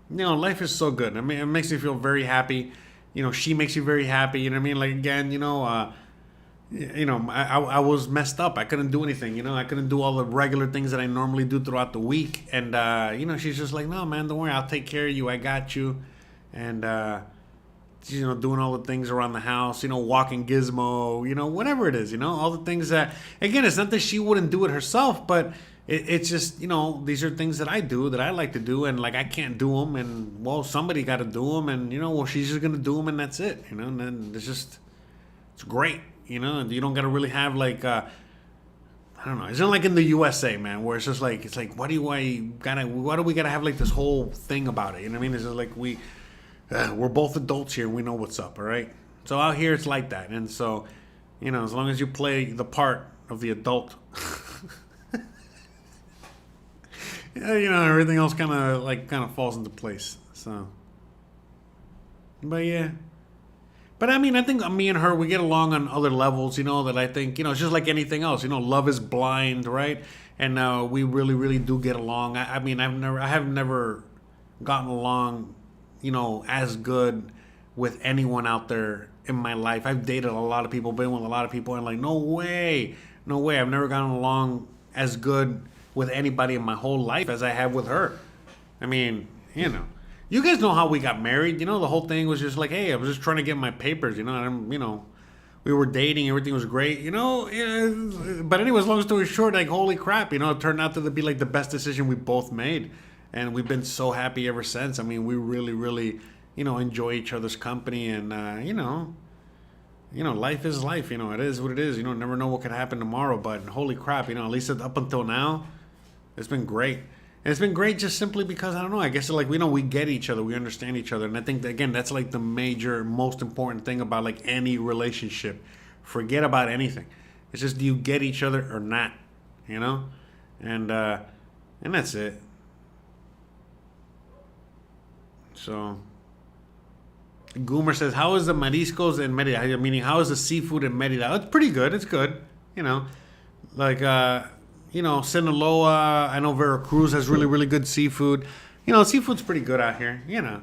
you know, life is so good. I mean, it makes me feel very happy. You know, she makes you very happy. You know what I mean? Like, again, you know, I was messed up. I couldn't do anything. You know, I couldn't do all the regular things that I normally do throughout the week. And, you know, she's just like, no, man, don't worry. I'll take care of you. I got you. And, you know, doing all the things around the house, you know, walking Gizmo, you know, whatever it is, you know, all the things that, again, it's not that she wouldn't do it herself, but it's just, you know, these are things that I do, that I like to do, and, like, I can't do them, and, well, somebody got to do them, and, you know, well, she's just going to do them, and that's it, you know, and then it's just, it's great, you know, and you don't got to really have, like, I don't know, it's not like in the USA, man, where it's just like, it's like, why do we got to have, like, this whole thing about it, you know what I mean? It's just like, we're both adults here. We know what's up, all right? So out here, it's like that. And so, you know, as long as you play the part of the adult, yeah, you know, everything else kind of falls into place. So, but yeah. But I mean, I think me and her, we get along on other levels, you know, that I think, you know, it's just like anything else. You know, love is blind, right? And we really, really do get along. I mean, I have never gotten along, you know, as good with anyone out there in my life. I've dated a lot of people, been with a lot of people, and like, no way. I've never gotten along as good with anybody in my whole life as I have with her. I mean, you know, you guys know how we got married. You know, the whole thing was just like, hey, I was just trying to get my papers, you know, and you know, we were dating, everything was great, you know. Yeah. But anyways, long story short, like, holy crap, you know, it turned out to be like the best decision we both made. And we've been so happy ever since. I mean, we really, really, you know, enjoy each other's company. And, you know, life is life. You know, it is what it is. You know, never know what could happen tomorrow. But holy crap, you know, at least up until now, it's been great. And it's been great just simply because, I don't know, I guess, like, we get each other. We understand each other. And I think, that, again, that's, like, the major, most important thing about, like, any relationship. Forget about anything. It's just, do you get each other or not? You know? And that's it. So, Goomer says, how is the mariscos in Merida? Meaning, how is the seafood in Merida? It's pretty good. It's good. You know, like, you know, Sinaloa, I know Veracruz has really, really good seafood. You know, seafood's pretty good out here. You know,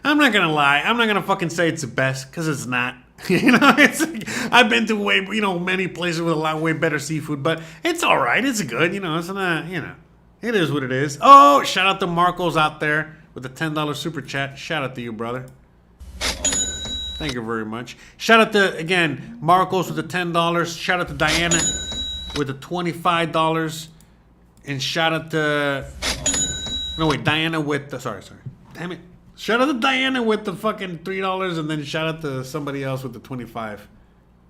I'm not going to lie. I'm not going to fucking say it's the best, because it's not. You know, it's like, I've been to many places with a lot way better seafood, but it's all right. It's good. You know, it's not, you know, it is what it is. Oh, shout out to Marcos out there with a $10 super chat. Shout out to you, brother. Thank you very much. Shout out to, again, Marcos with the $10. Shout out to Diana with the $25. And shout out to... No, wait, Diana with the... Sorry. Damn it. Shout out to Diana with the fucking $3. And then shout out to somebody else with the 25.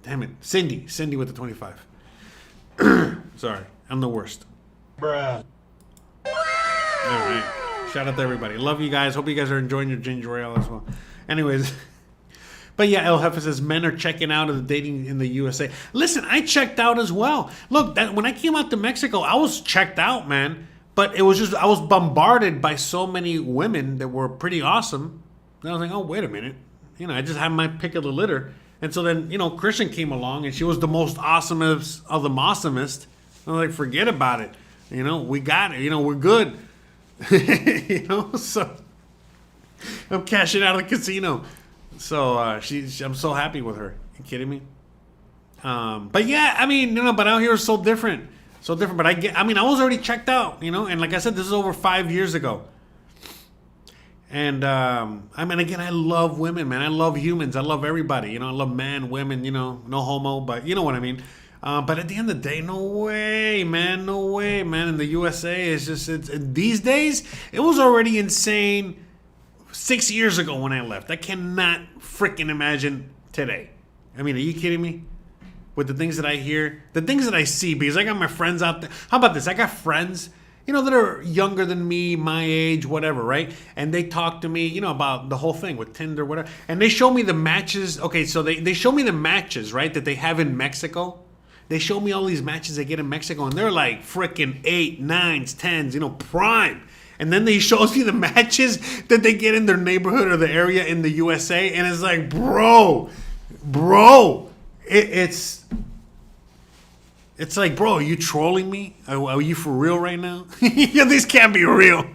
Damn it. Cindy with the 25. Sorry. I'm the worst. Bruh. All right. Shout out to everybody. Love you guys. Hope you guys are enjoying your ginger ale as well. Anyways, but yeah, El Jefe says men are checking out of the dating in the USA. Listen, I checked out as well. Look, when I came out to Mexico, I was checked out, man. But it was just, I was bombarded by so many women that were pretty awesome. And I was like, oh, wait a minute. You know, I just had my pick of the litter. And so then, Christian came along and she was the most awesomest of the awesomest. I was like, forget about it. We got it. We're good. So I'm cashing out of the casino. So I'm so happy with her. You kidding me? But yeah, but out here is so different. So different. But I was already checked out, and like I said, this is over 5 years ago. And again, I love women, man. I love humans. I love everybody. I love men, women, no homo, but you know what I mean. But at the end of the day, no way, man. In the USA, it's these days, it was already insane 6 years ago when I left. I cannot freaking imagine today. Are you kidding me? With the things that I hear, the things that I see, because I got my friends out there. How about this? I got friends, that are younger than me, my age, whatever, right? And they talk to me, about the whole thing with Tinder, whatever. And they show me the matches. Okay, so they show me the matches, right, that they have in Mexico. They show me all these matches they get in Mexico, and they're like freaking 8, 9s, 10s, prime. And then they shows me the matches that they get in their neighborhood or the area in the USA, and it's like, bro, it's like, bro, are you trolling me? Are you for real right now? This can't be real.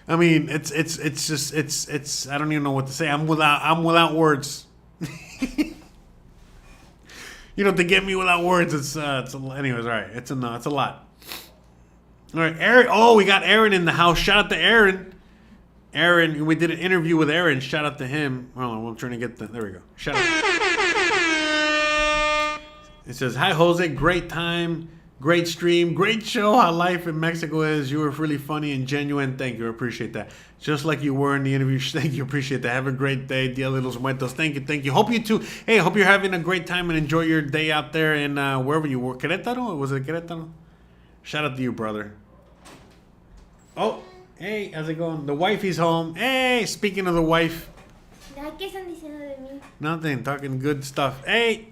It's just I don't even know what to say. I'm without words. To get me without words, anyways, all right. It's a lot. All right, Aaron. Oh, we got Aaron in the house. Shout out to Aaron. Aaron, we did an interview with Aaron. Shout out to him. Hold on, I'm trying to get there we go. Shout out. It says, hi, Jose. Great time. Great stream. Great show. How life in Mexico is. You were really funny and genuine. Thank you. I appreciate that. Just like you were in the interview. Thank you. Appreciate that. Have a great day. Dia de los Muertos. Thank you. Hope you too. Hey, hope you're having a great time and enjoy your day out there in wherever you were. Querétaro? Was it Querétaro? Shout out to you, brother. Oh, hey, how's it going? The wifey's home. Hey, speaking of the wife. ¿Qué están diciendo de mí? Nothing. Talking good stuff. Hey.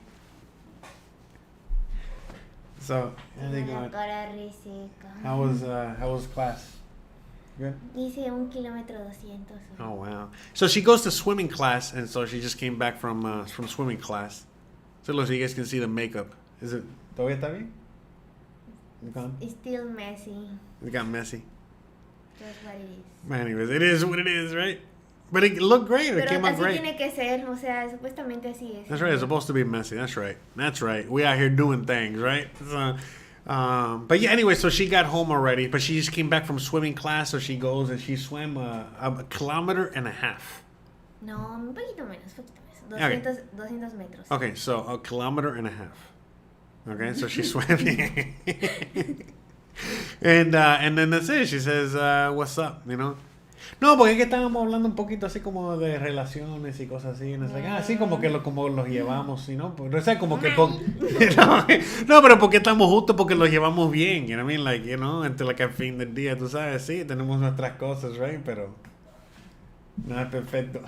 So, how's it going? How was class? Good? Hice 1 kilómetro 200. Oh, wow. So she goes to swimming class, and so she just came back from swimming class. So look, so you guys can see the makeup. Is it, todavía está bien? It's still messy. It got messy. That's what it is. Anyways, it is what it is, right? But it looked great. It came out great. Pero así tiene que ser, o sea, supuestamente así es. That's right. It's supposed to be messy. That's right. We out here doing things, right? So, but yeah, anyway, so she got home already, but she just came back from swimming class, so she goes and she swam a 1.5 kilometers. No, un poquito menos. 200 metros. Okay, so 1.5 kilometers. Okay, so she swam. And then that's it. She says, what's up, No, porque es que estábamos hablando un poquito así como de relaciones y cosas así. No, así como que como los llevamos, ¿no? O sea, como que... no, pero porque estamos justos, porque los llevamos bien, you know what I mean? Like, entre like al fin del día, tú sabes, sí, tenemos nuestras cosas, right? Pero no es perfecto.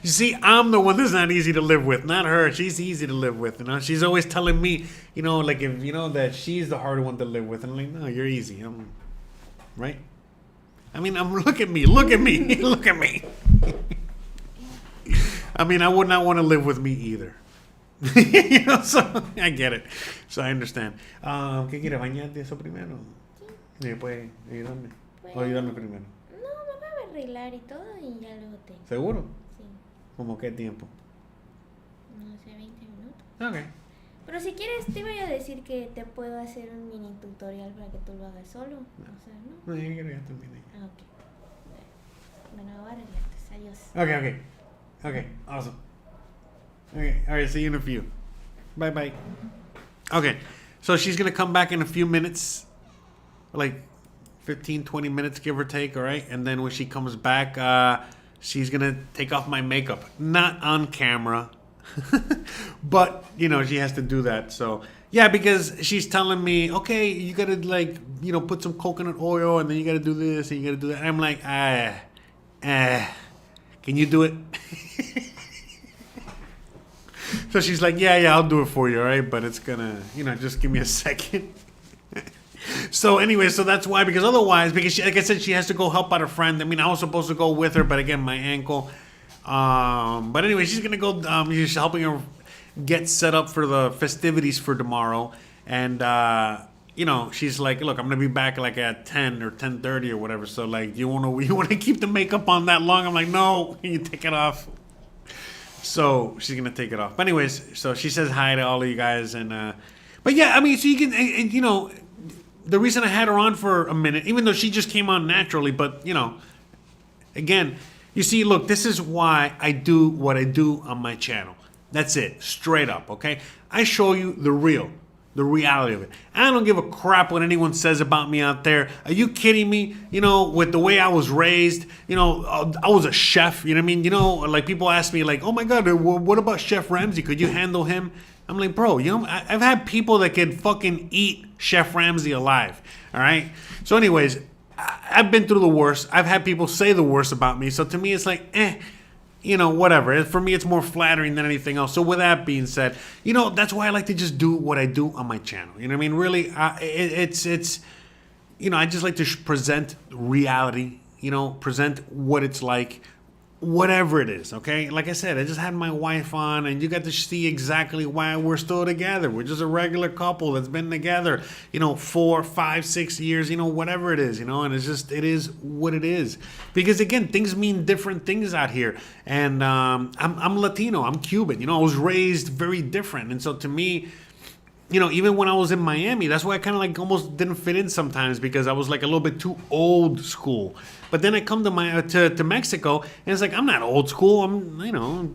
You see, I'm the one that's not easy to live with, not her. She's easy to live with, She's always telling me, like if that she's the hard one to live with, and I'm like, no, you're easy, right? Look at me. I would not want to live with me either. So I get it. So I understand. ¿Qué quieres bañarte eso primero? Sí. ¿Puedes ayudarme? Pues, ¿O ayudarme primero? No, me voy a arreglar y todo y ya luego te... ¿Seguro? ¿Cómo qué tiempo? No sé, 20 minutos. Ok. Pero si quieres, te voy a decir que te puedo hacer un mini tutorial para que tú lo hagas solo. No, o sea, ¿no? No, yo quiero ya terminé. Ah, ok. Bueno, ahora arreglarte. Adiós. Okay. Awesome. Okay. All right. See you in a few. Bye. Okay. So she's going to come back in a few minutes. Like 15, 20 minutes, give or take. All right. And then when she comes back, she's going to take off my makeup. Not on camera. But, she has to do that. So, yeah, because she's telling me, okay, you got to, put some coconut oil, and then you got to do this, and you got to do that. And I'm like, can you do it? So she's like, yeah, I'll do it for you, all right? But it's going to, just give me a second. So anyway, so that's why, because otherwise, because she, like I said, she has to go help out a friend. I mean, I was supposed to go with her, but again, my ankle. But anyway, she's gonna go. She's helping her get set up for the festivities for tomorrow, and you know, she's like, look, I'm gonna be back like at 10 or 10:30 or whatever. So like, you wanna keep the makeup on that long? I'm like, no, you take it off. So she's gonna take it off. But anyways, so she says hi to all of you guys, and but yeah, I mean, so you can, and, you know, the reason I had her on for a minute, even though she just came on naturally, but you know, again, you see, look, this is why I do what I do on my channel. That's it, straight up, okay? I show you the reality of it. I don't give a crap what anyone says about me out there. Are you kidding me? You know, with the way I was raised, you know, I was a chef, you know what I mean? You know, like people ask me like, oh my God, what about Chef Ramsay? Could you handle him? I'm like, bro, you know, I've had people that could fucking eat Chef Ramsay alive, all right? So anyways, I've been through the worst. I've had people say the worst about me. So to me, it's like, you know, whatever. For me, it's more flattering than anything else. So with that being said, you know, that's why I like to just do what I do on my channel. You know what I mean? Really, it's you know, I just like to present reality, you know, present what it's like, whatever it is, okay? Like I said, I just had my wife on, and you got to see exactly why we're still together. We're just a regular couple that's been together, you know, 4, 5, 6 years, you know, whatever it is, you know, and it's just, it is what it is. Because again, things mean different things out here. And I'm Latino, I'm Cuban, you know, I was raised very different. And so to me, you know, even when I was in Miami, that's why I kind of like almost didn't fit in sometimes, because I was like a little bit too old school. But then I come to Mexico, and it's like, I'm not old school. I'm, you know,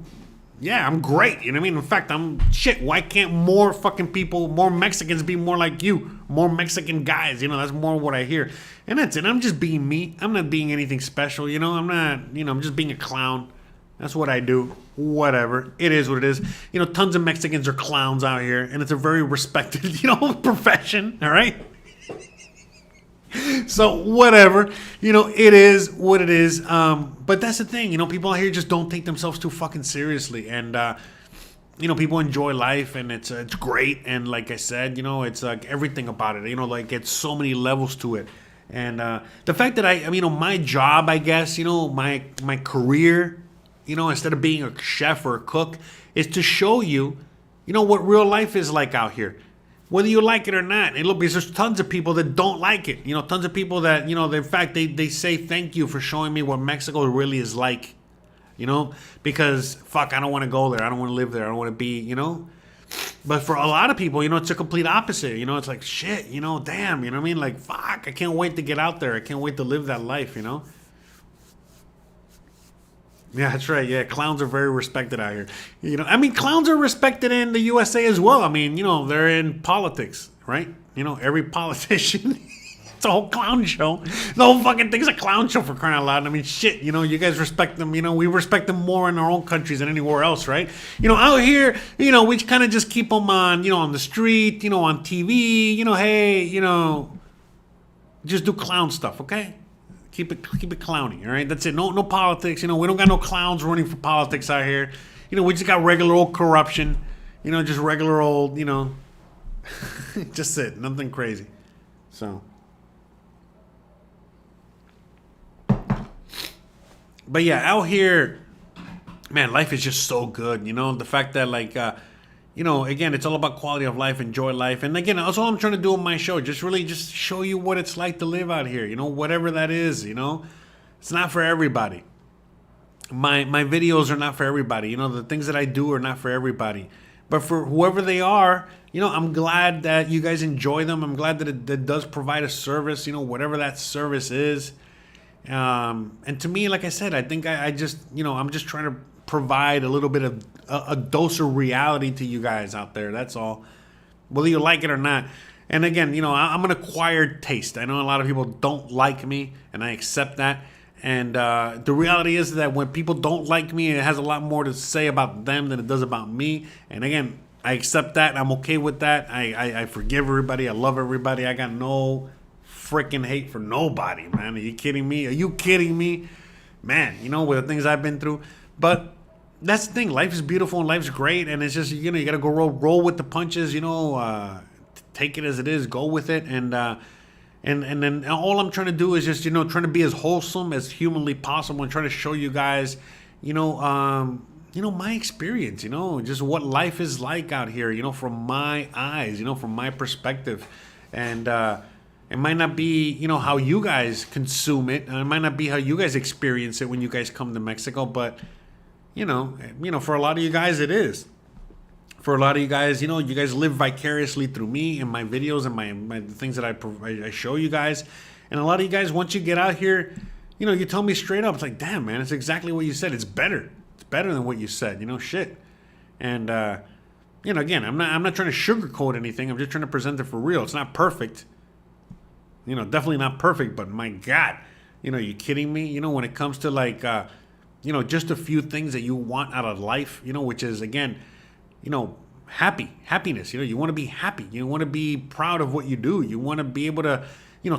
yeah, I'm great. You know what I mean? In fact, shit. Why can't more fucking people, more Mexicans be more like you? More Mexican guys, you know, that's more what I hear. And that's it. I'm just being me. I'm not being anything special, you know? I'm not, you know, I'm just being a clown. That's what I do. Whatever. It is what it is. You know, tons of Mexicans are clowns out here, and it's a very respected, you know, profession, all right? So, whatever. You know, it is what it is. But that's the thing. You know, people out here just don't take themselves too fucking seriously. And, you know, people enjoy life, and it's great. And like I said, you know, it's like everything about it. You know, like it's so many levels to it. And the fact that I mean, you know, my job, I guess, you know, my career, you know, instead of being a chef or a cook, is to show you, you know, what real life is like out here. Whether you like it or not. And look, because there's tons of people that don't like it. You know, tons of people that, you know, in fact, they say thank you for showing me what Mexico really is like. You know, because, fuck, I don't want to go there. I don't want to live there. I don't want to be, you know. But for a lot of people, you know, it's a complete opposite. You know, it's like, shit, you know, damn, you know what I mean? Like, fuck, I can't wait to get out there. I can't wait to live that life, you know. Yeah, that's right. Yeah, clowns are very respected out here. You know, I mean, clowns are respected in the USA as well. I mean, you know, they're in politics, right? You know, every politician, it's a whole clown show. The whole fucking thing's a clown show, for crying out loud. I mean, shit, you know, you guys respect them. You know, we respect them more in our own countries than anywhere else, right? You know, out here, you know, we kind of just keep them on, you know, on the street, you know, on TV, you know, hey, you know, just do clown stuff, okay? Keep it clowny, all right? That's it. No politics. You know, we don't got no clowns running for politics out here. You know, we just got regular old corruption. You know, just regular old, you know, just it. Nothing crazy. So, but yeah, out here, man, life is just so good. You know, the fact that like, you know, again, it's all about quality of life, enjoy life. And again, that's all I'm trying to do on my show. Just really just show you what it's like to live out here. You know, whatever that is, you know. It's not for everybody. My videos are not for everybody. You know, the things that I do are not for everybody. But for whoever they are, you know, I'm glad that you guys enjoy them. I'm glad that it does provide a service, you know, whatever that service is. And to me, like I said, I think I just, you know, I'm just trying to provide a little bit of a dose of reality to you guys out there. That's all, whether you like it or not. And again, you know, I'm an acquired taste. I know a lot of people don't like me, and I accept that. And the reality is that when people don't like me, it has a lot more to say about them than it does about me. And again, I accept that. I'm okay with that. I forgive everybody. I love everybody. I got no freaking hate for nobody, man. Are you kidding me? Are you kidding me? Man, you know, with the things I've been through. But that's the thing. Life is beautiful and life's great. And it's just, you know, you got to go roll with the punches, you know, take it as it is, go with it. And, And then all I'm trying to do is just, trying to be as wholesome as humanly possible and trying to show you guys, my experience, just what life is like out here, from my eyes, from my perspective. And it might not be, how you guys consume it. And it might not be how you guys experience it when you guys come to Mexico. But, for a lot of you guys, it is. For a lot of you guys, you guys live vicariously through me and my videos and my things that I show you guys. And a lot of you guys, once you get out here, you tell me straight up, it's like, damn, man, it's exactly what you said. It's better. It's better than what you said, shit. And, again, I'm not trying to sugarcoat anything. I'm just trying to present it for real. It's not perfect. Definitely not perfect, but my God, you kidding me? When it comes to like, just a few things that you want out of life, which is, again, happiness. You want to be happy. You want to be proud of what you do. You want to be able to,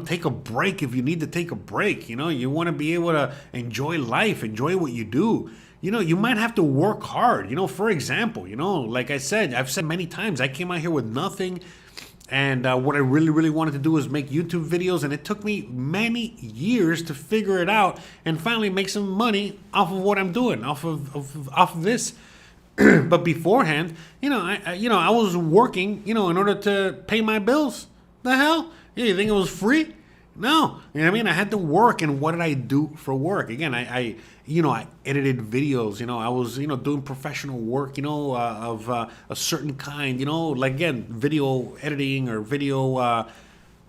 take a break if you need to take a break. You want to be able to enjoy life, enjoy what you do. You might have to work hard. For example, like I said, I've said many times, I came out here with nothing. And what I really, really wanted to do was make YouTube videos. And it took me many years to figure it out and finally make some money off of what I'm doing, off of this. But beforehand, I was working, in order to pay my bills. The hell? Yeah, you think it was free? No. You know what I mean? I had to work. And what did I do for work? Again, I edited videos. I was, doing professional work, of a certain kind, like, again, video editing or video,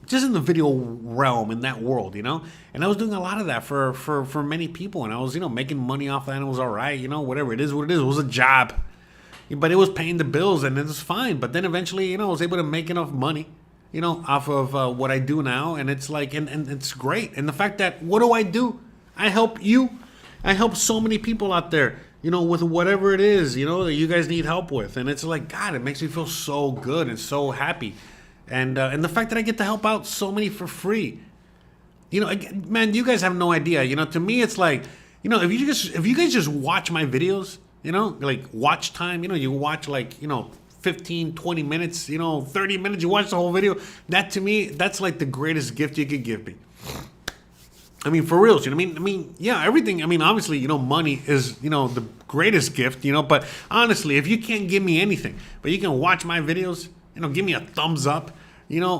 just in the video realm, in that world, and I was doing a lot of that for many people, and I was, making money off that, and it was all right, whatever, it is what it is. It was a job, but it was paying the bills, and it was fine. But then eventually, I was able to make enough money, off of what I do now, and it's like, and it's great. And the fact that, what do? I help you. I help so many people out there, with whatever it is, that you guys need help with. And it's like, God, it makes me feel so good and so happy. And the fact that I get to help out so many for free, man, you guys have no idea. To me, it's like, if you guys just watch my videos, like watch time, you watch like, 15, 20 minutes, 30 minutes, you watch the whole video. That to me, that's like the greatest gift you could give me. I mean, for reals, I mean, yeah, everything. I mean, obviously, money is, the greatest gift, but honestly, if you can't give me anything, but you can watch my videos, give me a thumbs up,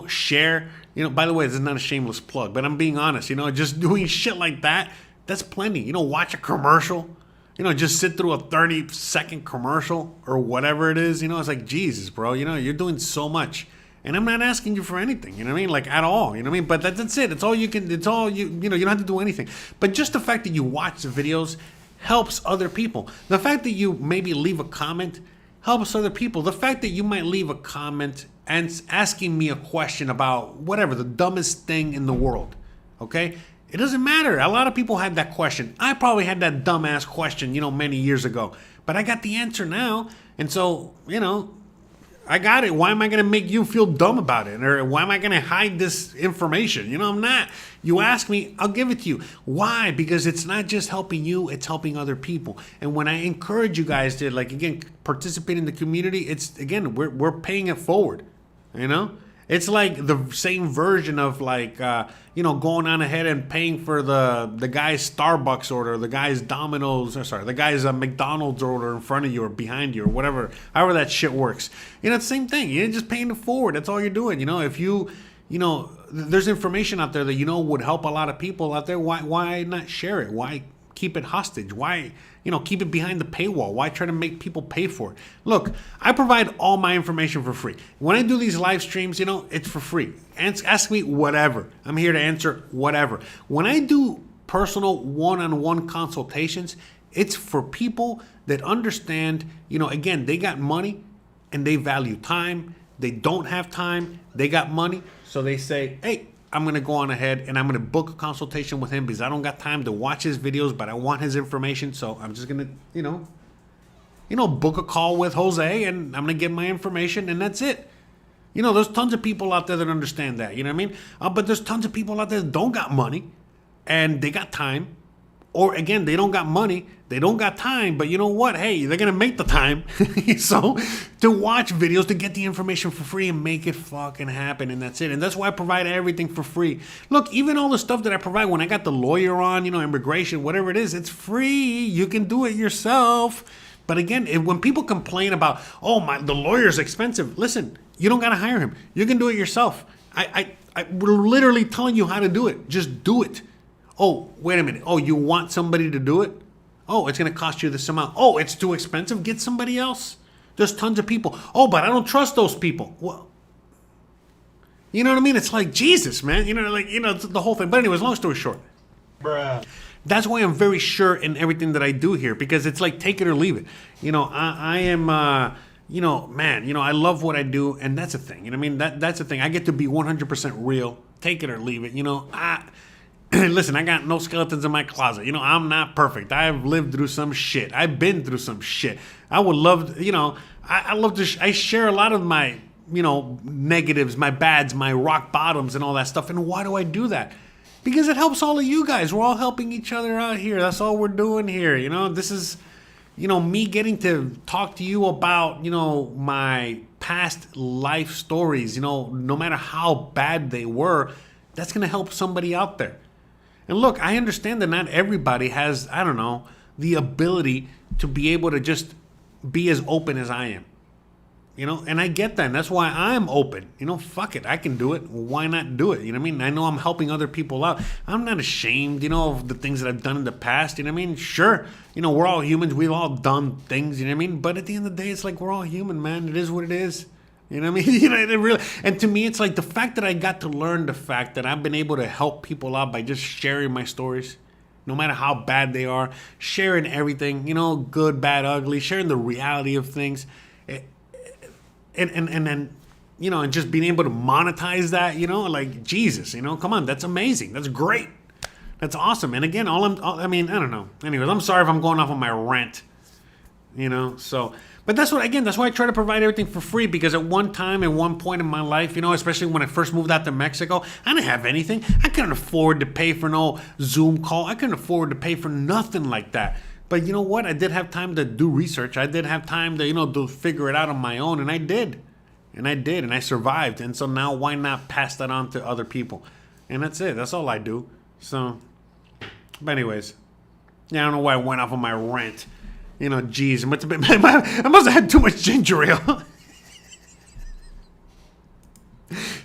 share, by the way, this is not a shameless plug, but I'm being honest, just doing shit like that, that's plenty. Watch a commercial, just sit through a 30-second commercial or whatever it is, it's like, Jesus, bro, you're doing so much. And I'm not asking you for anything, you know what I mean? Like, at all, you know what I mean? But that's it. It's all you can, it's all you don't have to do anything. But just the fact that you watch the videos helps other people. The fact that you maybe leave a comment helps other people. The fact that you might leave a comment and asking me a question about whatever, the dumbest thing in the world, okay? It doesn't matter. A lot of people had that question. I probably had that dumbass question, many years ago. But I got the answer now. And so, I got it. Why am I going to make you feel dumb about it? Or why am I going to hide this information? I'm not. You ask me, I'll give it to you. Why? Because it's not just helping you, it's helping other people. And when I encourage you guys to, like, again, participate in the community, it's, again, we're paying it forward, It's like the same version of, like, going on ahead and paying for the guy's Starbucks order, the guy's the guy's McDonald's order in front of you or behind you or whatever, however that shit works. It's the same thing. You're just paying it forward. That's all you're doing. If you, there's information out there that would help a lot of people out there. Why not share it? Why keep it hostage? Why, keep it behind the paywall? Why try to make people pay for it? Look, I provide all my information for free. When I do these live streams, it's for free. Ask me whatever. I'm here to answer whatever. When I do personal one-on-one consultations, it's for people that understand, again, they got money and they value time. They don't have time. They got money. So they say, hey, I'm going to go on ahead and I'm going to book a consultation with him because I don't got time to watch his videos, but I want his information. So I'm just going to, book a call with Jose and I'm going to get my information and that's it. There's tons of people out there that understand that, you know what I mean? But there's tons of people out there that don't got money and they got time Or again, they don't got money, they don't got time, but you know what? Hey, they're gonna make the time so to watch videos, to get the information for free and make it fucking happen, and that's it. And that's why I provide everything for free. Look, even all the stuff that I provide when I got the lawyer on, you know, immigration, whatever it is, it's free. You can do it yourself. But again, when people complain about, oh the lawyer's expensive, listen, you don't gotta hire him. You can do it yourself. We're literally telling you how to do it. Just do it. Oh, wait a minute. Oh, you want somebody to do it? Oh, it's going to cost you this amount. Oh, it's too expensive. Get somebody else. There's tons of people. Oh, but I don't trust those people. Well, you know what I mean? It's like, Jesus, man. You know, it's the whole thing. But anyways, long story short. Bruh. That's why I'm very sure in everything that I do here, because it's like take it or leave it. You know, I am... you know, man, you know, I love what I do, and that's a thing. You know what I mean? That's the thing. I get to be 100% real. Take it or leave it. You know, listen, I got no skeletons in my closet. You know, I'm not perfect. I've lived through some shit. I've been through some shit. I would love, you know, I love to, I share a lot of my, you know, negatives, my bads, my rock bottoms and all that stuff. And why do I do that? Because it helps all of you guys. We're all helping each other out here. That's all we're doing here. You know, this is, you know, me getting to talk to you about, you know, my past life stories, you know, no matter how bad they were, that's going to help somebody out there. And look, I understand that not everybody has, I don't know, the ability to be able to just be as open as I am. You know, and I get that. And that's why I'm open. You know, fuck it. I can do it. Why not do it? You know what I mean? I know I'm helping other people out. I'm not ashamed, you know, of the things that I've done in the past. You know what I mean? Sure. You know, we're all humans. We've all done things. You know what I mean? But at the end of the day, it's like we're all human, man. It is what it is. You know what I mean? You know, it really, and to me, it's like the fact that I got to learn the fact that I've been able to help people out by just sharing my stories, no matter how bad they are, sharing everything, you know, good, bad, ugly, sharing the reality of things. And then, you know, and just being able to monetize that, you know, like, Jesus, you know, come on, that's amazing. That's great. That's awesome. And again, I mean, I don't know. Anyways, I'm sorry if I'm going off on my rant, you know, so, but that's what, again, that's why I try to provide everything for free, because at one time, at one point in my life, you know, especially when I first moved out to Mexico, I didn't have anything. I couldn't afford to pay for no Zoom call. I couldn't afford to pay for nothing like that. But you know what? I did have time to do research. I did have time to, you know, to figure it out on my own. And I did. And I survived. And so now why not pass that on to other people? And that's it. That's all I do. So, but anyways. Yeah, I don't know why I went off on my rant. You know, geez. I must have had too much ginger ale.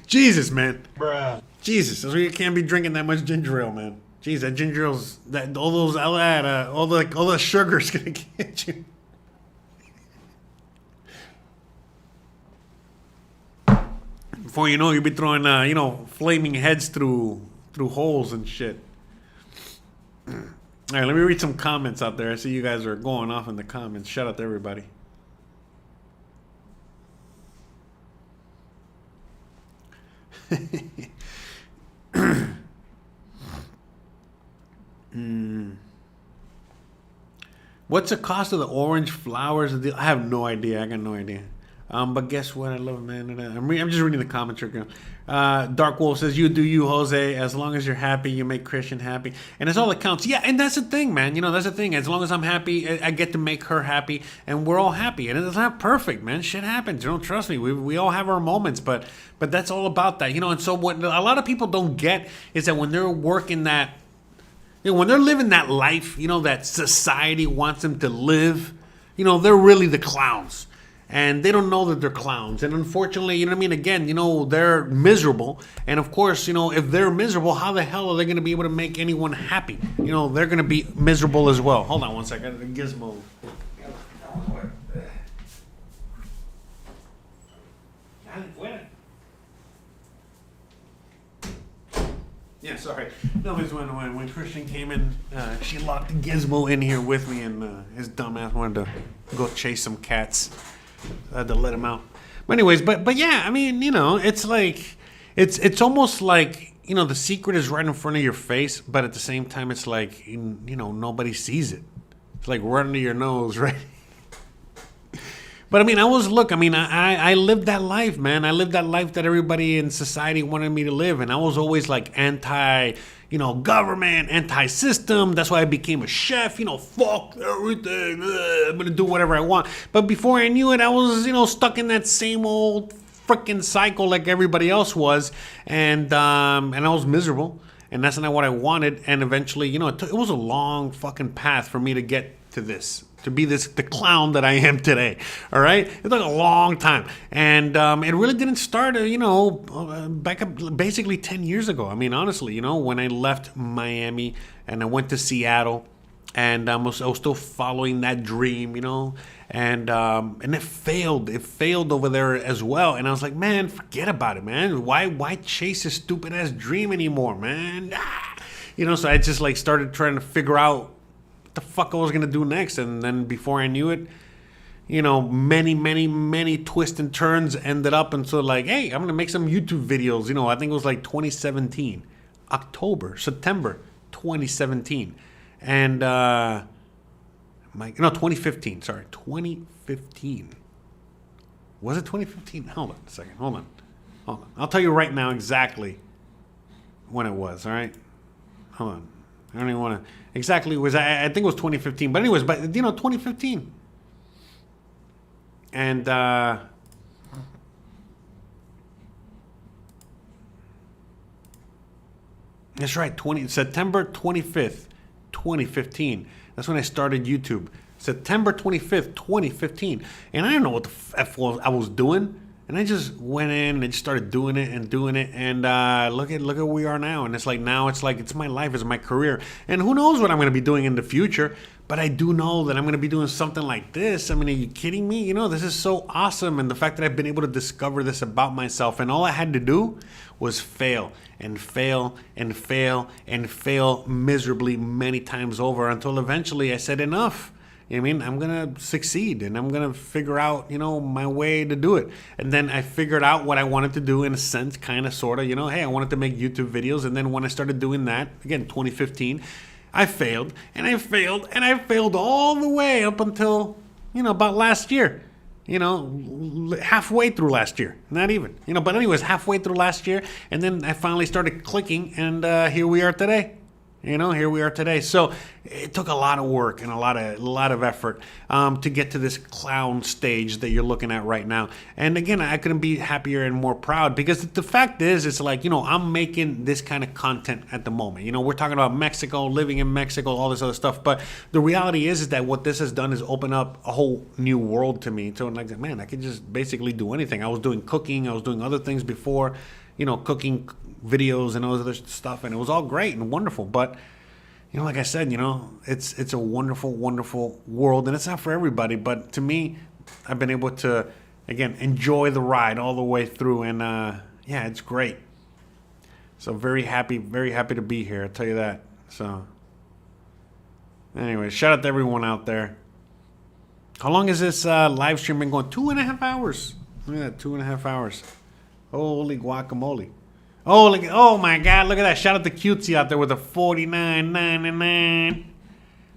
Jesus, man. Bruh. Jesus. So you can't be drinking that much ginger ale, man. Jeez, that ginger ale's, all the sugar's gonna get you. Before you know, you'll be throwing, you know, flaming heads through holes and shit. All right, let me read some comments out there. I see you guys are going off in the comments. Shout out to everybody. What's the cost of the orange flowers? I have no idea. I got no idea. But guess what? I love it, man. I'm just reading the comments right now. Dark Wolf says, "You do you, Jose. As long as you're happy, you make Christian happy, and it's all that counts." Yeah, and that's the thing, man. You know, that's the thing. As long as I'm happy, I get to make her happy, and we're all happy. And it's not perfect, man. Shit happens. You don't trust me. We all have our moments, but that's all about that, you know. And so what a lot of people don't get is that when they're working that, you know, when they're living that life, you know, that society wants them to live, you know, they're really the clowns. And they don't know that they're clowns. And unfortunately, you know what I mean? Again, you know, they're miserable. And of course, you know, if they're miserable, how the hell are they going to be able to make anyone happy? You know, they're going to be miserable as well. Hold on one second. Gizmo. Yeah, sorry. No, it's when Christian came in, she locked Gizmo in here with me, and his dumbass wanted to go chase some cats. I had to let him out. But anyways, but yeah, I mean, you know, it's like, it's almost like, you know, the secret is right in front of your face, but at the same time, it's like, you know, nobody sees it. It's like right under your nose, right? But I mean, I lived that life, man. I lived that life that everybody in society wanted me to live. And I was always like anti, government, anti-system. That's why I became a chef, fuck everything. I'm going to do whatever I want. But before I knew it, I was, stuck in that same old freaking cycle like everybody else was. And I was miserable. And that's not what I wanted. And eventually, it was a long fucking path for me to get to this, to be the clown that I am today. All right, it took a long time, and it really didn't start, back up basically 10 years ago. I mean, honestly, when I left Miami and I went to Seattle, and I was still following that dream, and it failed. It failed over there as well. And I was like, man, forget about it, man. Why chase this stupid ass dream anymore, man? So I just like started trying to figure out the fuck I was gonna do next. And then before I knew it, many twists and turns ended up until like, hey, I'm gonna make some YouTube videos. I think it was like 2017, September 2017, and 2015. Sorry, 2015. Was it 2015? Hold on a second. Hold on. I'll tell you right now exactly when it was. All right. Hold on. I don't even want to exactly. I think it was 2015. But anyways, 2015. And that's right. September 25th, 2015. That's when I started YouTube. September 25th, 2015. And I didn't know what the F I was doing. And I just went in and just started doing it. And look at where we are now. And it's like it's my life, it's my career. And who knows what I'm going to be doing in the future. But I do know that I'm going to be doing something like this. I mean, are you kidding me? This is so awesome. And the fact that I've been able to discover this about myself. And all I had to do was fail and fail and fail and fail miserably many times over until eventually I said enough. I'm going to succeed and I'm going to figure out, my way to do it. And then I figured out what I wanted to do in a sense, kind of, sort of, hey, I wanted to make YouTube videos. And then when I started doing that, again, 2015, I failed and I failed and I failed all the way up until, about last year, halfway through last year, not even, but anyways, halfway through last year. And then I finally started clicking and here we are today. Here we are today. So it took a lot of work and a lot of effort to get to this clown stage that you're looking at right now. And again, I couldn't be happier and more proud because the fact is, it's like, I'm making this kind of content at the moment. We're talking about Mexico, living in Mexico, all this other stuff. But the reality is that what this has done is open up a whole new world to me. So like, man, I could just basically do anything. I was doing cooking. I was doing other things before, cooking videos and all this other stuff, and it was all great and wonderful. But like I said, it's a wonderful world, and it's not for everybody. But to me, I've been able to again enjoy the ride all the way through, and yeah, it's great. So very happy to be here. I'll tell you that. So anyway, shout out to everyone out there. How long has this live stream been going? 2.5 hours. Look at that, 2.5 hours. Holy guacamole. Oh my God, look at that. Shout out to Cutesy out there with a $49.99.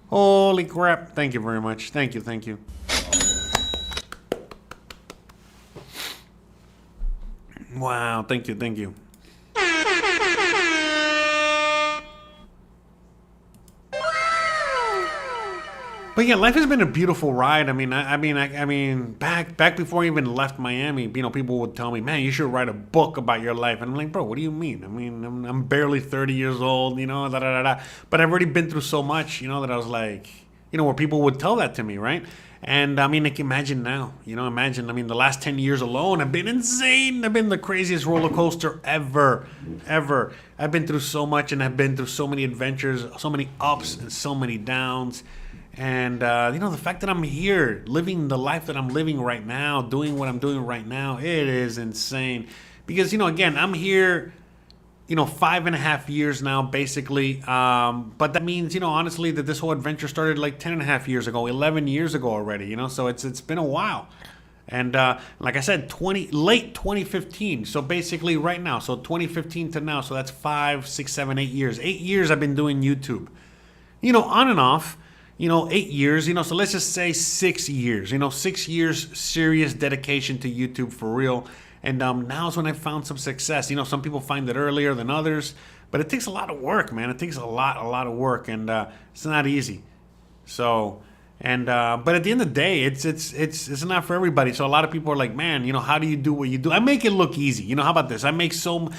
Holy crap. Thank you very much. Thank you. Wow, thank you. But yeah, life has been a beautiful ride. I mean, back before I even left Miami, people would tell me, "Man, you should write a book about your life." And I'm like, "Bro, what do you mean? I mean, I'm barely 30 years old, But I've already been through so much, that I was like, where people would tell that to me, right? And I mean, like, imagine now, imagine. I mean, the last 10 years alone have been insane. I've been the craziest roller coaster ever. I've been through so much, and I've been through so many adventures, so many ups and so many downs. And, the fact that I'm here living the life that I'm living right now, doing what I'm doing right now, it is insane. Because, again, I'm here, 5.5 years now, basically. But that means, honestly, that this whole adventure started like 10.5 years ago, 11 years ago already, So it's been a while. And like I said, late 2015. So basically right now, so 2015 to now. So that's 5, 6, 7, 8 years. 8 years I've been doing YouTube, on and off. you know, 8 years, you know, so let's just say 6 years, you know, 6 years serious dedication to YouTube for real. And now is when I found some success. You know, some people find it earlier than others, but it takes a lot of work, man. It takes a lot of work, and it's not easy. So, and but at the end of the day, it's not for everybody. So a lot of people are like, man, you know, how do you do what you do? I make it look easy. You know, how about this? I make so.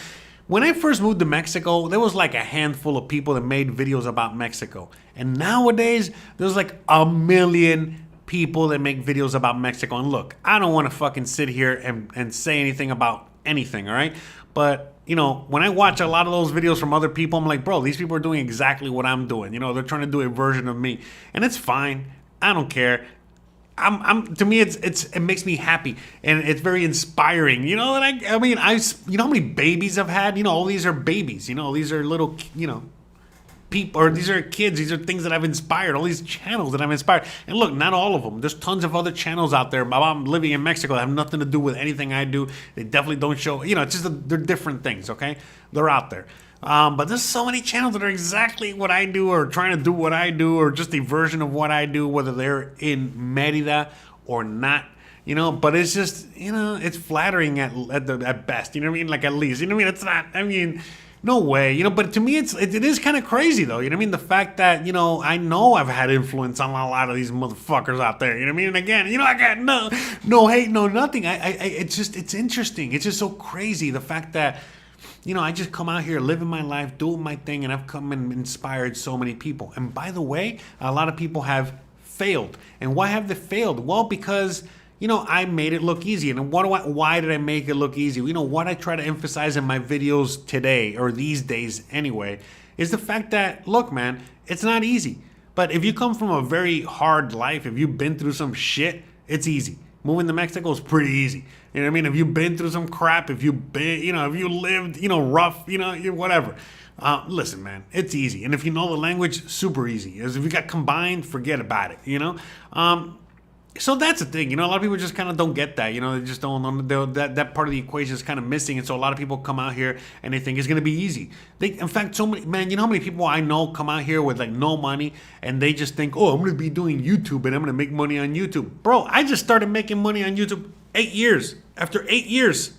When I first moved to Mexico, there was like a handful of people that made videos about Mexico, and nowadays there's like a million people that make videos about Mexico. And look, I don't want to fucking sit here and say anything about anything, all right? But, you know, when I watch a lot of those videos from other people, I'm like, bro, these people are doing exactly what I'm doing. You know, they're trying to do a version of me. And it's fine. I don't care. To me, it makes me happy, and it's very inspiring. You know, and I mean, you know how many babies I've had? You know, all these are babies. You know, these are little, you know, people, or these are kids. These are things that I've inspired. All these channels that I've inspired. And look, not all of them. There's tons of other channels out there. I'm living in Mexico that have nothing to do with anything I do. They definitely don't show. You know, it's just they're different things. Okay, they're out there. But there's so many channels that are exactly what I do, or trying to do what I do, or just a version of what I do, whether they're in Merida or not. You know, but it's just, you know, it's flattering at best. You know what I mean? Like, at least, you know what I mean? It's not. I mean, no way, you know, but to me, it is kind of crazy, though. You know what I mean? The fact that, you know I've had influence on a lot of these motherfuckers out there. You know what I mean? And again, you know, I got no hate, no nothing. It's interesting. It's just so crazy. The fact that, you know, I just come out here living my life, doing my thing, and I've come and inspired so many people. And by the way, a lot of people have failed. And why have they failed? Well, because, you know, I made it look easy. And why did I make it look easy? You know, what I try to emphasize in my videos today, or these days anyway, is the fact that, look, man, it's not easy. But if you come from a very hard life, if you've been through some shit, it's easy. Moving to Mexico is pretty easy. You know what I mean? If you've been through some crap, if you've been, you know, if you lived, you know, rough, you know, whatever. Listen, man, it's easy. And if you know the language, super easy. As if you got combined, forget about it, you know? So that's the thing, you know, a lot of people just kind of don't get that, you know, they just don't, that part of the equation is kind of missing. And so a lot of people come out here and they think it's going to be easy. In fact, so many, man, you know how many people I know come out here with like no money, and they just think, oh, I'm going to be doing YouTube and I'm going to make money on YouTube. Bro, I just started making money on YouTube 8 years, after 8 years.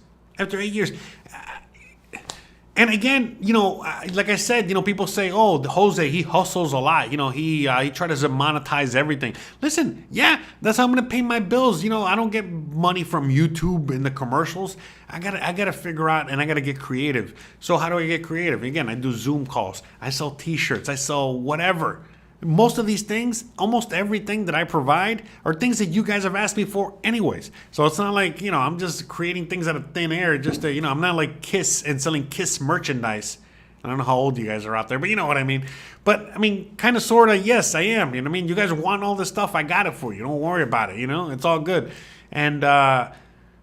And again, you know, like I said, you know, people say, oh, Jose, he hustles a lot. You know, he tries to monetize everything. Listen, yeah, that's how I'm going to pay my bills. You know, I don't get money from YouTube in the commercials. I gotta figure out, and I got to get creative. So how do I get creative? Again, I do Zoom calls. I sell T-shirts. I sell whatever. Most of these things, almost everything that I provide, are things that you guys have asked me for anyways. So it's not like, you know, I'm just creating things out of thin air just to, you know, I'm not like Kiss and selling Kiss merchandise. I don't know how old you guys are out there, but you know what I mean. But, I mean, kind of, sort of, yes, I am. You know what I mean? You guys want all this stuff, I got it for you. Don't worry about it, you know? It's all good. And,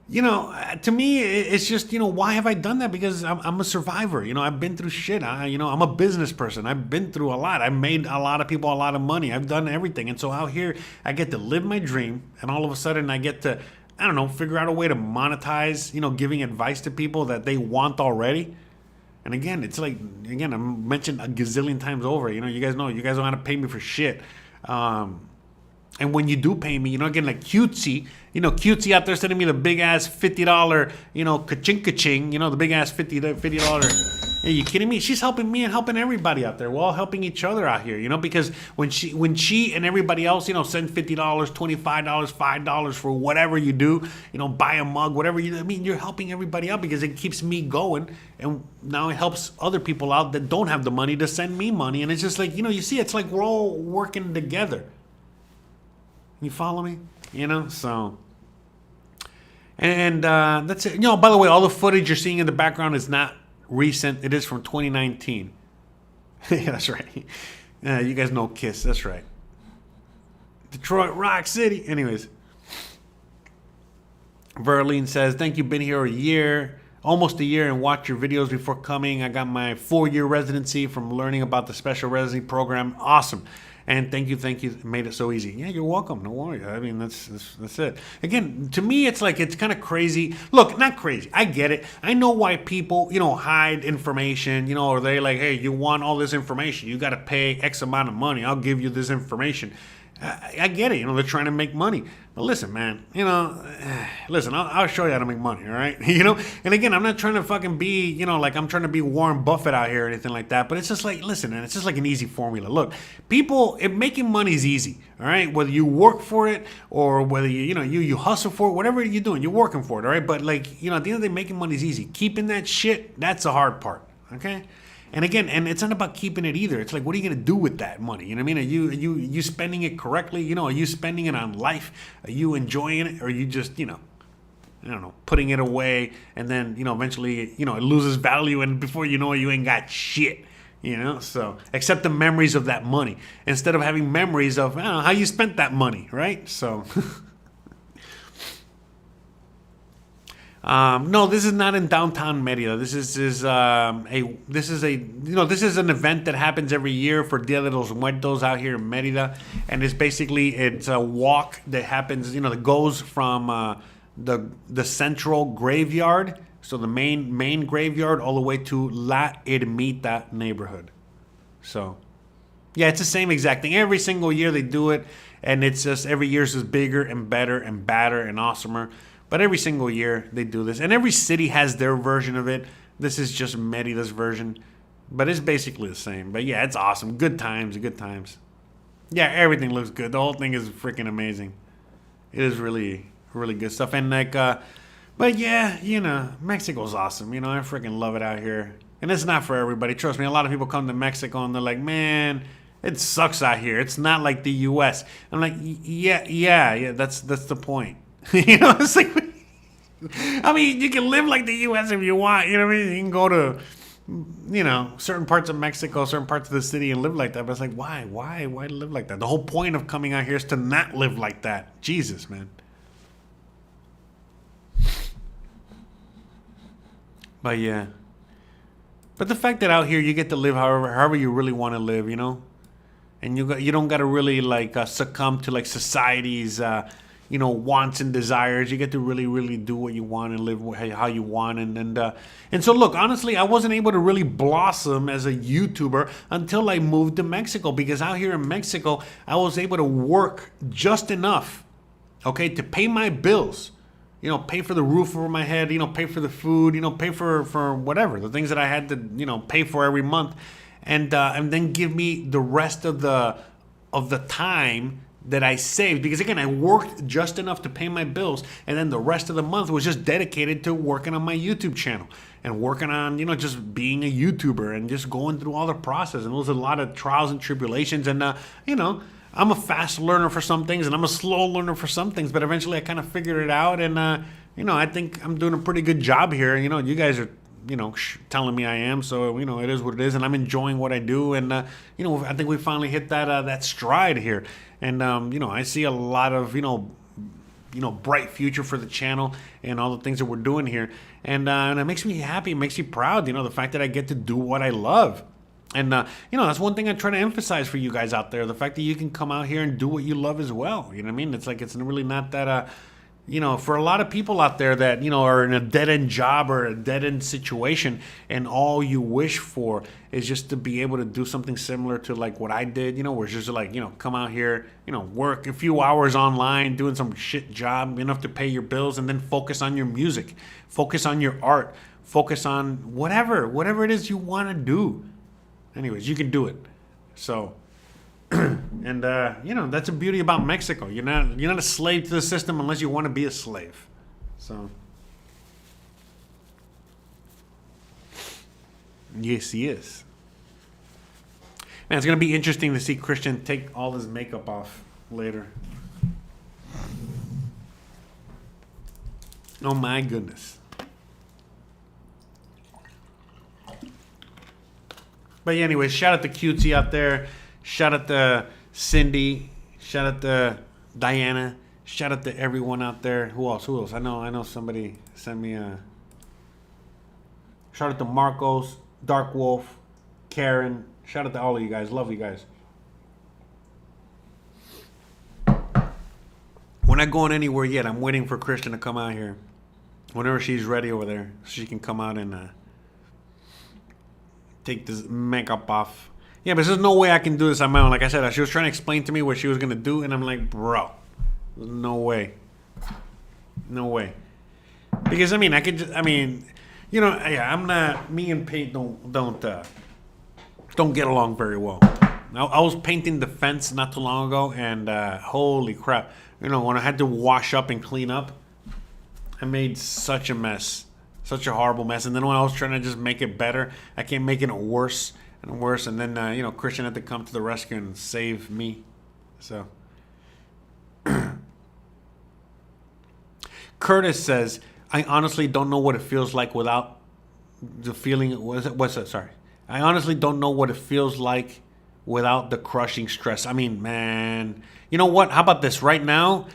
you know, to me, it's just, you know, why have I done that? Because I'm a survivor. You know, I've been through shit. You know, I'm a business person. I've been through a lot. I've made a lot of people a lot of money. I've done everything. And so out here, I get to live my dream. And all of a sudden, I get to, I don't know, figure out a way to monetize, you know, giving advice to people that they want already. And again, it's like, again, I mentioned a gazillion times over. You know, you guys don't want to pay me for shit. And when you do pay me, you know, again, like Cutesy, you know, Cutesy out there sending me the big ass $50, you know, ka-ching, you know, the big ass $50. Are you kidding me? She's helping me and helping everybody out there. We're all helping each other out here, you know, because when she and everybody else, you know, send $50, $25, $5 for whatever you do, you know, buy a mug, whatever you do. I mean, you're helping everybody out because it keeps me going. And now it helps other people out that don't have the money to send me money. And it's just like, you know, you see, it's like we're all working together. You follow me? You know, so. And that's it. You know, by the way, all the footage you're seeing in the background is not recent. It is from 2019. Yeah, that's right. Yeah, you guys know Kiss. That's right. Detroit Rock City. Anyways. Verlene says, thank you. Been here a year. almost a year and watched your videos before coming. I got my 4-year residency from learning about the special residency program. Awesome. And thank you. It made it so easy. Yeah, you're welcome. No worries. I mean, that's it. Again, to me, it's like, it's kind of crazy. Look, not crazy. I get it. I know why people, hide information, or they like, hey, you want all this information. You got to pay X amount of money. I'll give you this information. I get it. They're trying to make money. But listen, man, listen, I'll show you how to make money, all right? And again, I'm not trying to fucking be, like I'm trying to be Warren Buffett out here or anything like that. But it's just like, listen, man, it's just like an easy formula. Look, people, making money is easy, all right? Whether you work for it or whether you hustle for it, whatever you're doing, you're working for it, all right? But like, at the end of the day, making money is easy. Keeping that shit, that's the hard part, okay? And again, and it's not about keeping it either. It's like, what are you going to do with that money? You know what I mean? Are you spending it correctly? Are you spending it on life? Are you enjoying it? Or are you just, I don't know, putting it away and then, eventually, it loses value and before you know it, you ain't got shit, So, except the memories of that money instead of having memories of, I don't know, how you spent that money, right? So... no, this is not in downtown Merida. This is an event that happens every year for Dia de los Muertos out here in Merida, and it's a walk that happens, that goes from the central graveyard, so the main graveyard, all the way to La Ermita neighborhood. So, yeah, it's the same exact thing. Every single year they do it, and it's just every year is just bigger and better and badder and awesomer. But every single year they do this. And every city has their version of it. This is just Merida's version. But it's basically the same. But yeah, it's awesome. Good times. Yeah, everything looks good. The whole thing is freaking amazing. It is really, really good stuff. And like, but yeah, Mexico's awesome. I freaking love it out here. And it's not for everybody. Trust me, a lot of people come to Mexico and they're like, man, it sucks out here. It's not like the U.S. I'm like, yeah, that's the point. It's like, I mean, you can live like the U.S. if you want. You know what I mean? You can go to, certain parts of Mexico, certain parts of the city and live like that. But it's like, why live like that? The whole point of coming out here is to not live like that. Jesus, man. But yeah. But the fact that out here you get to live however you really want to live, and you don't got to really like succumb to like society's wants and desires. You get to really, really do what you want and live how you want. And so, look, honestly, I wasn't able to really blossom as a YouTuber until I moved to Mexico, because out here in Mexico, I was able to work just enough, okay, to pay my bills, pay for the roof over my head, pay for the food, pay for whatever, the things that I had to, pay for every month, and then give me the rest of the time that I saved, because again, I worked just enough to pay my bills, and then the rest of the month was just dedicated to working on my YouTube channel and working on, just being a YouTuber and just going through all the process. And it was a lot of trials and tribulations. And, I'm a fast learner for some things and I'm a slow learner for some things, but eventually I kind of figured it out. And, I think I'm doing a pretty good job here. You guys are, telling me I am. So, it is what it is. And I'm enjoying what I do. And, I think we finally hit that stride here. And, I see a lot of, bright future for the channel and all the things that we're doing here. And it makes me happy. It makes me proud, the fact that I get to do what I love. And, that's one thing I try to emphasize for you guys out there. The fact that you can come out here and do what you love as well. You know what I mean? It's like, it's really not that, for a lot of people out there that, are in a dead-end job or a dead-end situation, and all you wish for is just to be able to do something similar to like what I did, where it's just like, come out here, work a few hours online, doing some shit job, enough to pay your bills, and then focus on your music, focus on your art, focus on whatever it is you want to do. Anyways, you can do it. So... and that's the beauty about Mexico. You're not a slave to the system unless you want to be a slave. So yes, he is. Man, it's gonna be interesting to see Christian take all his makeup off later. Oh my goodness. But anyway, shout out to Cutesy out there. Shout out to Cindy. Shout out to Diana. Shout out to everyone out there. Who else? I know somebody sent me Shout out to Marcos, Dark Wolf, Karen. Shout out to all of you guys. Love you guys. We're not going anywhere yet. I'm waiting for Christian to come out here. Whenever she's ready over there, so she can come out and take this makeup off. Yeah, but there's no way I can do this on my own. Like I said, she was trying to explain to me what she was going to do, and I'm like, bro, no way. No way. Because, I mean, I could just, I mean, you know, yeah, I'm not, me and paint don't get along very well. I was painting the fence not too long ago, and holy crap. You know, when I had to wash up and clean up, I made such a mess. Such a horrible mess. And then when I was trying to just make it better, I kept making it worse and worse. And then, you know, Christian had to come to the rescue and save me. So. Curtis says, I honestly don't know what it feels like without the feeling. What's that? Sorry. I honestly don't know what it feels like without the crushing stress. I mean, man, you know what? How about this? Right now,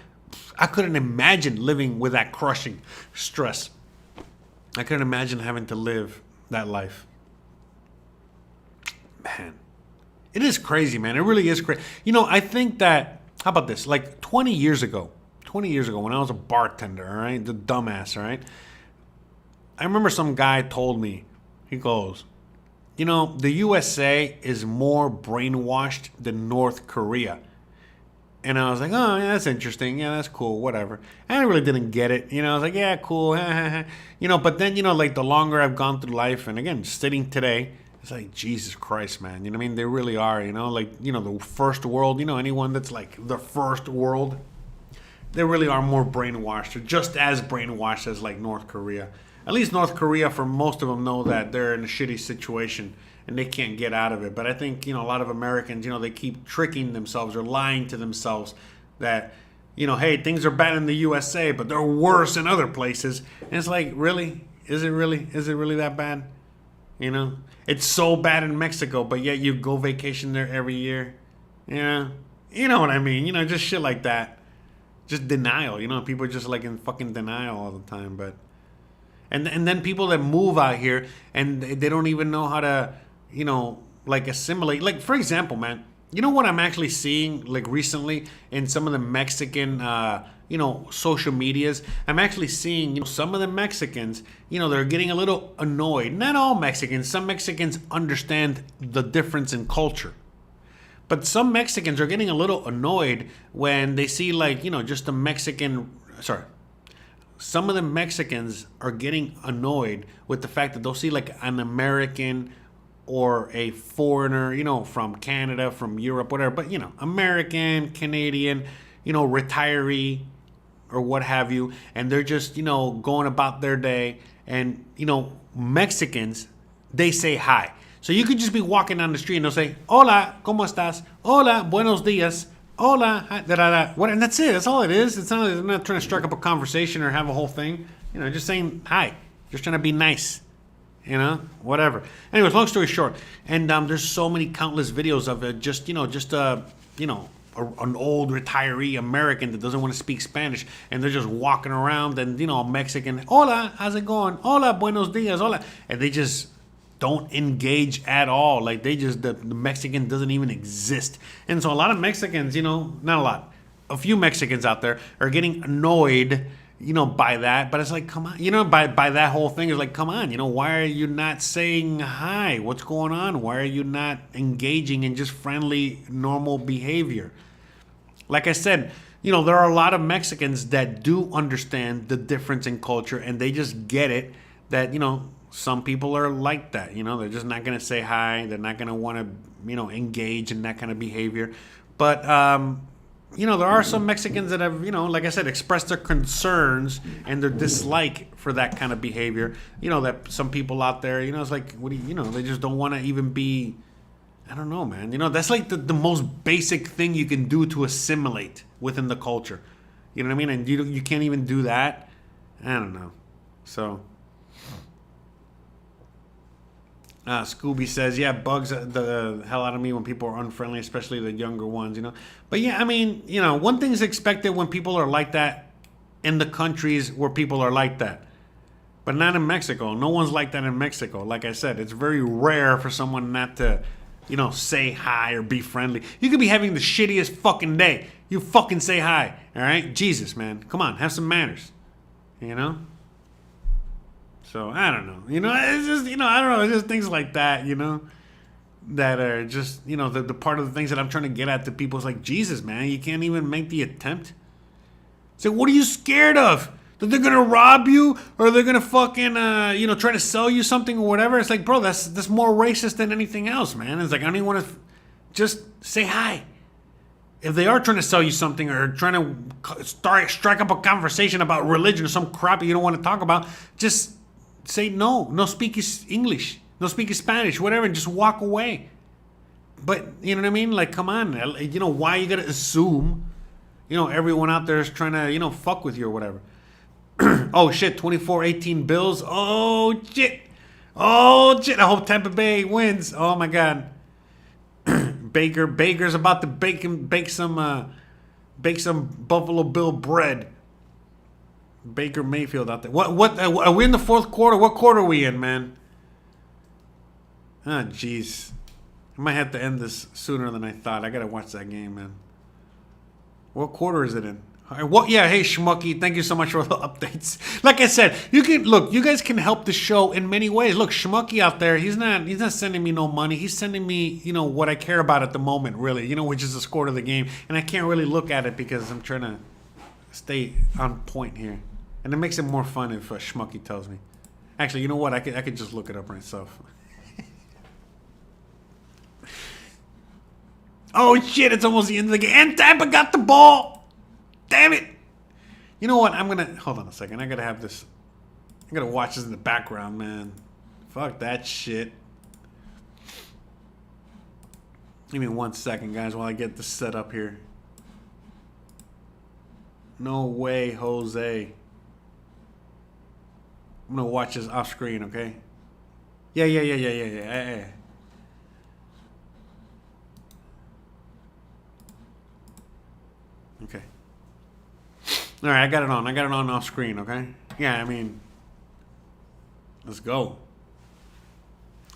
I couldn't imagine living with that crushing stress. I couldn't imagine having to live that life. Man, it is crazy, man. It really is crazy. You know, I think that, how about this? Like 20 years ago when I was a bartender, all right, the dumbass, all right, I remember some guy told me, he goes, you know, the USA is more brainwashed than North Korea. And I was like, oh, yeah, that's interesting. Yeah, that's cool. Whatever. I really didn't get it. You know, I was like, yeah, cool. You know, but then, you know, like the longer I've gone through life, and again, sitting today, it's like, Jesus Christ, man. You know what I mean? They really are, you know, like, you know, the first world, you know, anyone that's like the first world, they really are more brainwashed, or just as brainwashed as like North Korea. At least North Korea, for most of them, know that they're in a shitty situation and they can't get out of it. But I think, you know, a lot of Americans, you know, they keep tricking themselves or lying to themselves that, you know, hey, things are bad in the USA, but they're worse in other places. And it's like, really? Is it really that bad? You know, it's so bad in Mexico, but yet you go vacation there every year. Yeah, you know what I mean? You know, just shit like that. Just denial. You know, people are just like in fucking denial all the time. But and then people that move out here and they don't even know how to, you know, like assimilate. Like, for example, man, you know what I'm actually seeing like recently in some of the Mexican, you know, social medias? I'm actually seeing, you know, some of the Mexicans, you know, they're getting a little annoyed. Not all Mexicans. Some Mexicans understand the difference in culture. But some Mexicans are getting a little annoyed when they see, like, you know, just a Mexican, sorry. Some of the Mexicans are getting annoyed with the fact that they'll see like an American or a foreigner, you know, from Canada, from Europe, whatever, but, you know, American, Canadian, you know, retiree or what have you, and they're just, you know, going about their day, and, you know, Mexicans, they say hi. So you could just be walking down the street and they'll say, hola, ¿cómo estás? Hola, buenos días. Hola, hi, da, da, da. What, and that's it. That's all it is. It's not, I'm not trying to strike up a conversation or have a whole thing. You know, just saying hi. Just trying to be nice. You know, whatever. Anyways, long story short, and there's so many countless videos of it. Just, you know, an old retiree American that doesn't want to speak Spanish, and they're just walking around, and, you know, Mexican, hola, how's it going? Hola, buenos dias, hola, and they just don't engage at all. Like, they just, the Mexican doesn't even exist. And so a lot of Mexicans, you know, not a lot, a few Mexicans out there are getting annoyed, you know, by that. But it's like, come on, you know, by that whole thing is like, come on, you know, why are you not saying hi? What's going on? Why are you not engaging in just friendly, normal behavior? Like I said, you know, there are a lot of Mexicans that do understand the difference in culture, and they just get it that, you know, some people are like that. You know, they're just not going to say hi. They're not going to want to, you know, engage in that kind of behavior. But, you know, there are some Mexicans that have, you know, like I said, expressed their concerns and their dislike for that kind of behavior. You know, that some people out there, you know, it's like, what do you know, they just don't want to even be, I don't know, man. You know, that's like the most basic thing you can do to assimilate within the culture. You know what I mean? And you can't even do that. I don't know. So Scooby says, yeah, bugs the hell out of me when people are unfriendly, especially the younger ones, you know. But yeah, I mean, you know, one thing is expected when people are like that in the countries where people are like that. But not in Mexico. No one's like that in Mexico. Like I said, it's very rare for someone not to, you know, say hi or be friendly. You could be having the shittiest fucking day. You fucking say hi, all right? Jesus, man. Come on, have some manners, you know? So, I don't know. You know, it's just, you know, I don't know. It's just things like that, you know, that are just, you know, the part of the things that I'm trying to get at to people is like, Jesus, man, you can't even make the attempt. So what are you scared of? That they're gonna rob you, or they're gonna fucking, you know, try to sell you something or whatever? It's like, bro, that's more racist than anything else, man. It's like, I don't even want to just say hi. If they are trying to sell you something or trying to strike up a conversation about religion or some crap you don't want to talk about, just say no. No speak English. No speak Spanish, whatever, and just walk away. But, you know what I mean? Like, come on. You know, why you gotta assume, you know, everyone out there is trying to, you know, fuck with you or whatever. Oh shit, 24-18 Bills. Oh shit. Oh shit. I hope Tampa Bay wins. Oh my god. Baker's about to bake some Buffalo Bill bread. Baker Mayfield out there. What are we in the fourth quarter? What quarter are we in, man? Ah, jeez. I might have to end this sooner than I thought. I gotta watch that game, man. What quarter is it in? What? Yeah, hey Schmucky, thank you so much for the updates. Like I said, you can look. You guys can help the show in many ways. Look, Schmucky out there, he's not sending me no money. He's sending me, you know, what I care about at the moment, really. You know, which is the score of the game, and I can't really look at it because I'm trying to stay on point here, and it makes it more fun if Schmucky tells me. Actually, you know what? I could just look it up myself. Oh shit! It's almost the end of the game, and Tampa got the ball. Damn it! You know what? I'm gonna hold on a second. I gotta have this. I gotta watch this in the background, man. Fuck that shit. Give me 1 second, guys, while I get this set up here. No way, Jose. I'm gonna watch this off screen, okay? Yeah. Okay. All right, I got it on off screen, okay? Yeah, I mean, let's go.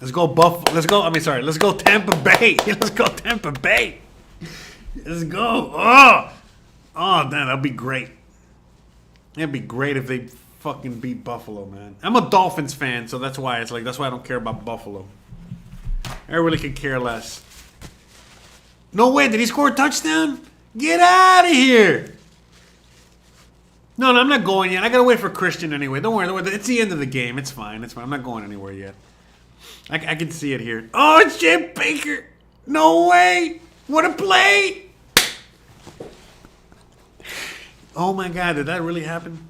Let's go let's go Tampa Bay. Let's go Tampa Bay. Let's go. Oh, damn, that'd be great. It'd be great if they fucking beat Buffalo, man. I'm a Dolphins fan, so that's why I don't care about Buffalo. I really could care less. No way, did he score a touchdown? Get out of here. No, I'm not going yet. I gotta wait for Christian anyway. Don't worry. It's the end of the game. It's fine. I'm not going anywhere yet. I can see it here. Oh, it's Jim Baker. No way. What a play. Oh my god, did that really happen?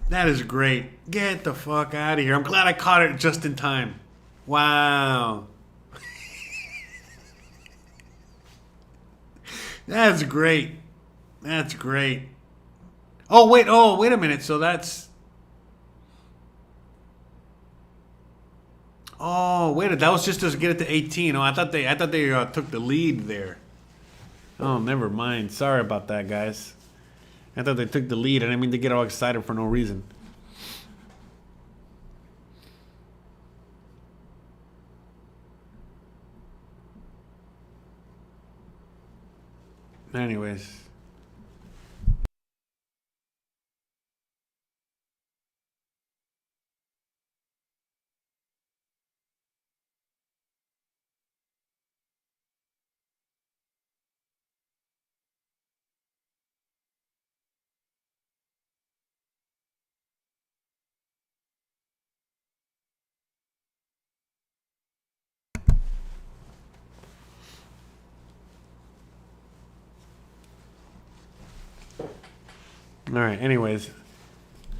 That is great. Get the fuck out of here. I'm glad I caught it just in time. Wow. That's great. That's great. Oh wait a minute. So that's. Oh wait, that was just to get it to 18. Oh, I thought they took the lead there. Oh, never mind. Sorry about that, guys. I thought they took the lead. I didn't mean to get all excited for no reason. Anyways. All right. Anyways,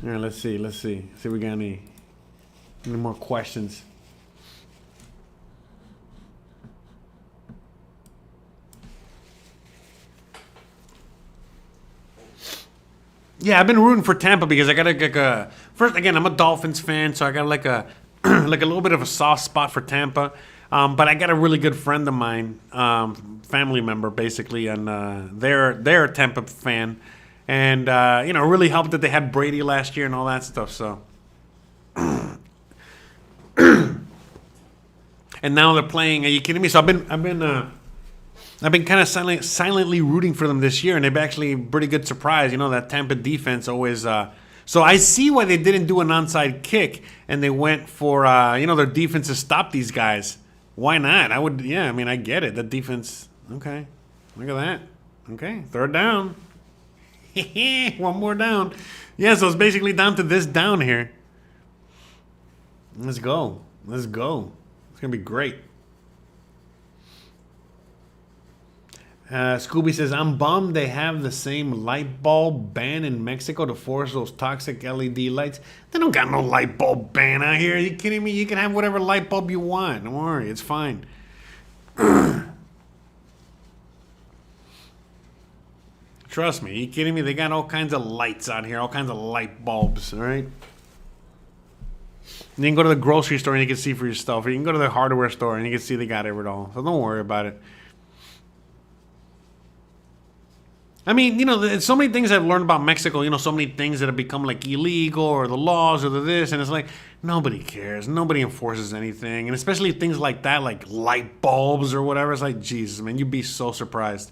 all right. Let's see. See if we got any more questions. Yeah, I've been rooting for Tampa because I got a first. Again, I'm a Dolphins fan, so I got like a like a little bit of a soft spot for Tampa. But I got a really good friend of mine, family member basically, and they're a Tampa fan. And, really helped that they had Brady last year and all that stuff. So, And now they're playing. Are you kidding me? So I've been kind of silently rooting for them this year, and they've actually pretty good surprise. You know, that Tampa defense always. So I see why they didn't do an onside kick, and they went for their defense to stop these guys. Why not? I would. Yeah, I mean, I get it. The defense. Okay, look at that. Okay, third down. One more down. Yeah, so it's basically down to this down here. Let's go. Let's go. It's gonna be great. Scooby says, I'm bummed they have the same light bulb ban in Mexico to force those toxic LED lights. They don't got no light bulb ban out here. Are you kidding me? You can have whatever light bulb you want. Don't worry, it's fine. Trust me. Are you kidding me? They got all kinds of lights out here, all kinds of light bulbs, all right? You can go to the grocery store and you can see for yourself. Or you can go to the hardware store and you can see they got it all. So don't worry about it. I mean, you know, there's so many things I've learned about Mexico, you know, so many things that have become like illegal or the laws or the this, and it's like, nobody cares. Nobody enforces anything. And especially things like that, like light bulbs or whatever. It's like, Jesus, man, you'd be so surprised.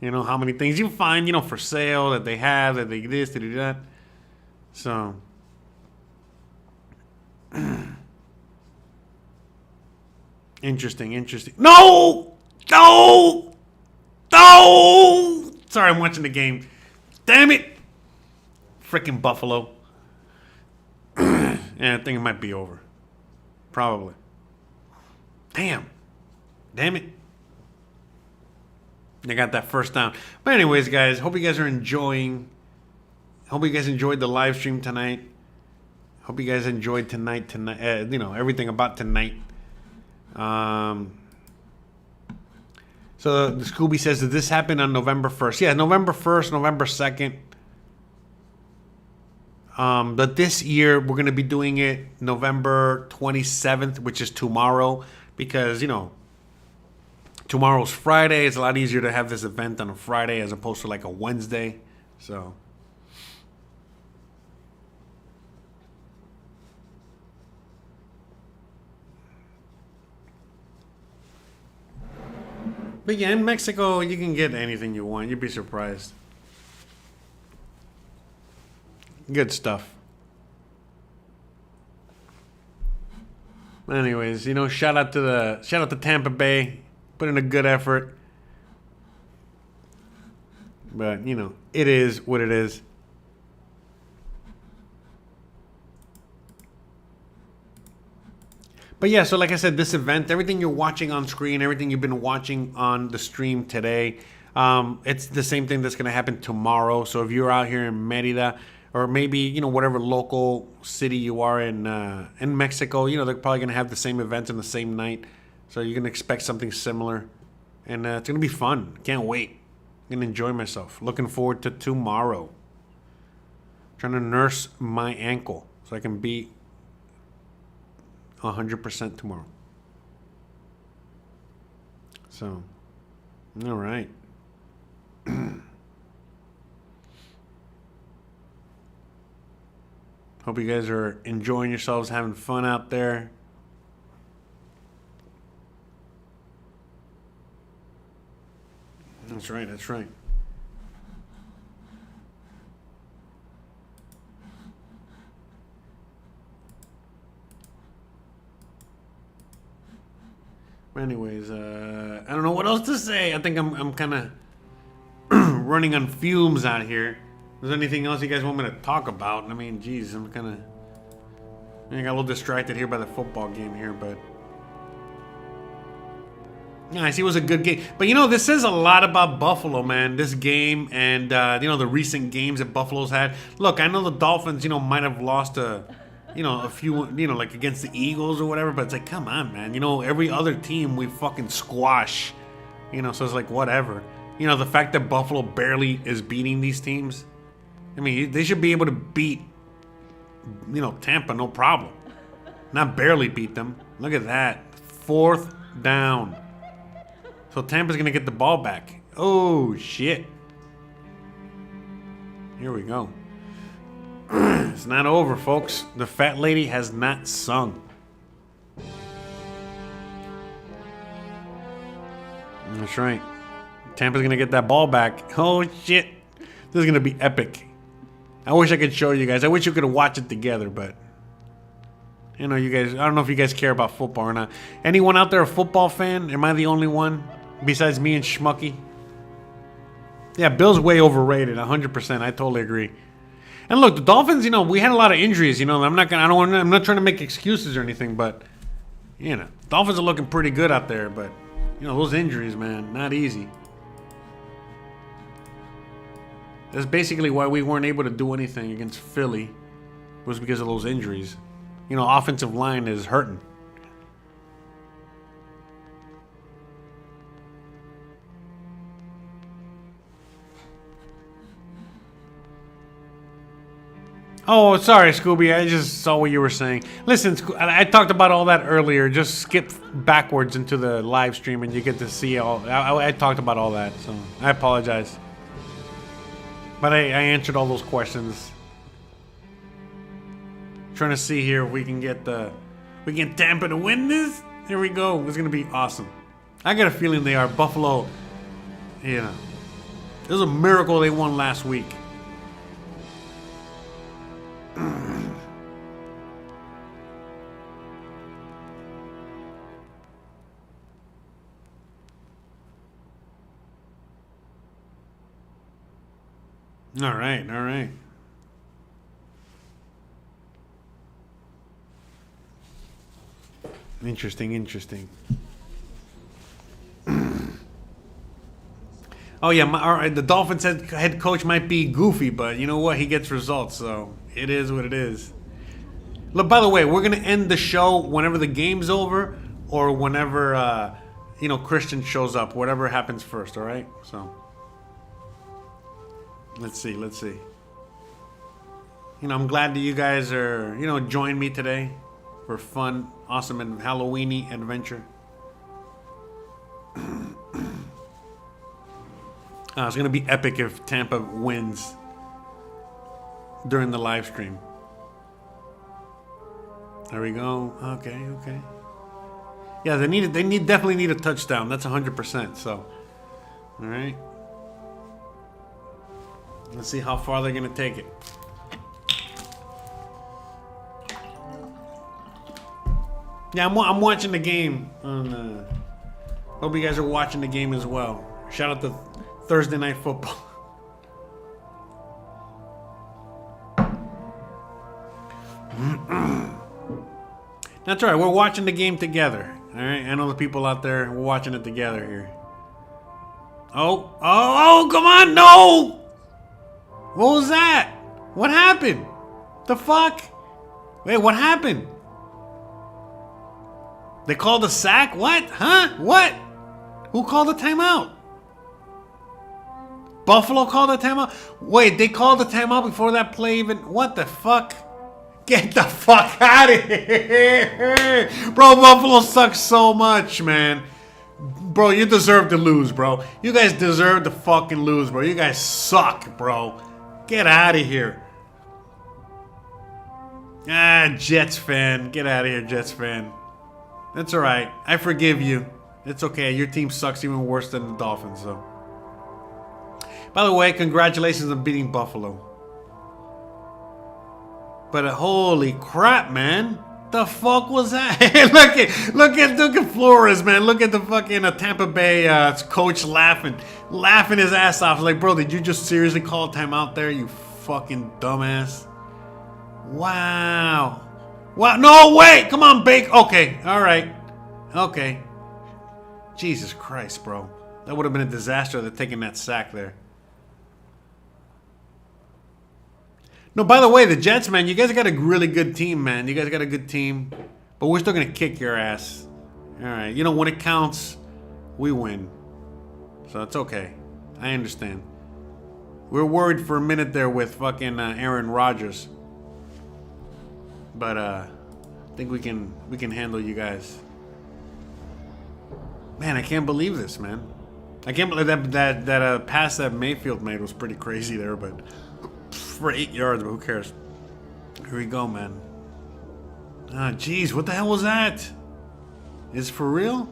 You know, how many things you find, you know, for sale that they have, that they this, they do that. So. Interesting. No! Sorry, I'm watching the game. Damn it! Freaking Buffalo. Yeah, I think it might be over. Probably. Damn it. They got that first down. But anyways, guys, hope you guys are enjoying. Hope you guys enjoyed the live stream tonight. Hope you guys enjoyed tonight. You know, everything about tonight. So the Scooby says that this happened on November 1st. Yeah, November 1st, November 2nd. But this year we're going to be doing it November 27th, which is tomorrow. Because, you know, tomorrow's Friday. It's a lot easier to have this event on a Friday as opposed to like a Wednesday. So. But yeah, in Mexico, you can get anything you want. You'd be surprised. Good stuff. Anyways, you know, shout out to Tampa Bay. Put in a good effort. But, you know, it is what it is. But yeah, so like I said, this event, everything you're watching on screen, everything you've been watching on the stream today, it's the same thing that's going to happen tomorrow. So if you're out here in Merida, or maybe, you know, whatever local city you are in Mexico, you know, they're probably going to have the same events on the same night. So you can expect something similar. And it's going to be fun. Can't wait. I'm going to enjoy myself. Looking forward to tomorrow. Trying to nurse my ankle so I can be 100% tomorrow. So, all right. Hope you guys are enjoying yourselves, having fun out there. That's right, that's right. Anyways, I don't know what else to say. I think I'm kind of running on fumes out here. Is there anything else you guys want me to talk about? I mean, geez, I'm kind of... I got a little distracted here by the football game here, but... Yeah, I see it was a good game. But, you know, this says a lot about Buffalo, man. This game and, you know, the recent games that Buffalo's had. Look, I know the Dolphins, you know, might have lost a few, you know, like against the Eagles or whatever. But it's like, come on, man. You know, every other team we fucking squash. You know, so it's like, whatever. You know, the fact that Buffalo barely is beating these teams. I mean, they should be able to beat, you know, Tampa, no problem. Not barely beat them. Look at that. 4th down. So Tampa's going to get the ball back. Oh, shit. Here we go. It's not over, folks. The fat lady has not sung. That's right. Tampa's gonna get that ball back. Oh shit. This is gonna be epic. I wish I could show you guys. I wish you could watch it together, but you know, you guys, I don't know if you guys care about football or not. Anyone out there a football fan? Am I the only one besides me and Schmucky? Yeah, Bill's way overrated, 100%. I totally agree. And look, the Dolphins, you know, we had a lot of injuries, you know. I'm not trying to make excuses or anything, but you know, Dolphins are looking pretty good out there, but you know, those injuries, man, not easy. That's basically why we weren't able to do anything against Philly, was because of those injuries. You know, offensive line is hurting. Oh, sorry, Scooby. I just saw what you were saying. Listen, I talked about all that earlier. Just skip backwards into the live stream and you get to see all. I talked about all that, so I apologize. But I answered all those questions. Trying to see here if we can get we can Tampa to win this. Here we go. It's gonna be awesome. I got a feeling they are. Buffalo, you know, it was a miracle they won last week. All right, all right. Interesting, interesting. Oh yeah, all right. The Dolphins head coach might be goofy, but you know what? He gets results, so it is what it is. Look, by the way, we're gonna end the show whenever the game's over, or whenever you know, Christian shows up. Whatever happens first. All right. So let's see. Let's see. You know, I'm glad that you guys are, you know, join me today for fun, awesome, and Halloweeny adventure. It's gonna be epic if Tampa wins during the live stream. There we go. Okay, okay. Yeah, they definitely need a touchdown. That's 100%. So, all right. Let's see how far they're gonna take it. Yeah, I'm watching the game. Hope you guys are watching the game as well. Shout out to Thursday Night Football. That's right. We're watching the game together. All right. I know the people out there. We're watching it together here. Oh! Come on! No! What was that? What happened? The fuck? Wait, what happened? They called a sack? What? Huh? What? Who called a timeout? Buffalo called a timeout? Wait, they called a timeout before that play even... What the fuck? Get the fuck out of here! Bro, Buffalo sucks so much, man. Bro, you deserve to lose, bro. You guys deserve to fucking lose, bro. You guys suck, bro. Get out of here. Ah, Jets fan. Get out of here, Jets fan. That's alright. I forgive you. It's okay. Your team sucks even worse than the Dolphins, so. By the way, congratulations on beating Buffalo. But holy crap, man. The fuck was that? look at Flores, man. Look at the fucking Tampa Bay coach laughing his ass off. Like, bro, did you just seriously call a timeout there, you fucking dumbass? Wow. Wow. No, wait. Come on, Bake. Okay. All right. Okay. Jesus Christ, bro. That would have been a disaster, they're taking that sack there. No, by the way, the Jets, man, you guys got a really good team, man. You guys got a good team. But we're still going to kick your ass. All right. You know, when it counts, we win. So it's okay. I understand. We were worried for a minute there with fucking Aaron Rodgers. But I think we can handle you guys. Man, I can't believe this, man. I can't believe that pass that Mayfield made was pretty crazy there, but... for 8 yards, but who cares? Here we go, man. Ah, jeez, what the hell was that? Is it for real?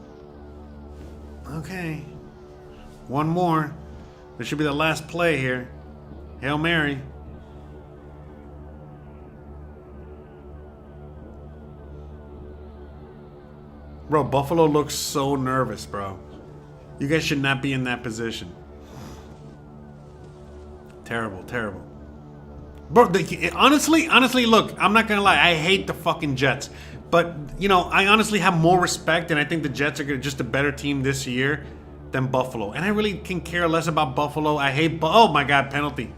Okay. One more. This should be the last play here. Hail Mary. Bro, Buffalo looks so nervous, bro. You guys should not be in that position. Terrible, terrible. Bro, honestly, look, I'm not gonna lie. I hate the fucking Jets. But, you know, I honestly have more respect, and I think the Jets are just a better team this year than Buffalo. And I really can care less about Buffalo. I hate, oh my God, penalty.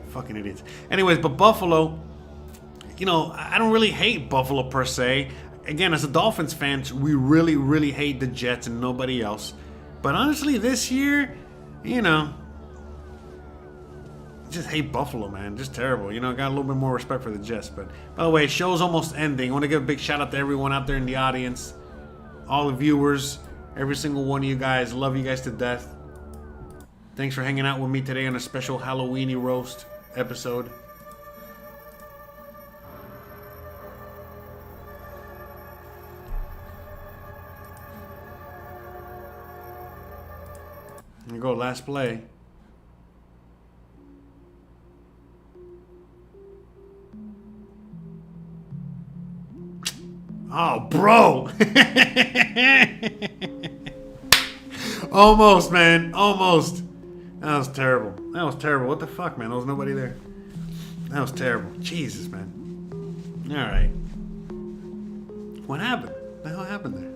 Fucking idiots. Anyways, but Buffalo, you know, I don't really hate Buffalo per se. Again, as a Dolphins fan, we really, really hate the Jets and nobody else. But honestly, this year, you know, just hate Buffalo, man. Just terrible. You know, got a little bit more respect for the Jets. But by the way, show's almost ending. I want to give a big shout out to everyone out there in the audience, all the viewers, every single one of you guys. Love you guys to death. Thanks for hanging out with me today on a special Halloweeny roast episode. Here we go, last play. Oh, bro. Almost, man. Almost. That was terrible. That was terrible. What the fuck, man? There was nobody there. That was terrible. Jesus, man. All right. What happened? What the hell happened there?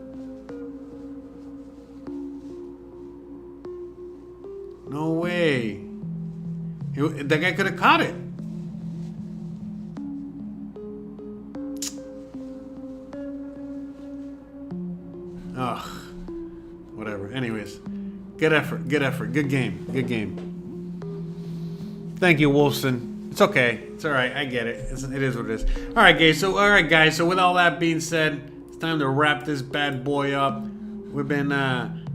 No way. That guy could have caught it. Ugh. Whatever. Anyways. Good effort. Good effort. Good game. Good game. Thank you, Wolfson. It's okay. It's alright. I get it. It is what it is. Alright, guys. So with all that being said, it's time to wrap this bad boy up. We've been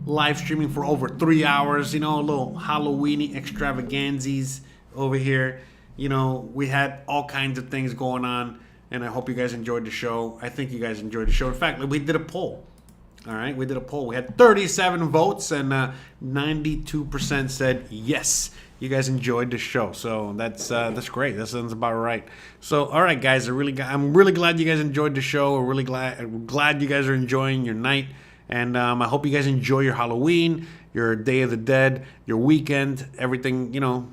live streaming for over 3 hours. You know, a little Halloweeny extravaganzas over here. You know, we had all kinds of things going on, and I hope you guys enjoyed the show. I think you guys enjoyed the show. In fact, we did a poll. All right, we did a poll. We had 37 votes, and 92% said yes. You guys enjoyed the show, so that's great. That sounds about right. So, all right, guys, I'm really glad you guys enjoyed the show. I'm really glad you guys are enjoying your night, and I hope you guys enjoy your Halloween, your Day of the Dead, your weekend, everything. You know,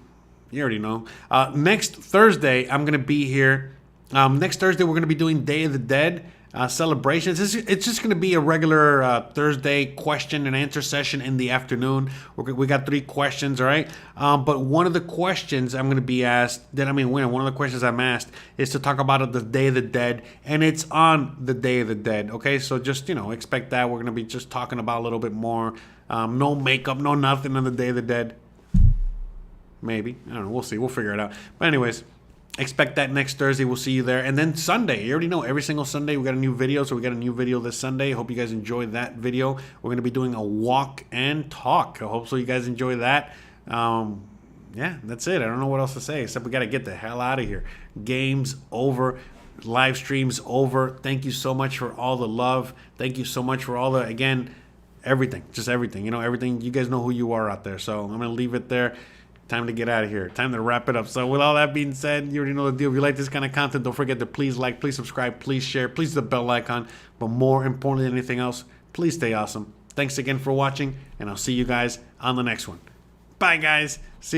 you already know. Next Thursday, I'm gonna be here. Next Thursday, we're gonna be doing Day of the Dead. Celebrations. It's just going to be a regular Thursday question and answer session in the afternoon. We got 3 questions, all right? But one of the questions I'm going to be asked, one of the questions I'm asked is to talk about the Day of the Dead, and it's on the Day of the Dead, okay? So just, you know, expect that. We're going to be just talking about a little bit more. No makeup, no nothing on the Day of the Dead. Maybe. I don't know. We'll see. We'll figure it out. But anyways, expect that next Thursday. We'll see you there. And then Sunday, you already know, every single Sunday we got a new video. So we got a new video this Sunday. Hope you guys enjoyed that video. We're going to be doing a walk and talk. I hope so you guys enjoy that. Yeah, that's it. I don't know what else to say except we got to get the hell out of here. Game's over. Live stream's over. Thank you so much for all the love. Thank you so much for all the, again, everything. Just everything. You know, everything. You guys know who you are out there. So I'm going to leave it there. Time to get out of here. Time to wrap it up. So with all that being said, you already know the deal. If you like this kind of content, don't forget to please like, please subscribe, please share, please hit the bell icon. But more importantly than anything else, please stay awesome. Thanks again for watching, and I'll see you guys on the next one. Bye, guys. See you.